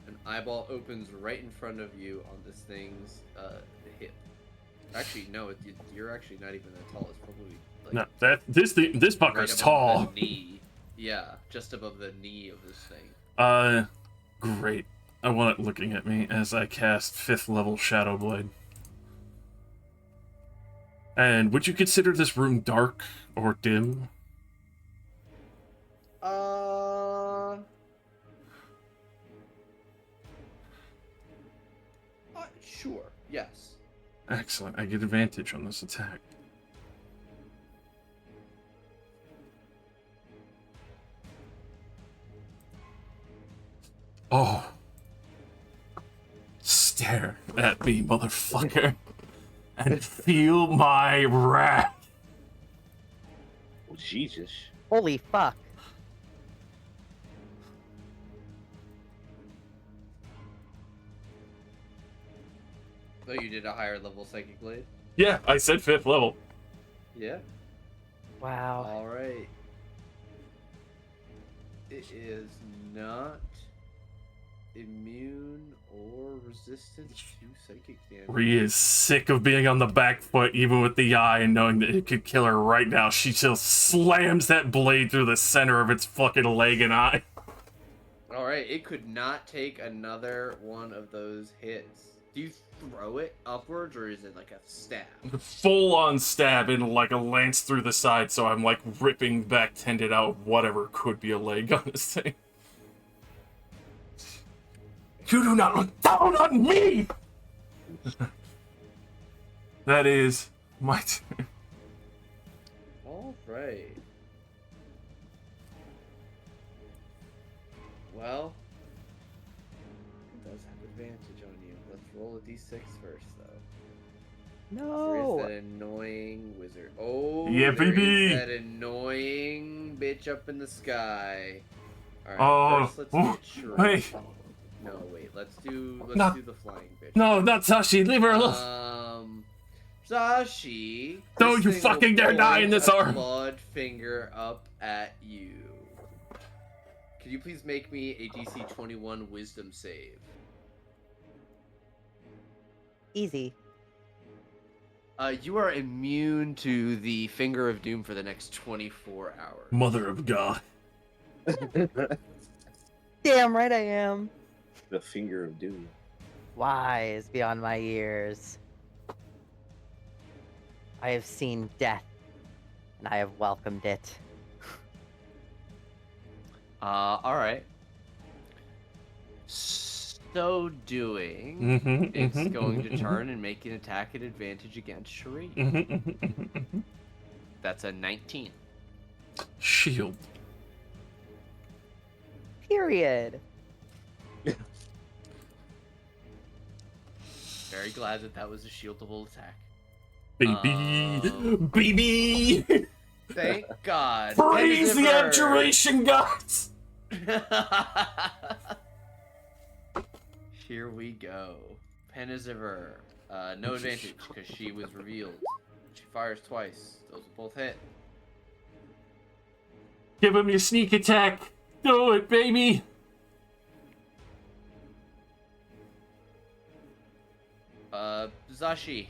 an eyeball opens right in front of you on this thing's hip. Actually, no, you're actually not even that tall. It's probably like No, this right fucker's above tall. the knee. Yeah, just above the knee of this thing. Great. I want it looking at me as I cast 5th level Shadow Blade. And would you consider this room dark or dim? Sure. Yes. Excellent. I get advantage on this attack. Oh. Stare at me, motherfucker. And feel my wrath. Oh, Jesus. Holy fuck. Oh, you did a higher level Psychic Blade? Yeah, I said 5th level. Yeah. Wow. All right. It is not immune or resistant to psychic damage. Rhea is sick of being on the back foot, even with the eye, and knowing that it could kill her right now. She just slams that blade through the center of its fucking leg and eye. All right, it could not take another one of those hits. Do you throw it upwards, or is it like a stab? Full on stab and like a lance through the side, so I'm like ripping back tendon out whatever could be a leg on this thing. You do not look down on me! That is my turn. All right. Well, it does have advantage on you. Let's roll a d6 first, though. There is No. that annoying wizard. Oh, Yeah, there baby! is that annoying bitch up in the sky. All right, Oh, first let's oh, get Shrew. wait. No, wait. Let's do Not- the flying bitch. No, not Sashi, leave her alone. Zashi. Don't this you thing will fucking dare die in point this a arm. clawed finger up at you. Could you please make me a DC 21 Wisdom save? Easy. You are immune to the Finger of Doom for the next 24 hours. Mother of God. Damn right I am. The finger of doom. Wise beyond my years. I have seen death, and I have welcomed it. Alright. So doing, it's going to turn and make an attack at advantage against Sheree. That's a 19. Shield. Period. Very glad that was a shieldable attack. Baby. Baby! Thank God. Praise the Penziver. abjuration gods! Here we go. Peniziver. No advantage because she was revealed. She fires twice. Those will both hit. Give him your sneak attack. Do it, baby. Zashi.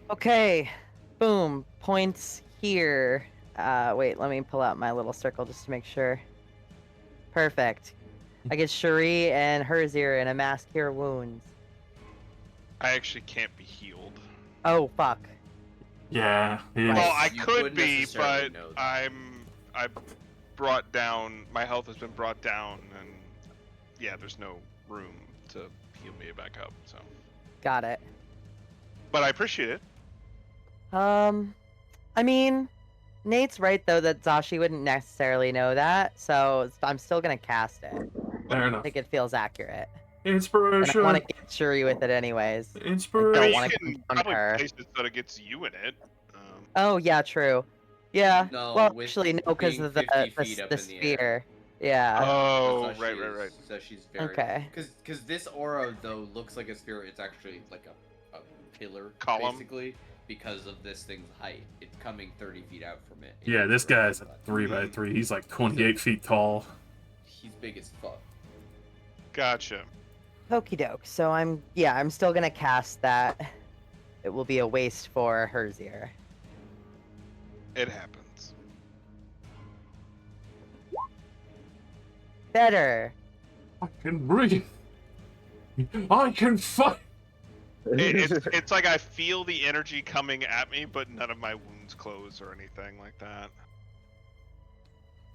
Okay. Boom. Points here. Wait, let me pull out my little circle just to make sure. Perfect. I get Cherie and Herzir in a mass cure wounds. I actually can't be healed. Oh, fuck. Yeah. yeah. Well, I You could wouldn't be, necessarily but know that. I brought down. My health has been brought down, and yeah, there's no room to heal me back up. So, Got it. but I appreciate it. I mean, Nate's right though that Zashi wouldn't necessarily know that, so I'm still gonna cast it. Fair I enough. think it feels accurate. And I Inspiration. want to get Shuri with it anyways. I Inspiration. mean, wanna you can confront probably her. place it so that it gets you in it. Oh yeah, true. Yeah. No, Well, with actually, no, because being of the 50 feet up the in the air. sphere. Yeah. Oh, right. So she's very Okay. Because this aura though looks like a sphere. It's actually like a pillar Column. basically because of this thing's height. It's coming 30 feet out from it. Yeah, this guy's a 3x3. He's like 28 feet tall. He's big as fuck. Gotcha. Okie doke. So I'm still gonna cast that. It will be a waste for Herzir. It happens. Better. I can breathe. I can fight. It's like I feel the energy coming at me, but none of my wounds close or anything like that.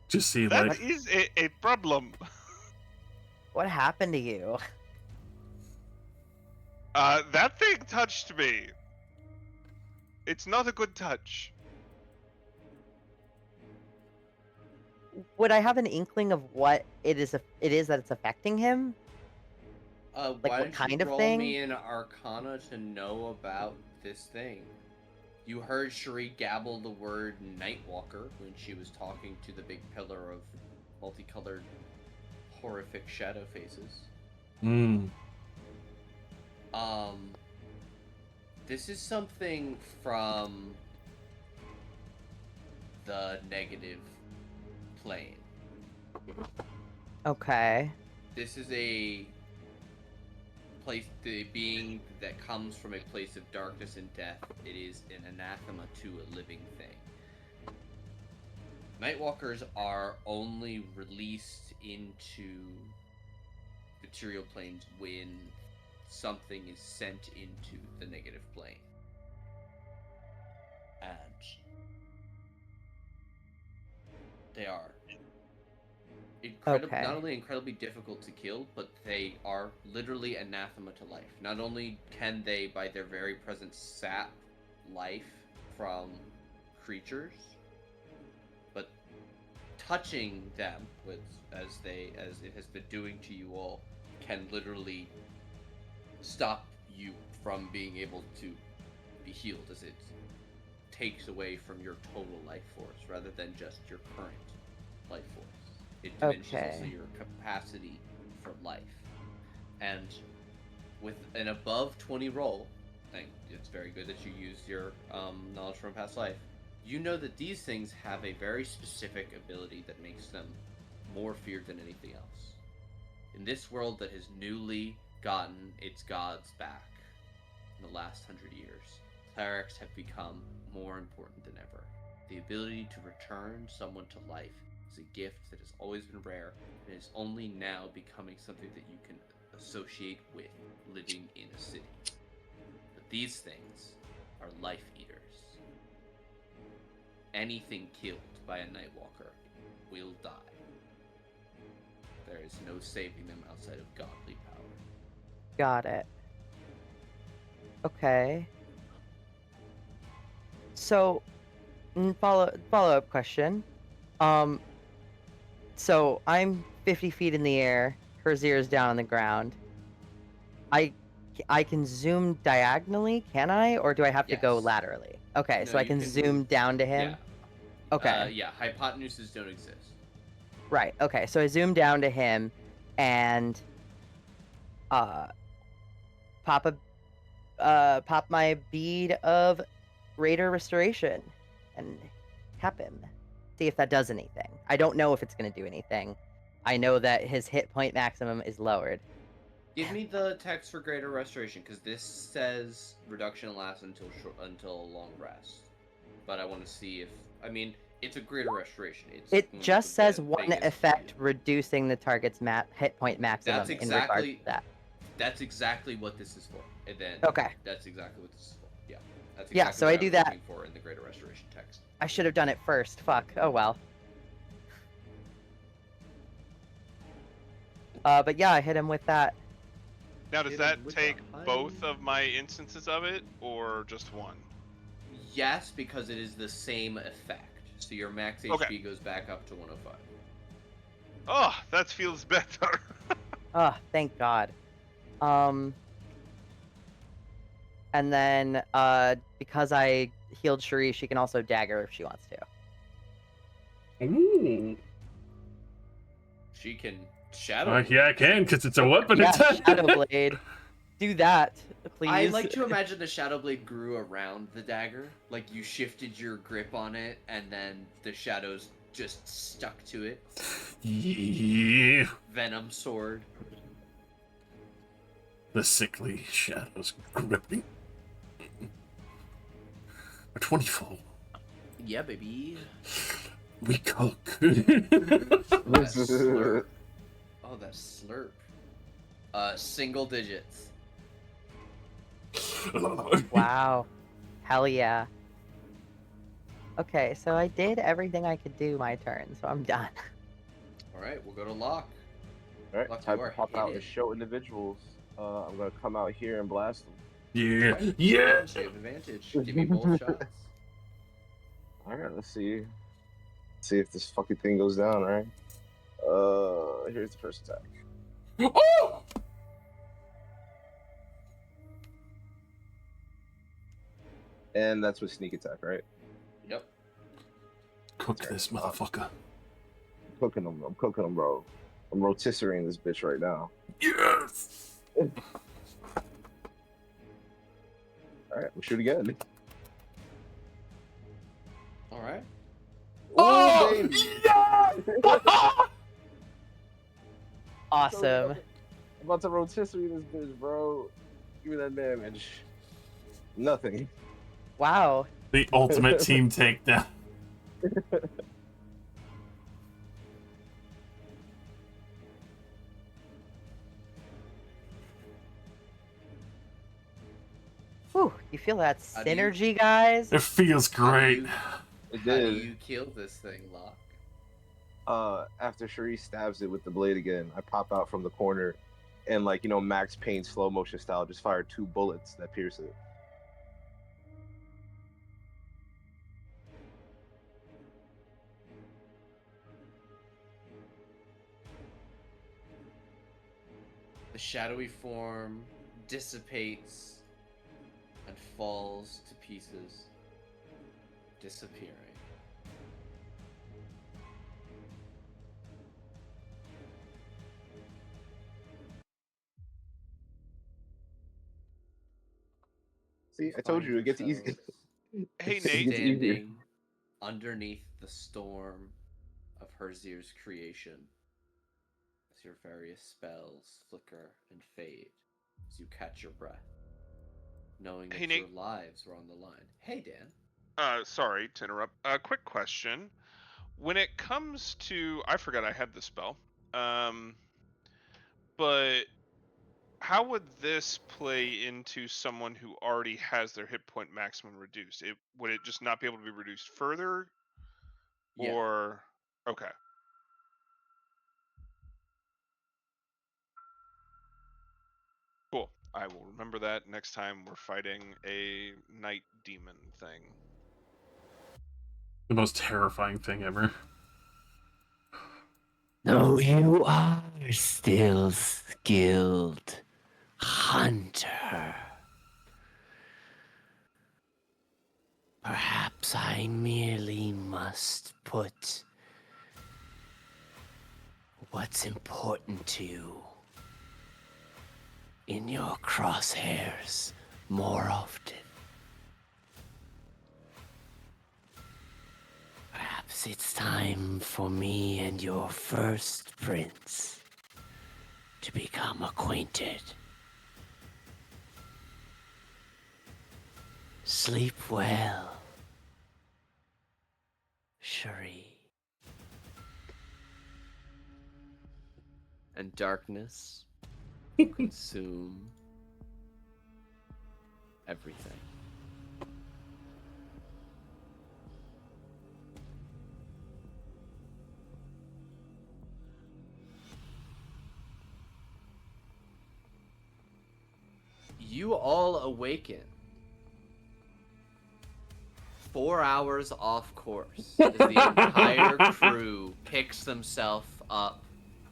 Just see That like is a problem. What happened to you? That thing touched me. It's not a good touch. Would I have an inkling of what it is that it's affecting him? Why what don't kind you of roll thing? me an Arcana to know about this thing? You heard Cherie gabble the word Nightwalker when she was talking to the big pillar of multicolored, horrific shadow faces. This is something from the negative plane. Okay. This is a place, the being that comes from a place of darkness and death. It is an anathema to a living thing. Nightwalkers are only released into material planes when something is sent into the negative plane. And they are Okay. not only incredibly difficult to kill, but they are literally anathema to life. Not only can they, by their very presence, sap life from creatures, but touching them, with as it has been doing to you all, can literally stop you from being able to be healed, as it takes away from your total life force rather than just your current life force. It diminishes also Okay. your capacity for life. And with an above 20 roll, I think it's very good that you used your knowledge from past life. You know that these things have a very specific ability that makes them more feared than anything else. In this world that has newly gotten its gods back in the last 100 years, clerics have become more important than ever. The ability to return someone to life is a gift that has always been rare and is only now becoming something that you can associate with living in a city. But these things are life eaters. Anything killed by a Nightwalker will die. There is no saving them outside of godly power. Got it. Okay. So, follow-up question. So I'm 50 feet in the air. Herzir is down on the ground. I can zoom diagonally, can I? Or do I have to go Yes. laterally? Okay, No, so I you can can zoom move. down to him? Yeah. Okay. Yeah, hypotenuses don't exist. Right, okay, so I zoom down to him and uh pop my bead of Raider Restoration and tap him. See if that does anything. I don't know if it's gonna do anything. I know that his hit point maximum is lowered. Give me the text for greater restoration, because this says reduction lasts until a long rest. But I want to see if it's a greater restoration. It's It one of just the says one biggest. effect reducing the target's hit point maximum That's in regards exactly to that. that's exactly what this is for. And then Okay. that's exactly what this is for. Yeah, that's Yeah, exactly so what I I do was that. looking for in the greater restoration text. I should have done it first. Fuck. Oh well. But yeah, I hit him with that. Now, does Hit 'em that with take a both high- of my instances of it, or just one? Yes, because it is the same effect. So your max Okay. HP goes back up to 105. Oh, that feels better. Oh, thank God. And then because I healed Cherie, she can also dagger if she wants to. Ooh. She can shadow. Yeah, I can, because it's a weapon Yeah, attack. Shadow Blade. Do that, please. I like to imagine the Shadow Blade grew around the dagger. Like you shifted your grip on it, and then the shadows just stuck to it. Yeah. Venom sword. The sickly shadows gripping. A 24. Yeah, baby. We cook. That slurp. Oh, that slurp. Single digits. Wow. Hell yeah. Okay, so I did everything I could do my turn, so I'm done. Alright, we'll go to Locke. Alright, Locke, time you to are pop out and hidden. show individuals. I'm gonna come out here and blast them. Yeah. Right. Yeah. You have advantage. Give me both shots. Alright, let's see. See if this fucking thing goes down, right? Here's the first attack. Oh! And that's with sneak attack, right? Yep. Cook this motherfucker. I'm cooking them, bro. I'm rotisserie this bitch right now. Yes! Alright, we'll shoot again. Alright. Oh! Ooh, baby! Yeah! Awesome. I'm about to rotisserie this bitch, bro. Give me that damage. Nothing. Wow. The ultimate team takedown. Whew, you feel that How do you- synergy, guys? It feels great. It How do did. you kill this thing, Locke? After Cherie stabs it with the blade again, I pop out from the corner, and Max Payne slow motion style, just fire 2 bullets that pierce it. The shadowy form dissipates and falls to pieces, disappearing. See, I told Find you it gets easy. yourselves Hey, It Nate. gets easier. standing underneath the storm of Herzier's creation as your various spells flicker and fade as you catch your breath, knowing that Hey, your Nate. lives were on the line. Hey, Dan. Sorry to interrupt. Quick question. When it comes to, I forgot I had the spell. But how would this play into someone who already has their hit point maximum reduced? Would it just not be able to be reduced further? Yeah. Or okay. Cool. I will remember that next time we're fighting a night demon thing. The most terrifying thing ever. No, you are still skilled hunter. Perhaps I merely must put what's important to you in your crosshairs more often. Perhaps it's time for me and your first prince to become acquainted. Sleep well, Cherie. And darkness will consume everything. You all awaken 4 hours off course as the entire crew picks themselves up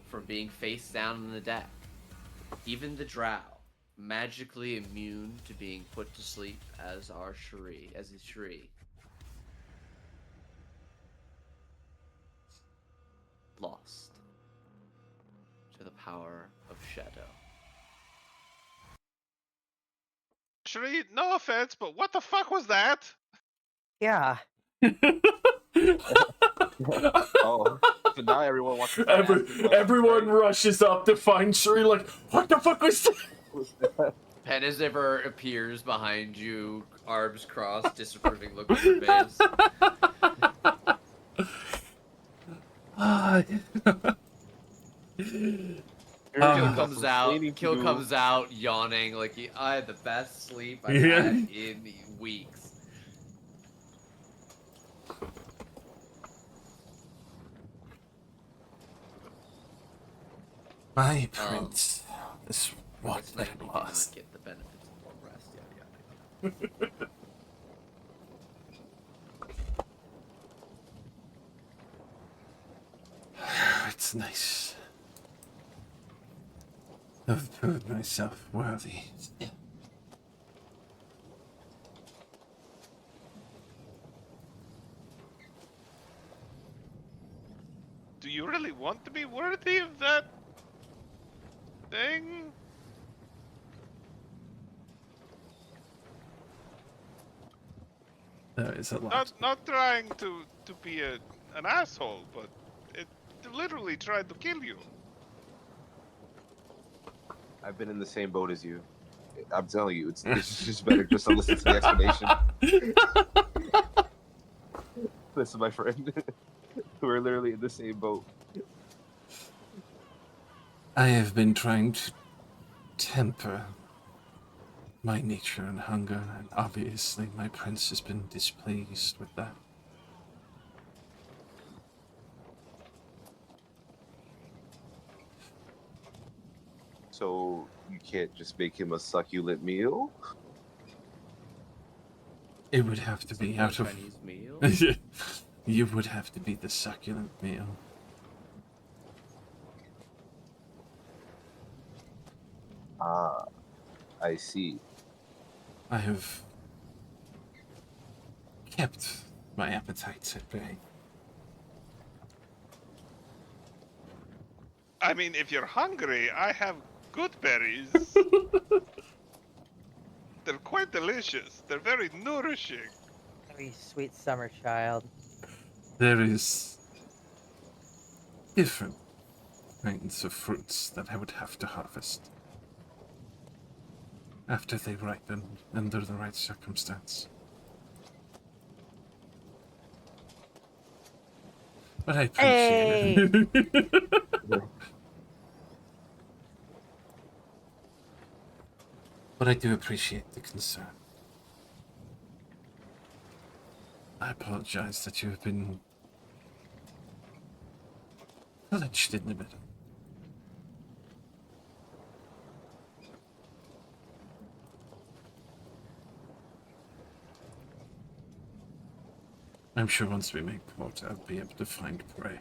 from being face down on the deck. Even the drow, magically immune to being put to sleep as is Cherie. Lost to the power of shadow. Cherie, no offense, but what the fuck was that? Yeah. Oh, so now everyone wants to start asking questions, Everyone right? rushes up to find Shuri like, what the fuck was that? Penizivor appears behind you, arms crossed, disapproving look on your face. Kill comes out yawning like I had the best sleep I've had in weeks. My prince is what Next night I you do not lost. get the benefits of long rest. Yada yada yada. It's nice. I've proved myself worthy. Do you really want to be worthy of that thing? There is a lot. Not trying to be an asshole, but it literally tried to kill you. I've been in the same boat as you. I'm telling you, it's just better just to listen to the explanation. Listen, my friend. We're literally in the same boat. I have been trying to temper my nature and hunger, and obviously my prince has been displeased with that. So you can't just make him a succulent meal? It would have to Some be kind out of... Chinese meal. You would have to be the succulent meal. Ah, I see. I have kept my appetites at bay. I mean, if you're hungry, I have good berries. They're quite delicious. They're very nourishing. Oh, you sweet summer child. There is different kinds of fruits that I would have to harvest after they ripen under the right circumstance. But I appreciate it. But I do appreciate the concern. I apologize that you have been lynched in the middle. I'm sure once we make port, I'll be able to find prey.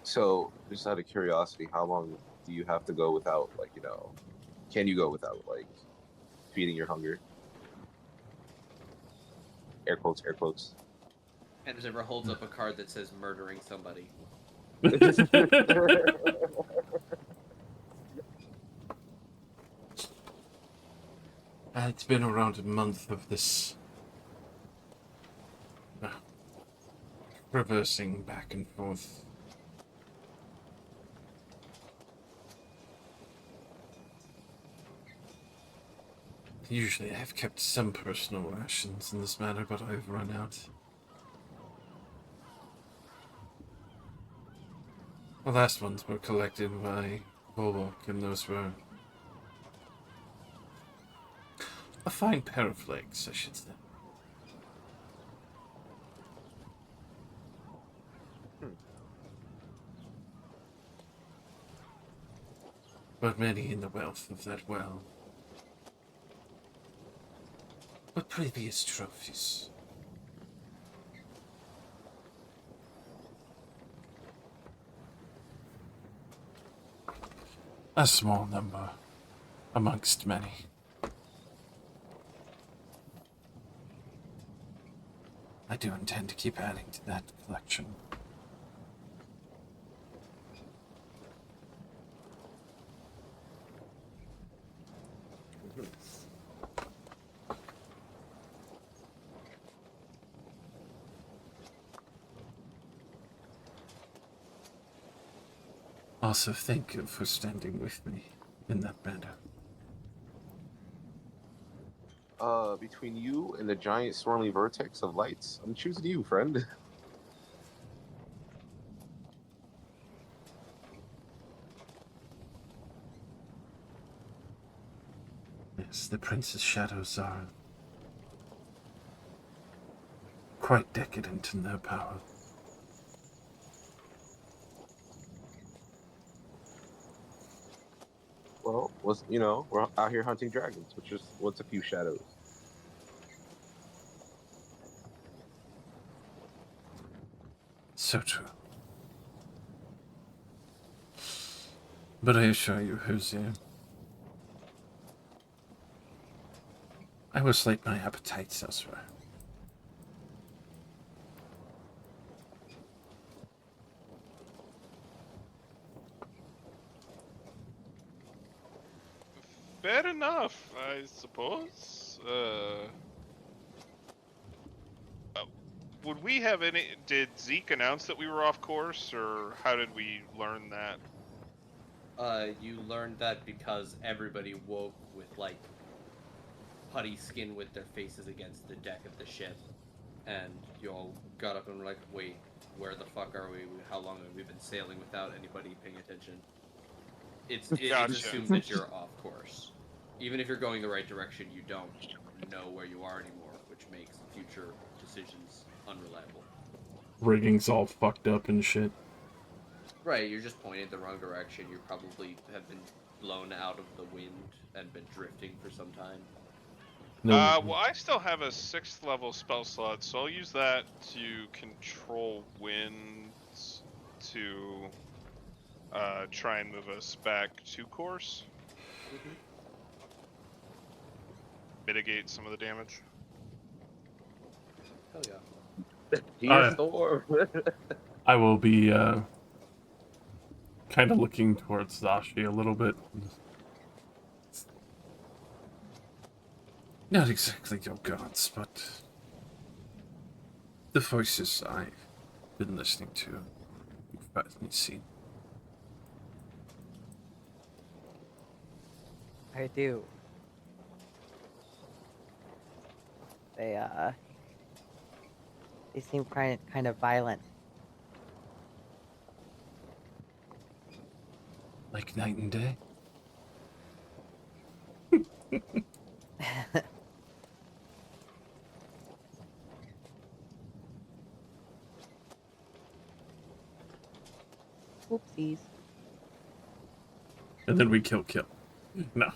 So, just out of curiosity, how long do you have to go without, like, can you go without, like, feeding your hunger? Air quotes, air quotes. And Zimmer holds up a card that says murdering somebody. It's been around a month of this reversing back and forth. Usually I've kept some personal rations in this matter, but I've run out. The last ones were collected by Volok, and those were a fine pair of legs, I should say. But many in the wealth of that well. But previous trophies. A small number amongst many. I do intend to keep adding to that collection. Also, thank you for standing with me in that manner. Between you and the giant swirling vertex of lights, I'm choosing you, friend. Yes, the Prince's shadows are quite decadent in their power. Well, we're out here hunting dragons, which is what's a few shadows. So true. But I assure you, Hosea, I will slate my appetites elsewhere. Fair enough, I suppose. Would we have any? Did Zeke announce that we were off course, or how did we learn that? You learned that because everybody woke with like putty skin with their faces against the deck of the ship, and you all got up and were like, "Wait, where the fuck are we? How long have we been sailing without anybody paying attention? It's Gotcha. assumed that you're off course. Even if you're going the right direction, you don't know where you are anymore, which makes future decisions unreliable. Rigging's all fucked up and shit. Right, you're just pointed the wrong direction. You probably have been blown out of the wind and been drifting for some time. No, Well, I still have a 6th level spell slot, so I'll use that to control winds to try and move us back to course. Mitigate some of the damage. Hell yeah. Storm. I will be kind of looking towards Zashi a little bit. Not exactly your gods, but the voices I've been listening to, you've certainly seen. I do. They seem kind of violent. Like night and day? Oopsies. And then we kill. No.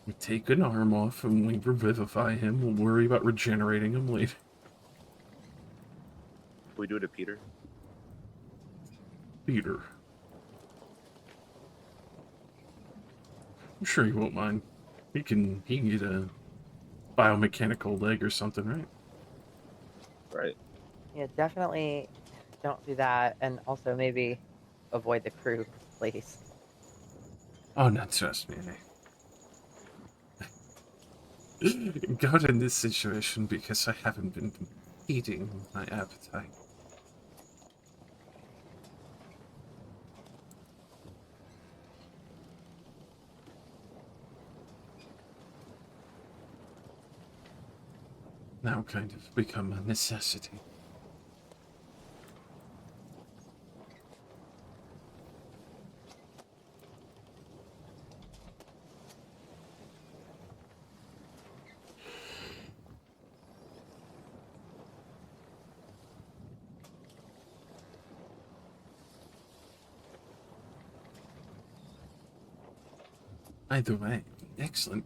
We take an arm off and we revivify him. We'll worry about regenerating him later. We do it to Peter. Peter. I'm sure he won't mind. He can get a biomechanical leg or something, right? Right. Yeah, definitely don't do that, and also maybe avoid the crew, please. Oh, no, trust me. Got in this situation because I haven't been eating my appetite. Now kind of become a necessity. Either way, excellent.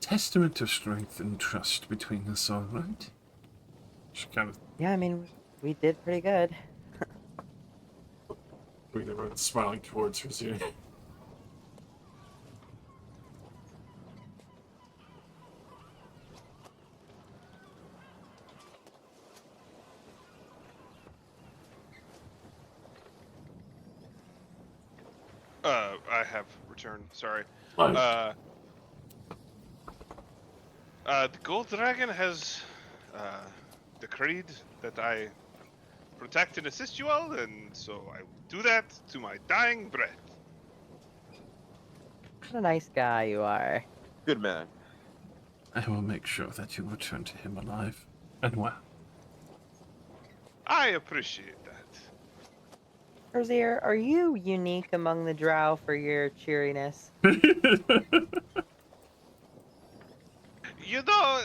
Testament of strength and trust between us all, right? She kind of Yeah, I mean, we did pretty good. smiling towards her here. I have returned. Sorry. Fine. The Gold Dragon has decreed that I protect and assist you all, and so I will do that to my dying breath. What a nice guy you are. Good man. I will make sure that you return to him alive and well. I appreciate that. Rosier, are you unique among the drow for your cheeriness? You know,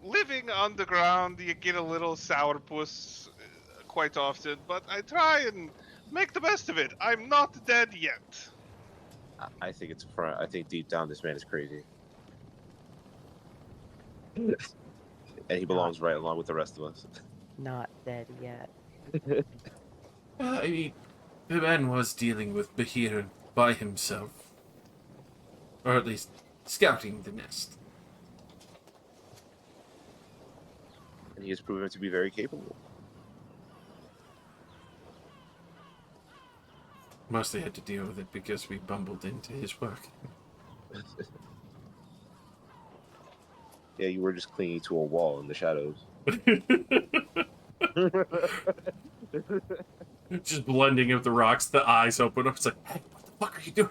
living underground, you get a little sourpuss quite often, but I try and make the best of it. I'm not dead yet. I think it's a front. I think deep down this man is crazy. And he belongs right along with the rest of us. Not dead yet. I mean, the man was dealing with Bahir by himself. Or at least, scouting the nest. And he has proven to be very capable. Mostly had to deal with it because we bumbled into his work. Yeah, you were just clinging to a wall in the shadows. Just blending with the rocks, the eyes open up. It's like, hey, what the fuck are you doing?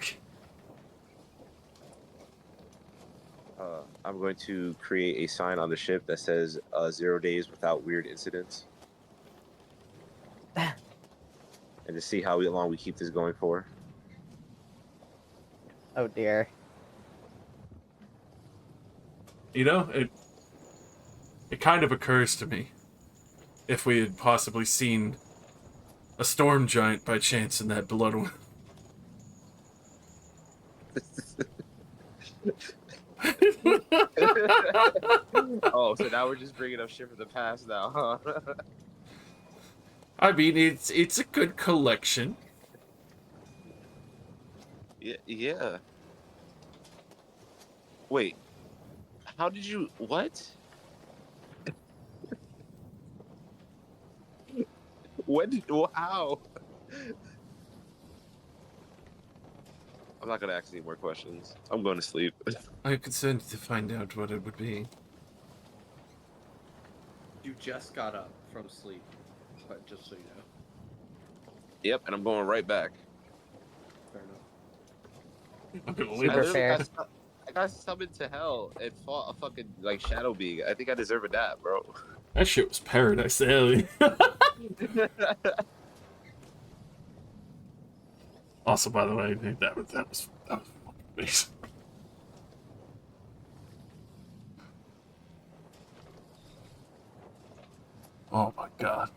I'm going to create a sign on the ship that says 0 days without weird incidents, and to see how long we keep this going for. Oh dear. You know, it kind of occurs to me if we had possibly seen a storm giant by chance in that blood one. Oh, so now we're just bringing up shit from the past now, huh? I mean, it's a good collection. Yeah, yeah. Wait, how did you? What? When did? How? I'm not gonna ask any more questions. I'm going to sleep. I'm concerned to find out what it would be. You just got up from sleep, but just so you know. Yep, and I'm going right back. Fair enough. I'm gonna I leave Super it. literally fair. I got summoned to hell and fought a fucking like shadow being. I think I deserve a nap, bro. That shit was paradise alley. Also, by the way, that was fucking amazing. Oh my god.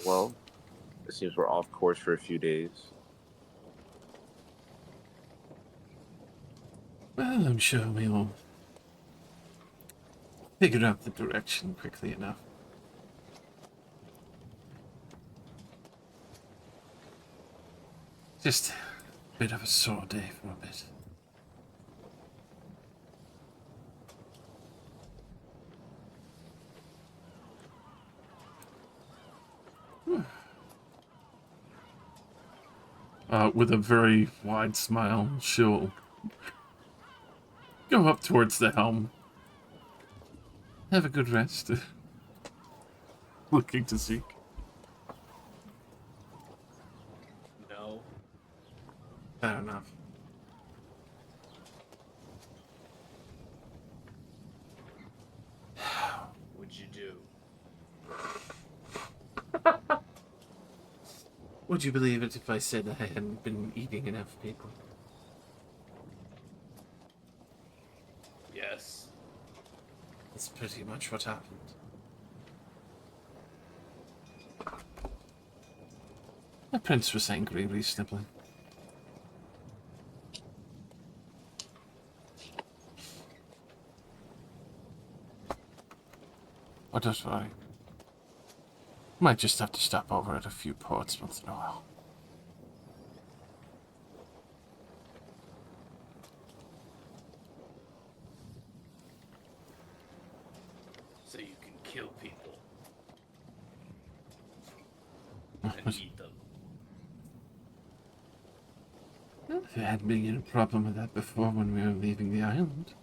Well, it seems we're off course for a few days. Well, I'm sure we'll figure out the direction quickly enough. Just a bit of a sore day for a bit. With a very wide smile, she'll go up towards the helm. Have a good rest. Looking to Zeke. No. Fair enough. What'd you do? Would you believe it if I said I hadn't been eating enough people? Yes. That's pretty much what happened. The prince was angry reasonably. Oh, don't worry. Might just have to stop over at a few ports once in a while. So you can kill people and eat them. There hadn't been any problem with that before when we were leaving the island.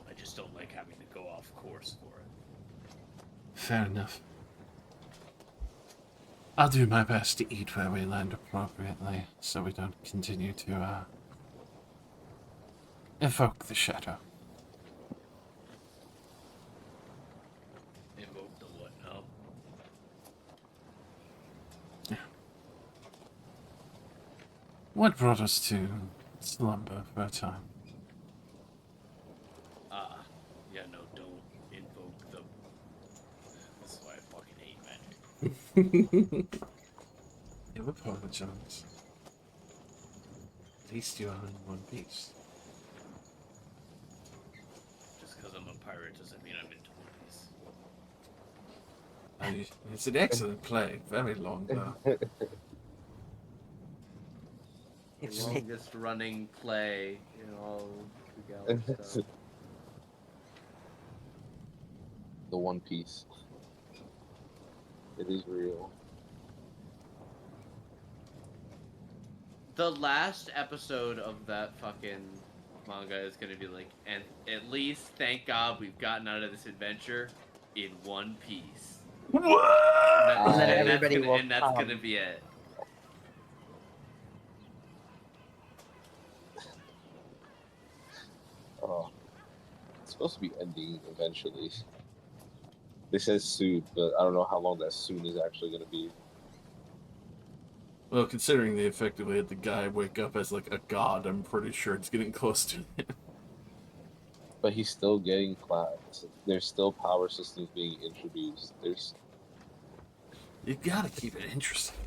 I just don't like having to go off course for it. Fair enough. I'll do my best to eat where we land appropriately, so we don't continue to, evoke the shadow. Invoke the what now? What brought us to slumber for a time? Yeah, no, don't invoke the... This is why I fucking hate magic. You apologize. At least you are in one piece. Just because I'm a pirate doesn't mean I'm into One Piece. It's an excellent play. Very long, though. The longest running play in all the Galaxy stuff. The One Piece. It is real. The last episode of that fucking manga is gonna be like, and at least thank God we've gotten out of this adventure in one piece. What? And then And everybody will that's gonna come. be it. Oh, it's supposed to be ending eventually. They said soon, but I don't know how long that soon is actually going to be. Well, considering they effectively had the guy wake up as like a god, I'm pretty sure it's getting close to it. But he's still getting class. There's still power systems being introduced. There's You gotta keep it interesting.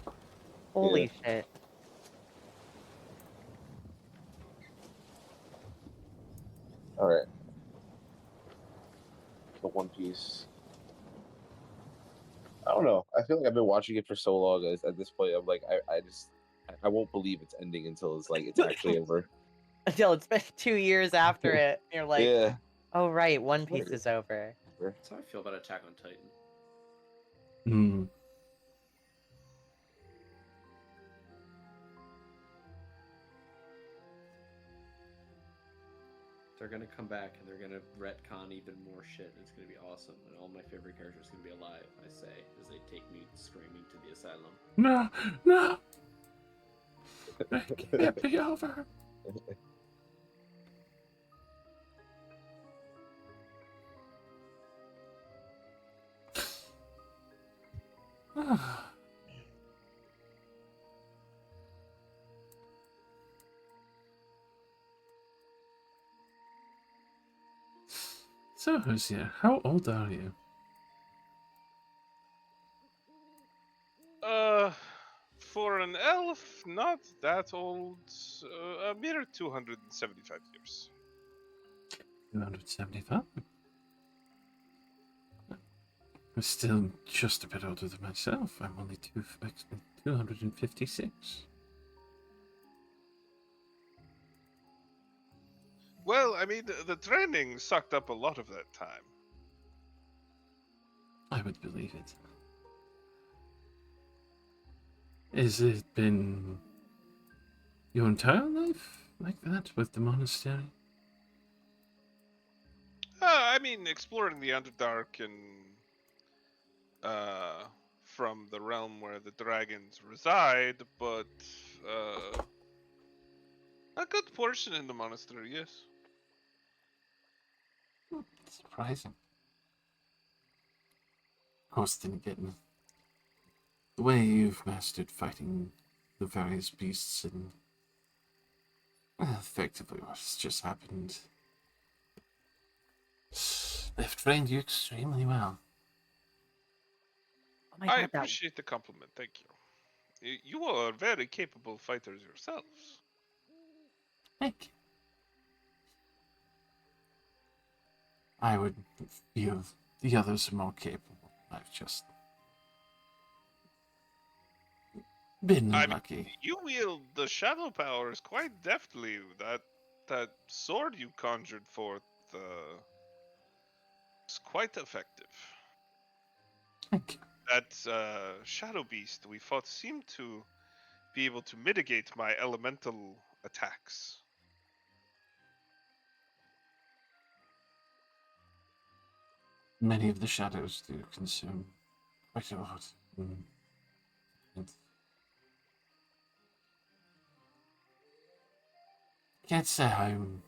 Holy shit. all right. The One Piece. I don't know. I feel like I've been watching it for so long. At this point, I'm like, I won't believe it's ending until it's actually over. Until it's been 2 years after it. You're like, Yeah. oh right, One Piece is over. That's how I feel about Attack on Titan. Hmm. They're gonna come back and they're gonna retcon even more shit. It's gonna be awesome, and all my favorite characters are gonna be alive. I say as they take me screaming to the asylum. No, no, it can't be over. So, Hosea, how old are you? For an elf, not that old. A mere 275 years. 275. I'm still just a bit older than myself. I'm only 256. Well, I mean, the training sucked up a lot of that time. I would believe it. Has it been your entire life like that with the monastery? I mean, exploring the Underdark and from the realm where the dragons reside, but a good portion in the monastery, yes. Surprising. Of course, then again, the way you've mastered fighting the various beasts and effectively what's just happened, they've trained you extremely well. Oh my I god, that appreciate the compliment, thank you. You are very capable fighters yourselves. Thank you. I would feel the others are more capable. I've just been I mean, lucky. you wield the shadow powers quite deftly. That sword you conjured forth is quite effective. Thank you. That shadow beast we fought seemed to be able to mitigate my elemental attacks. Many of the shadows do consume quite a lot. And can't say I'm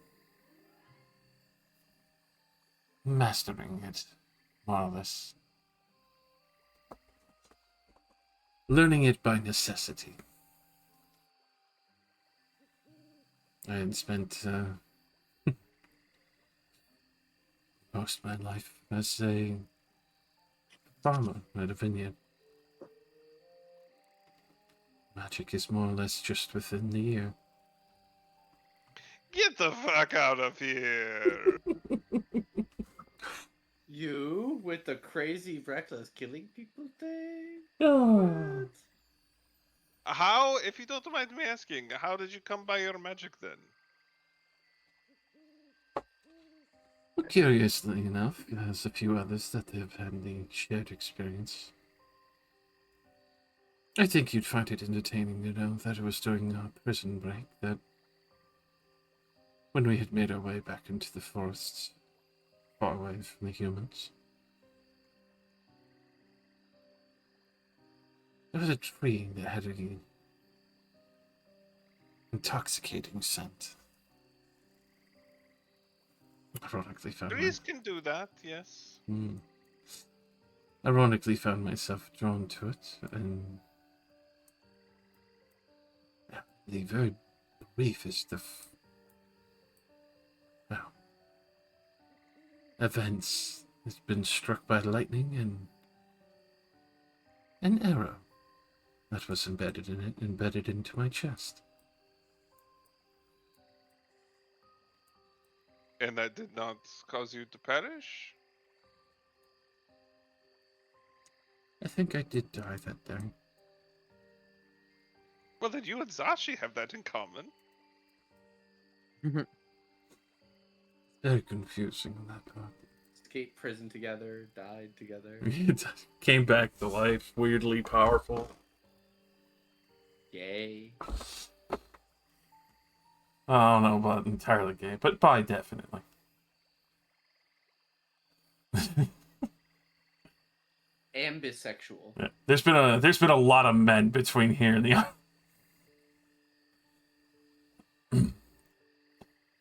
mastering it, more or less. Learning it by necessity. I had spent most of my life as a farmer at a vineyard. Magic is more or less just within the ear. Get the fuck out of here! You with the crazy, reckless killing people thing? Oh. What? How, if you don't mind me asking, how did you come by your magic then? Curiously enough, there's a few others that have had the shared experience. I think you'd find it entertaining to know that it was during our prison break that when we had made our way back into the forests, far away from the humans, There was a tree that had an intoxicating scent. Ironically found Trees can do that, yes. Ironically found myself drawn to it, and the very briefest of well, events has been struck by lightning, and an arrow that was embedded in it, embedded into my chest. And that did not cause you to perish? I think I did die that day. Well, then you and Zashi have that in common. Very confusing on that part. Escaped prison together, died together. It came back to life, weirdly powerful. Yay. I don't know about entirely gay, but bi definitely. And bisexual. Yeah. There's been a lot of men between here and the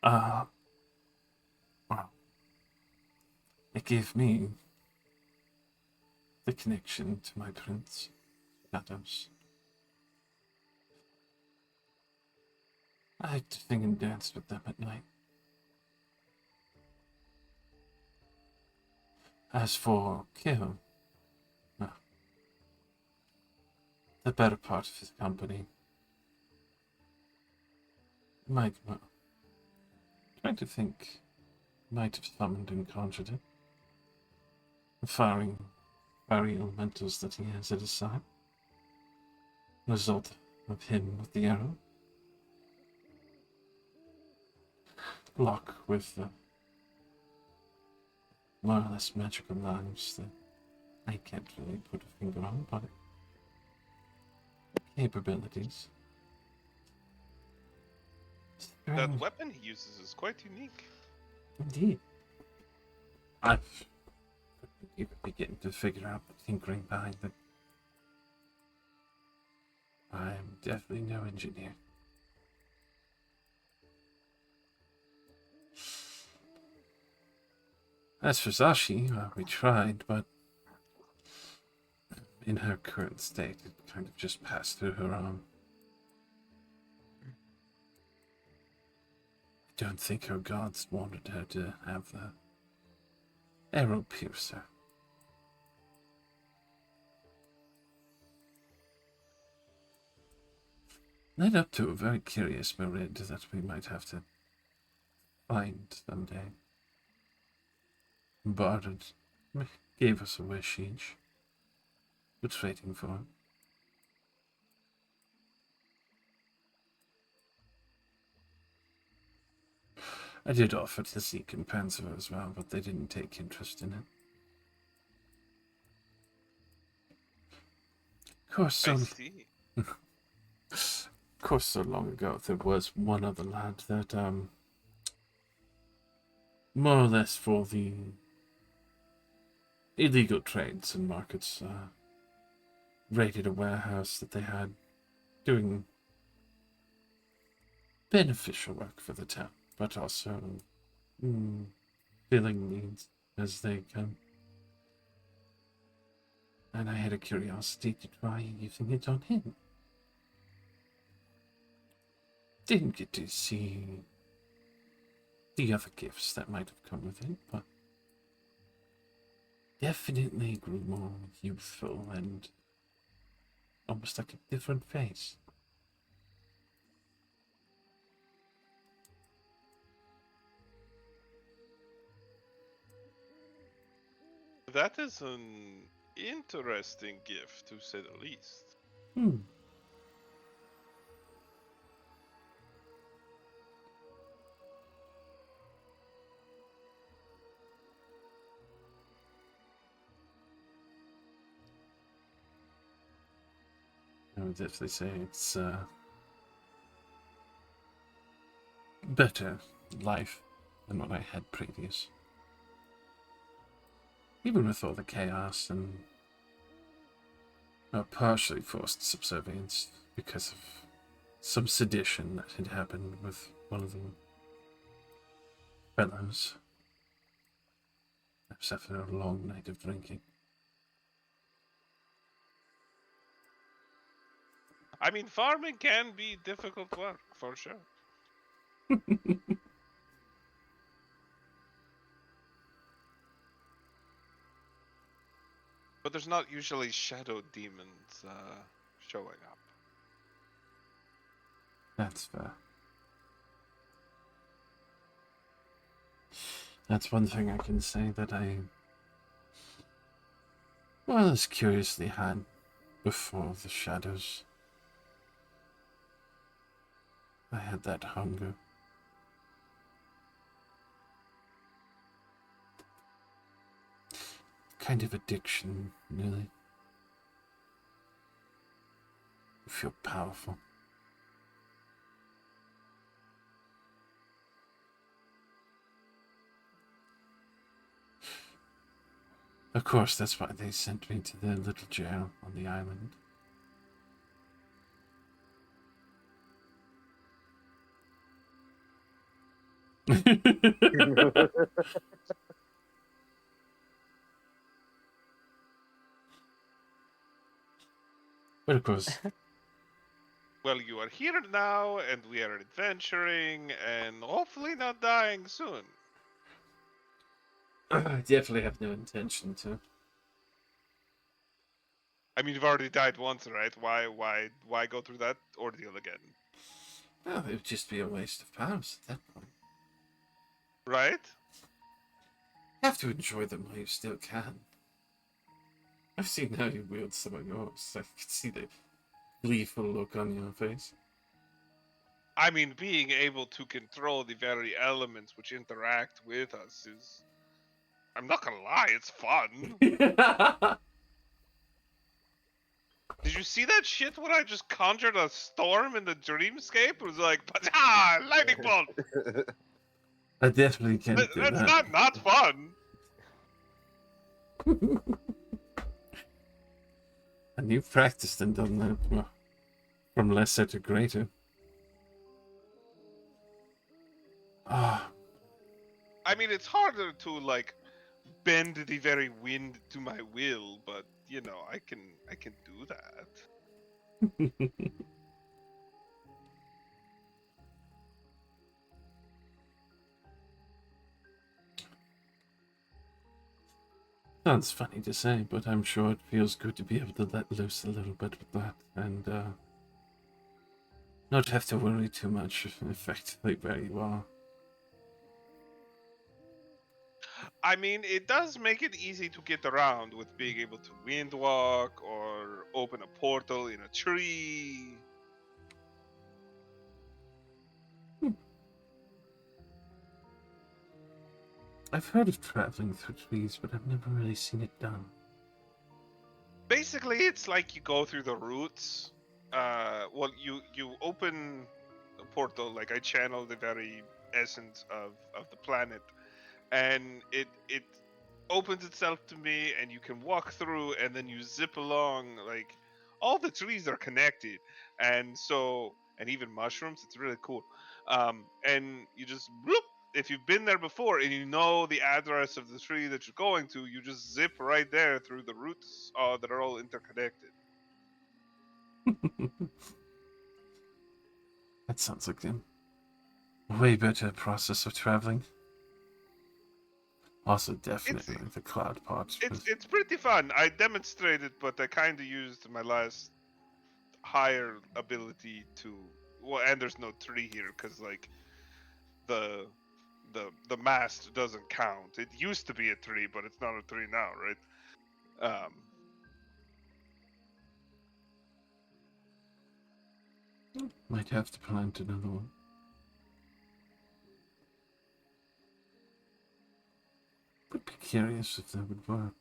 wow. It gave me the connection to my prince, Shadows. I like to sing and dance with them at night. As for Kill, well, the better part of his company might, well, trying to think, might have summoned and conjured it. The fiery elementals that he has at his side. Result of him with the arrow. Block with the more or less magical knives that I can't really put a finger on, but capabilities. That Strange. weapon he uses is quite unique. Indeed. I've even beginning to figure out the tinkering behind it. I'm definitely no engineer. As for Zashi, we tried, but in her current state, it kind of just passed through her arm. I don't think her gods wanted her to have the arrow piercer. Led up to a very curious merid that we might have to find someday. Barded gave us a wish each. What's waiting for him? I did offer to seek in Panzer as well, but they didn't take interest in it. Of course, I see. Of course, so long ago, there was one other lad that, more or less for the illegal trades and markets, raided a warehouse that they had doing beneficial work for the town, but also filling needs as they come. And I had a curiosity to try using it on him. Didn't get to see the other gifts that might have come with it, but definitely grew more youthful and almost like a different face. That is an interesting gift, to say the least. I would definitely say it's better life than what I had previous. Even with all the chaos and partially forced subservience because of some sedition that had happened with one of the fellows. Perhaps after a long night of drinking. I mean, farming can be difficult work, for sure. But there's not usually shadow demons showing up. That's fair. That's one thing I can say that I, well, as curiously had before the shadows. I had that hunger. Kind of addiction, really. I feel powerful. Of course, that's why they sent me to the little jail on the island. But of course, Well, you are here now, and we are adventuring, and hopefully not dying soon. I definitely have no intention to. I mean, you've already died once, right? Why go through that ordeal again? Well, it would just be a waste of powers at that point. Right? You have to enjoy them while you still can. I've seen how you wield some of yours. I can see the gleeful look on your face. I mean, being able to control the very elements which interact with us is... I'm not gonna lie, it's fun. Did you see that shit when I just conjured a storm in the dreamscape? It was like, lightning bolt! I definitely can't do That's that. not fun! And you've practiced and done that, well, from lesser to greater. Ah, I mean, it's harder to, like, bend the very wind to my will, but, you know, I can do that. sounds funny to say, but I'm sure it feels good to be able to let loose a little bit with that and not have to worry too much effectively where you are. I mean, it does make it easy to get around with being able to wind walk or open a portal in a tree. I've heard of traveling through trees, but I've never really seen it done. Basically, it's like you go through the roots. Well, you open a portal, like I channel the very essence of the planet, and it opens itself to me, and you can walk through, and then you zip along. Like all the trees are connected, and so and even mushrooms, it's really cool. And you just bloop. If you've been there before and you know the address of the tree that you're going to, you just zip right there through the roots that are all interconnected. That sounds like a way better process of traveling. Also, It's definitely the cloud part. it's pretty fun. I demonstrated, but I kind of used my last higher ability to. Well, and there's no tree here because like the the mast doesn't count. It used to be a tree, but it's not a tree now, right? Might have to plant another one. Would be curious if that would work.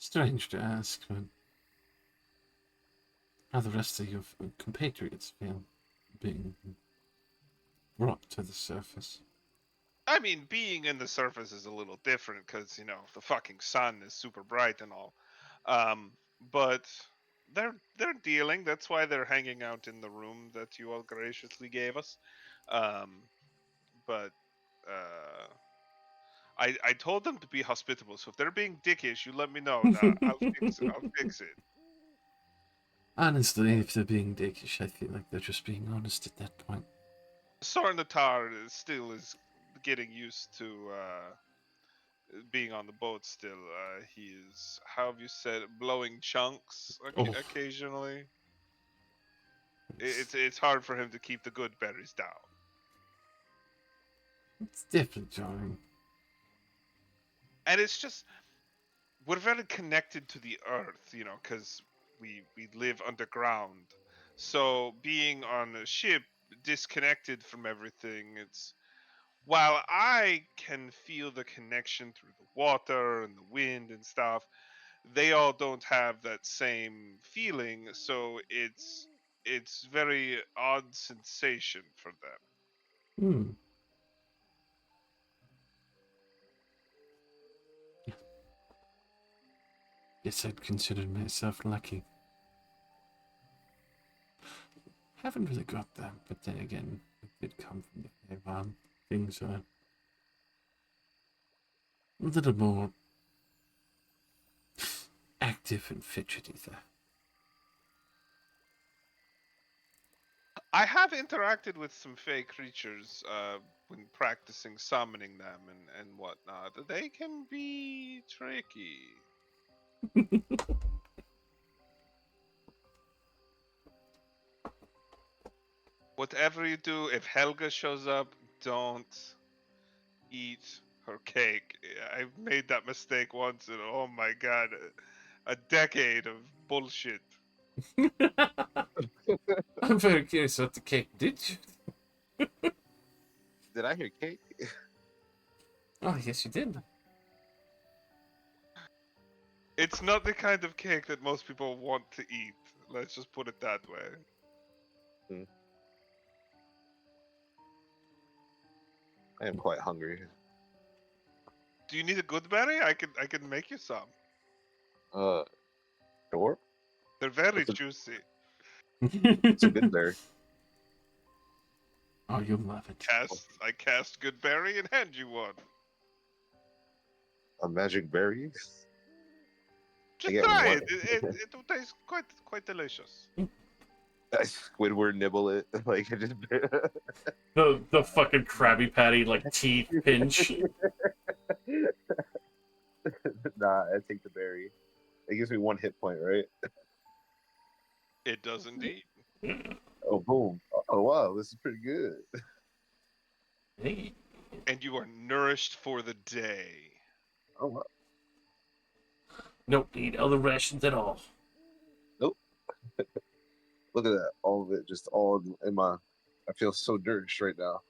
Strange to ask, but how the rest of your compatriots feel being brought to the surface. I mean, being in the surface is a little different because, you know, the fucking sun is super bright and all. But they're dealing. That's why they're hanging out in the room that you all graciously gave us. Um, but I told them to be hospitable. So if they're being dickish, you let me know. Now I'll fix it. Honestly, if they're being dickish, I feel like they're just being honest at that point. Sornatar still is getting used to being on the boat still. He is, how have you said, blowing chunks Oh. occasionally. It's hard for him to keep the good berries down. It's different, Johnny. And it's just, we're very connected to the earth, you know, because we live underground. So being on a ship, disconnected from everything, it's, while I can feel the connection through the water and the wind and stuff, they all don't have that same feeling, so it's very odd sensation for them. Hmm. Guess I'd consider myself lucky. Haven't really got that, but then again, it did come from the Feywild. Things are a little more active and fidgety there. I have interacted with some fey creatures when practicing summoning them and whatnot. They can be tricky. Whatever you do, if Helga shows up, don't eat her cake. I've made that mistake once, and oh my god, a decade of bullshit. I'm very curious what the cake did. Did I hear cake? Oh, yes, you did. It's not the kind of cake that most people want to eat. Let's just put it that way. I am quite hungry. Do you need a good berry? I can make you some. Sure. They're very What's a- juicy. It's a good berry. Oh, you'll love it. I cast good berry and hand you one. A magic berry. Just get try one. it. It will taste quite delicious. Squidward nibble it like it just. The fucking Krabby Patty like teeth pinch. Nah, I take the berry. It gives me 1 hit point, right? It does indeed. Oh, boom. Oh, wow, this is pretty good. Hey. And you are nourished for the day. Oh, wow. Don't need other rations at all. Nope. Look at that. All of it, just all in my. I feel so nourished right now.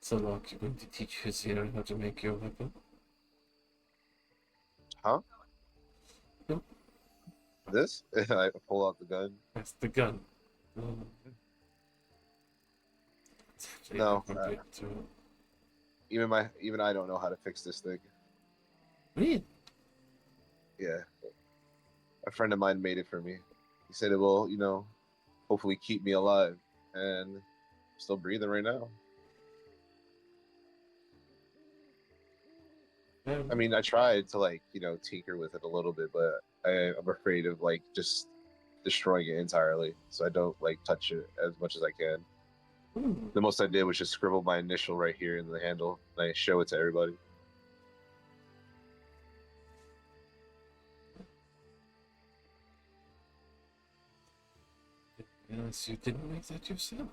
So, Locke, you're going to teach Hussein how to make your weapon? Huh? Yep. This? I pull out the gun. That's the gun. No, even I don't know how to fix this thing. Really? Yeah, a friend of mine made it for me. He said it will, hopefully keep me alive, and I'm still breathing right now. I mean, I tried to tinker with it a little bit, but I'm afraid of just destroying it entirely, so I don't touch it as much as I can. The most I did was just scribble my initial right here in the handle, and I show it to everybody. Yes, you didn't make that yourself.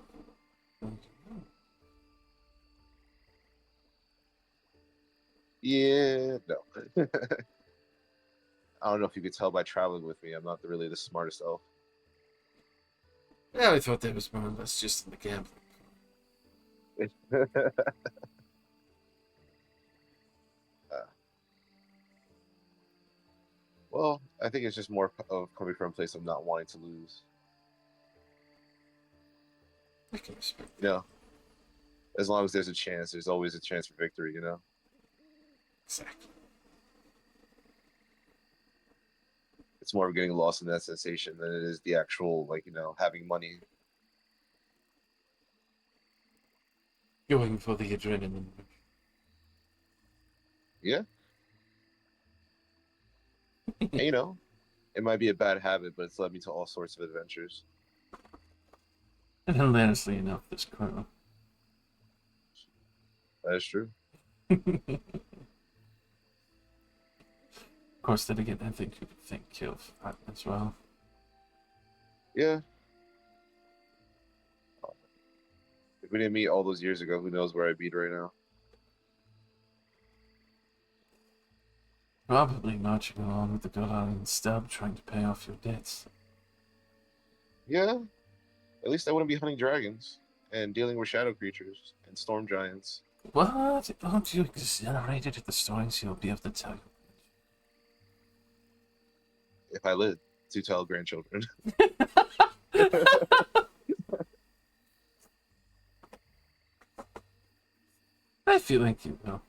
Yeah, no. I don't know if you could tell by traveling with me, I'm not really the smartest elf. Yeah, I thought that was more or less just the gambling. Well, I think it's just more of coming from a place of not wanting to lose. I can respect You know, as long as there's a chance, there's always a chance for victory. You know. exactly. It's more of getting lost in that sensation than it is the actual, like, having money. Going for the adrenaline. Yeah. And, it might be a bad habit, but it's led me to all sorts of adventures. And hilariously enough, this quote. That is true. Of course, then again, I think you could think of that as well. Yeah. If we didn't meet all those years ago, who knows where I'd be right now? Probably marching along with the God Island stub, trying to pay off your debts. Yeah. At least I wouldn't be hunting dragons and dealing with shadow creatures and storm giants. What? Aren't you exhilarated at the stories you'll be able to tell? If I live to tell grandchildren. I feel like you will.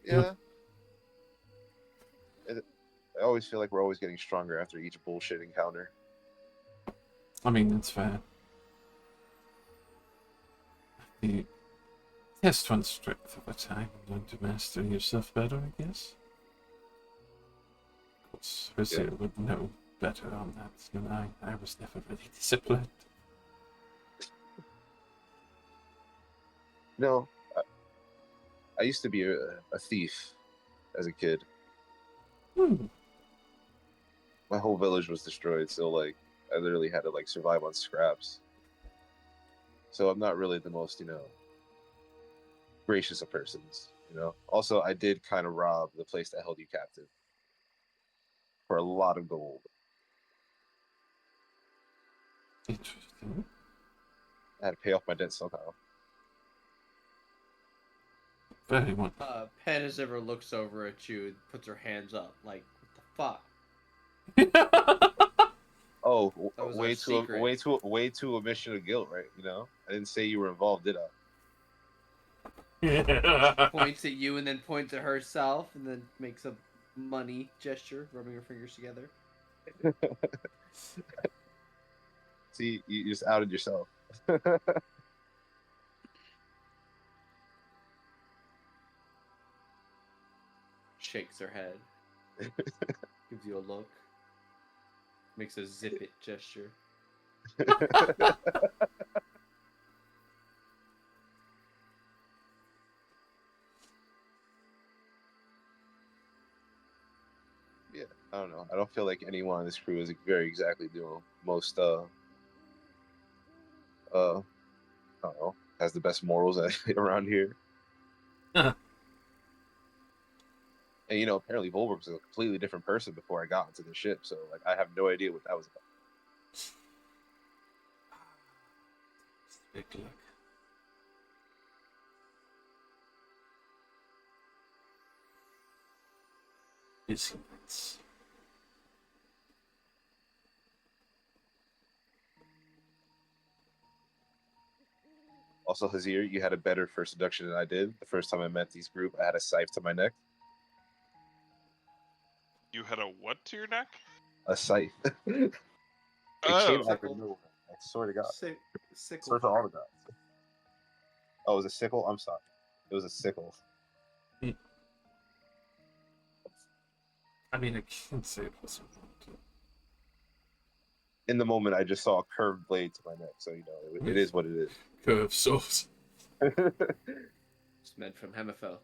Yeah. I always feel like we're always getting stronger after each bullshit encounter. I mean, that's fair. The test one strength over time and learn to master yourself better, I guess. Of course, Hosea would know better on that than I was never really disciplined. No, I used to be a thief as a kid. My whole village was destroyed, so like I literally had to like survive on scraps. So I'm not really the most, gracious of persons. Also, I did kind of rob the place that held you captive for a lot of gold. Interesting. I had to pay off my debt somehow. Very much. Pandas ever looks over at you and puts her hands up, like, what the fuck? Oh, That was our way secret. way too admission of guilt, right? I didn't say you were involved, did I? Points at you and then points at herself and then makes a money gesture, rubbing her fingers together. See, you just outed yourself. Shakes her head. Gives you a look. Makes a zip it gesture. Yeah, I don't know. I don't feel like anyone on this crew is very exactly doing most I don't know, has the best morals around here. And apparently Volberg was a completely different person before I got into the ship, so like I have no idea what that was about. Big luck. Busy nights. Also, Hazir, you had a better first seduction than I did. The first time I met these group, I had a scythe to my neck. You had a what to your neck? A scythe. It came out of Sickle. nowhere. I swear to God. Sickle. Swear to all the gods. Oh, it was a sickle? I'm sorry. It was a sickle. I mean, I can't say it wasn't. In the moment, I just saw a curved blade to my neck, so it is what it is. Curved sauce. It's meant from Hemifel.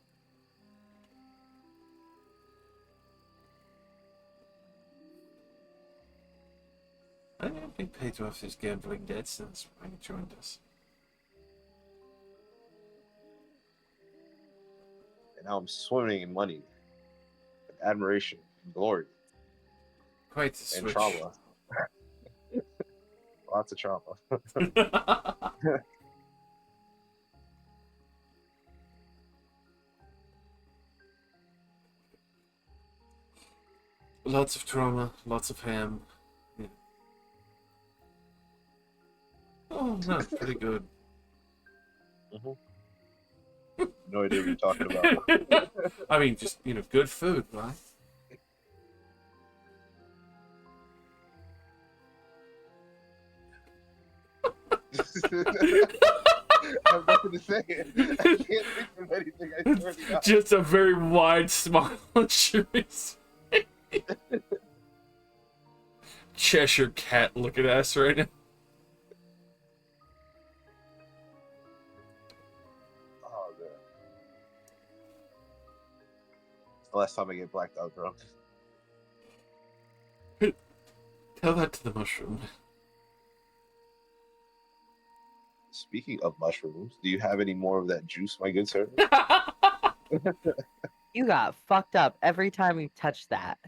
I have been paid to off his gambling debt since he joined us. And now I'm swimming in money, and admiration, and glory, Quite the and switch. trauma. Lots of trauma. Lots of trauma, lots of ham. Yeah. Oh, no, pretty good. No idea what you're talking about. I mean, just, good food, right? I have nothing to say. I can't think of anything. I swear to God. Just a very wide smile on Shuri's face. Cheshire cat looking at us right now. Oh man, it's the last time I get blacked out drunk. Tell that to the mushroom. Speaking of mushrooms, do you have any more of that juice, my good sir? You got fucked up every time you touched that.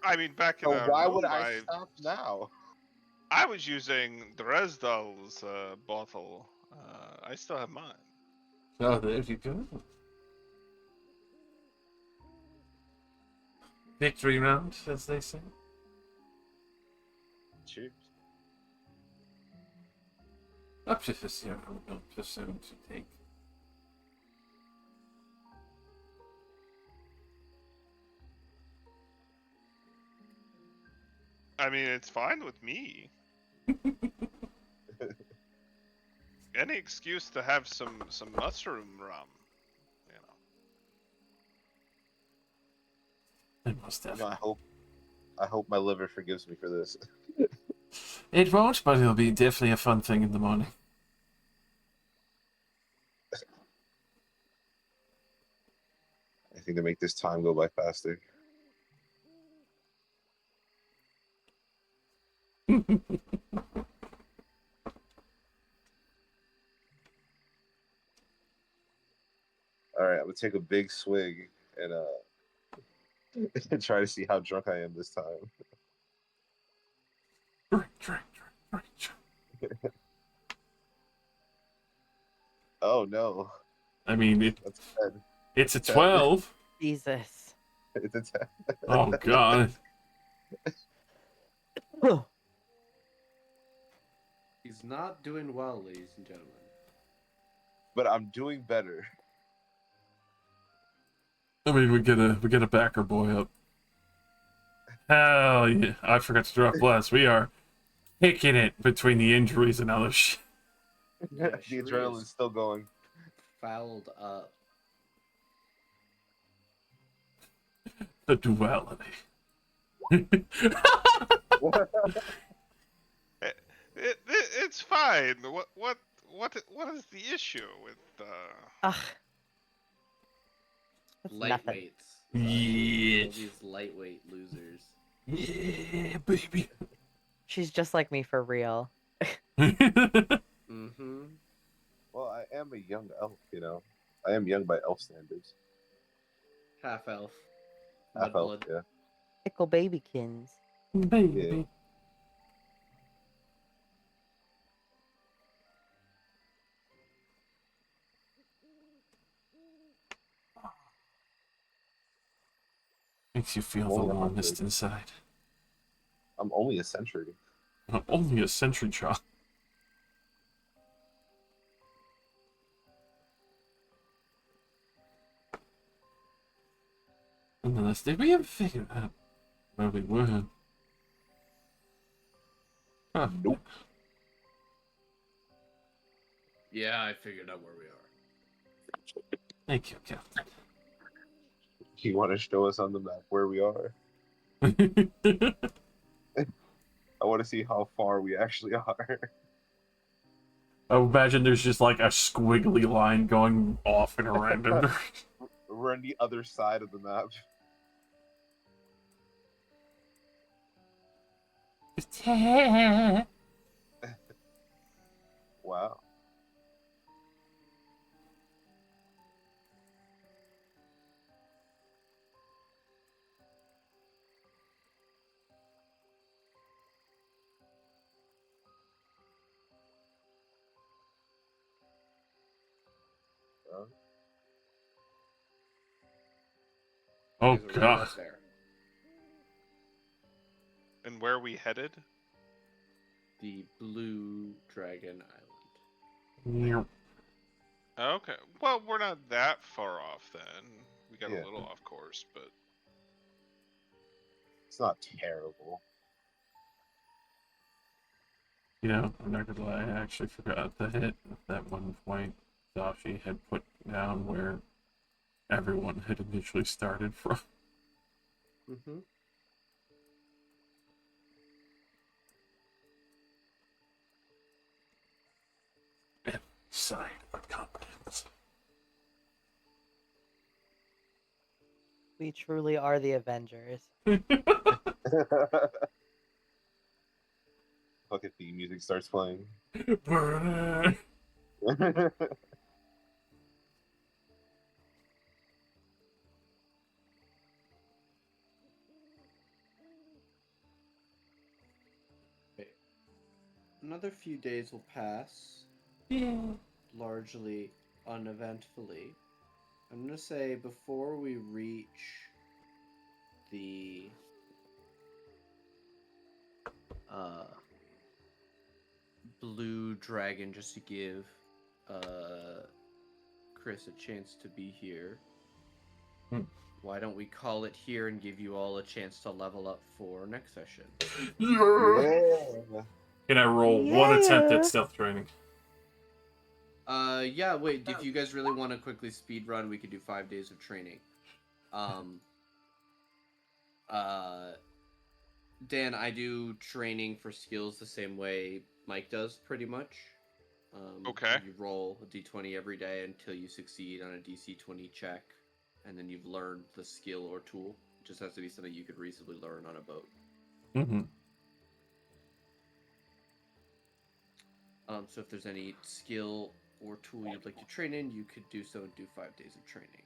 I mean, back in So the why room, would I stop now? I was using Dresdel's bottle. I still have mine. Oh, there you go. Victory round, as they say. Cheers. Up to the 0, not to 7 to take. I mean, it's fine with me. Any excuse to have some mushroom rum, you know. It must have. You know, I hope my liver forgives me for this. It won't, but it'll be definitely a fun thing in the morning. I think to make this time go by faster. All right, I'm gonna take a big swig and and try to see how drunk I am this time. Drink. Oh no, I mean, that's a 10. it's a 12. Jesus. It's a 10. Oh, God. He's not doing well, ladies and gentlemen. But I'm doing better. I mean, we get a backer boy up. Hell yeah. I forgot to drop blast. We are kicking it between the injuries and other shit. Yeah, The Shuri adrenaline's is still going. fouled up. The duality. It's fine. What is the issue with Ugh. That's nothing. Lightweights. Yeah. All these lightweight losers. Yeah, baby. She's just like me for real. Mm-hmm. Well, I am a young elf, you know. I am young by elf standards. Half elf. Half elf, Mudblood. yeah. Pickle babykins. Baby. Makes you feel the Only warmest 100. inside. I'm only a century. Only a century child. Nonetheless, did we ever figure out where we were? Huh. Nope. Yeah, I figured out where we are. Thank you, Captain. You want to show us on the map where we are? I want to see how far we actually are. I imagine there's just like a squiggly line going off in a random direction. We're on the other side of the map. Wow. Oh Guys are right God. up there. And where are we headed? The Blue Dragon Island. Yeah. Okay. Well, we're not that far off then. We got Yeah. a little off course, but It's not terrible. You know, I'm not gonna lie, I actually forgot to hit that one point Zashi had put down where everyone had initially started from. Mm-hmm. Sign of competence. We truly are the Avengers. Fucking theme music starts playing. Burn it. Okay. Another few days will pass, largely uneventfully. I'm gonna say before we reach the Blue Dragon, just to give Chris a chance to be here. Hmm. Why don't we call it here and give you all a chance to level up for next session? Yeah. Can I roll one attempt at stealth training? Yeah, wait, if you guys really want to quickly speed run, we could do 5 days of training. Dan, I do training for skills the same way Mike does, pretty much. Okay. You roll a d20 every day until you succeed on a DC 20 check, and then you've learned the skill or tool. It just has to be something you could reasonably learn on a boat. Mm-hmm. So if there's any skill or tool you'd like to train in, you could do so and do 5 days of training.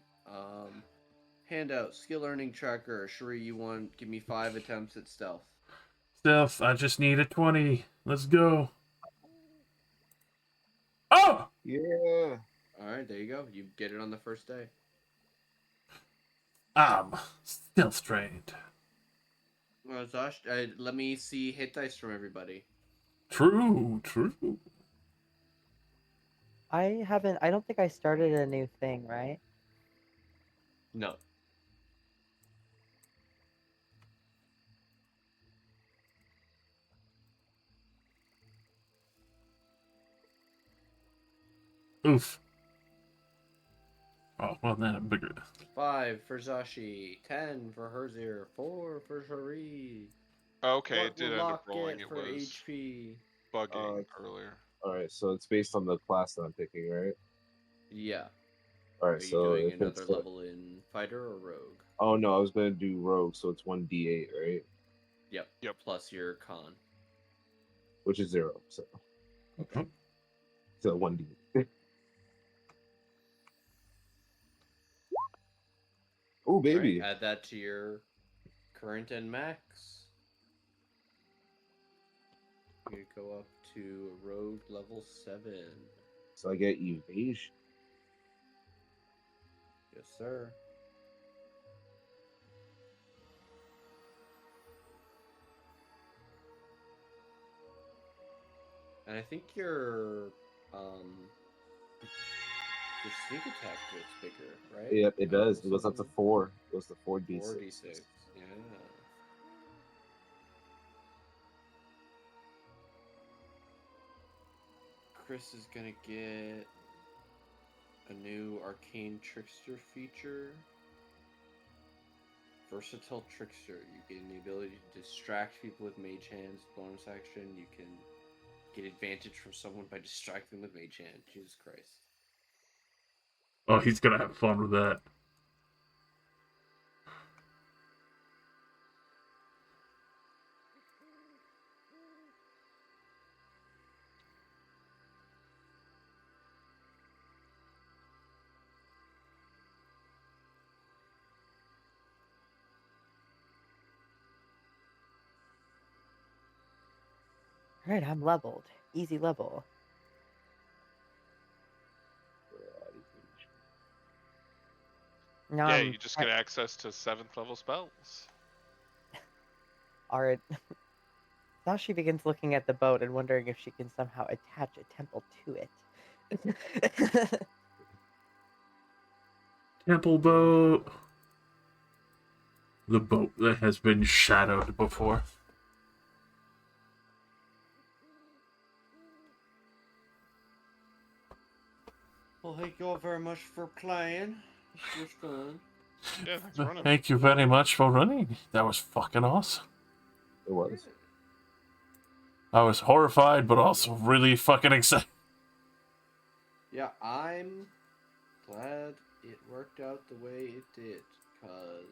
Handout, skill earning tracker. Shuri, you want, give me 5 attempts at stealth. Stealth, I just need a 20. Let's go. Oh! Yeah. Alright, there you go. You get it on the first day. I'm stealth trained. Zosh, let me see hit dice from everybody. True. I don't think I started a new thing, right? No. Oof. Oh, well, then I'm bigger. 5 for Zashi, 10 for Herzir, 4 for Shuri. Okay, What it did will end up Locke rolling. get It for was HP? bugging earlier. All right, so it's based on the class that I'm picking, right? Yeah. All Are right, you so doing if another it's level in fighter or rogue? oh no, I was gonna do rogue, so it's 1d8, right? Yep. Plus your con. Which is 0, so Okay. so 1d. Oh Alright, baby, add that to your current and max. You go up to rogue level 7. so I get evasion. Yes, sir. And I think your sneak attack gets bigger, right? Yep, it does. It goes up to 4. It goes to 4d6. 4d6. Yeah. Chris is gonna get a new arcane trickster feature. Versatile trickster. You gain the ability to distract people with mage hands. Bonus action. You can get advantage from someone by distracting them with mage hand. Jesus Christ. Oh, he's gonna have fun with that. Alright, I'm leveled. Easy level. Now Yeah, you just get access to 7th level spells. Alright. Zashi begins looking at the boat and wondering if she can somehow attach a temple to it. Temple boat. The boat that has been shadowed before. Well, thank you all very much for playing. This was fun. Yeah, thanks for running. Thank you very much for running. That was fucking awesome. It was. I was horrified, but also really fucking excited. Yeah, I'm glad it worked out the way it did, because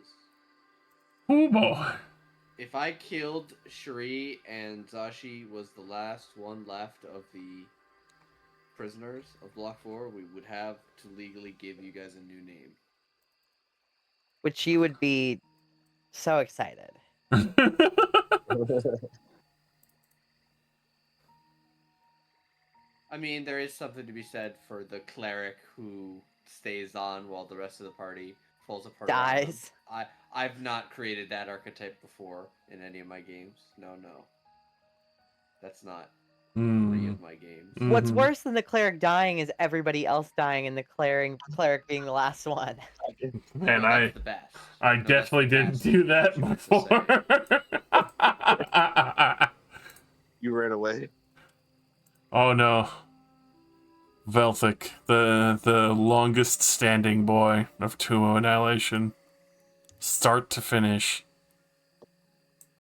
Oh boy. if I killed Shuri and Zashi was the last one left of the prisoners of Block 4, we would have to legally give you guys a new name. Which you would be so excited. I mean, there is something to be said for the cleric who stays on while the rest of the party falls apart. around them. Dies. I've not created that archetype before in any of my games. No. That's not three of my games. What's Mhm. worse than the cleric dying is everybody else dying and the cleric being the last one. Man, No, that's the best. I No, that's definitely the didn't best do that thing to say. before. You ran away. Oh no. Velthic, the longest standing boy of Tuo Annihilation. Start to finish.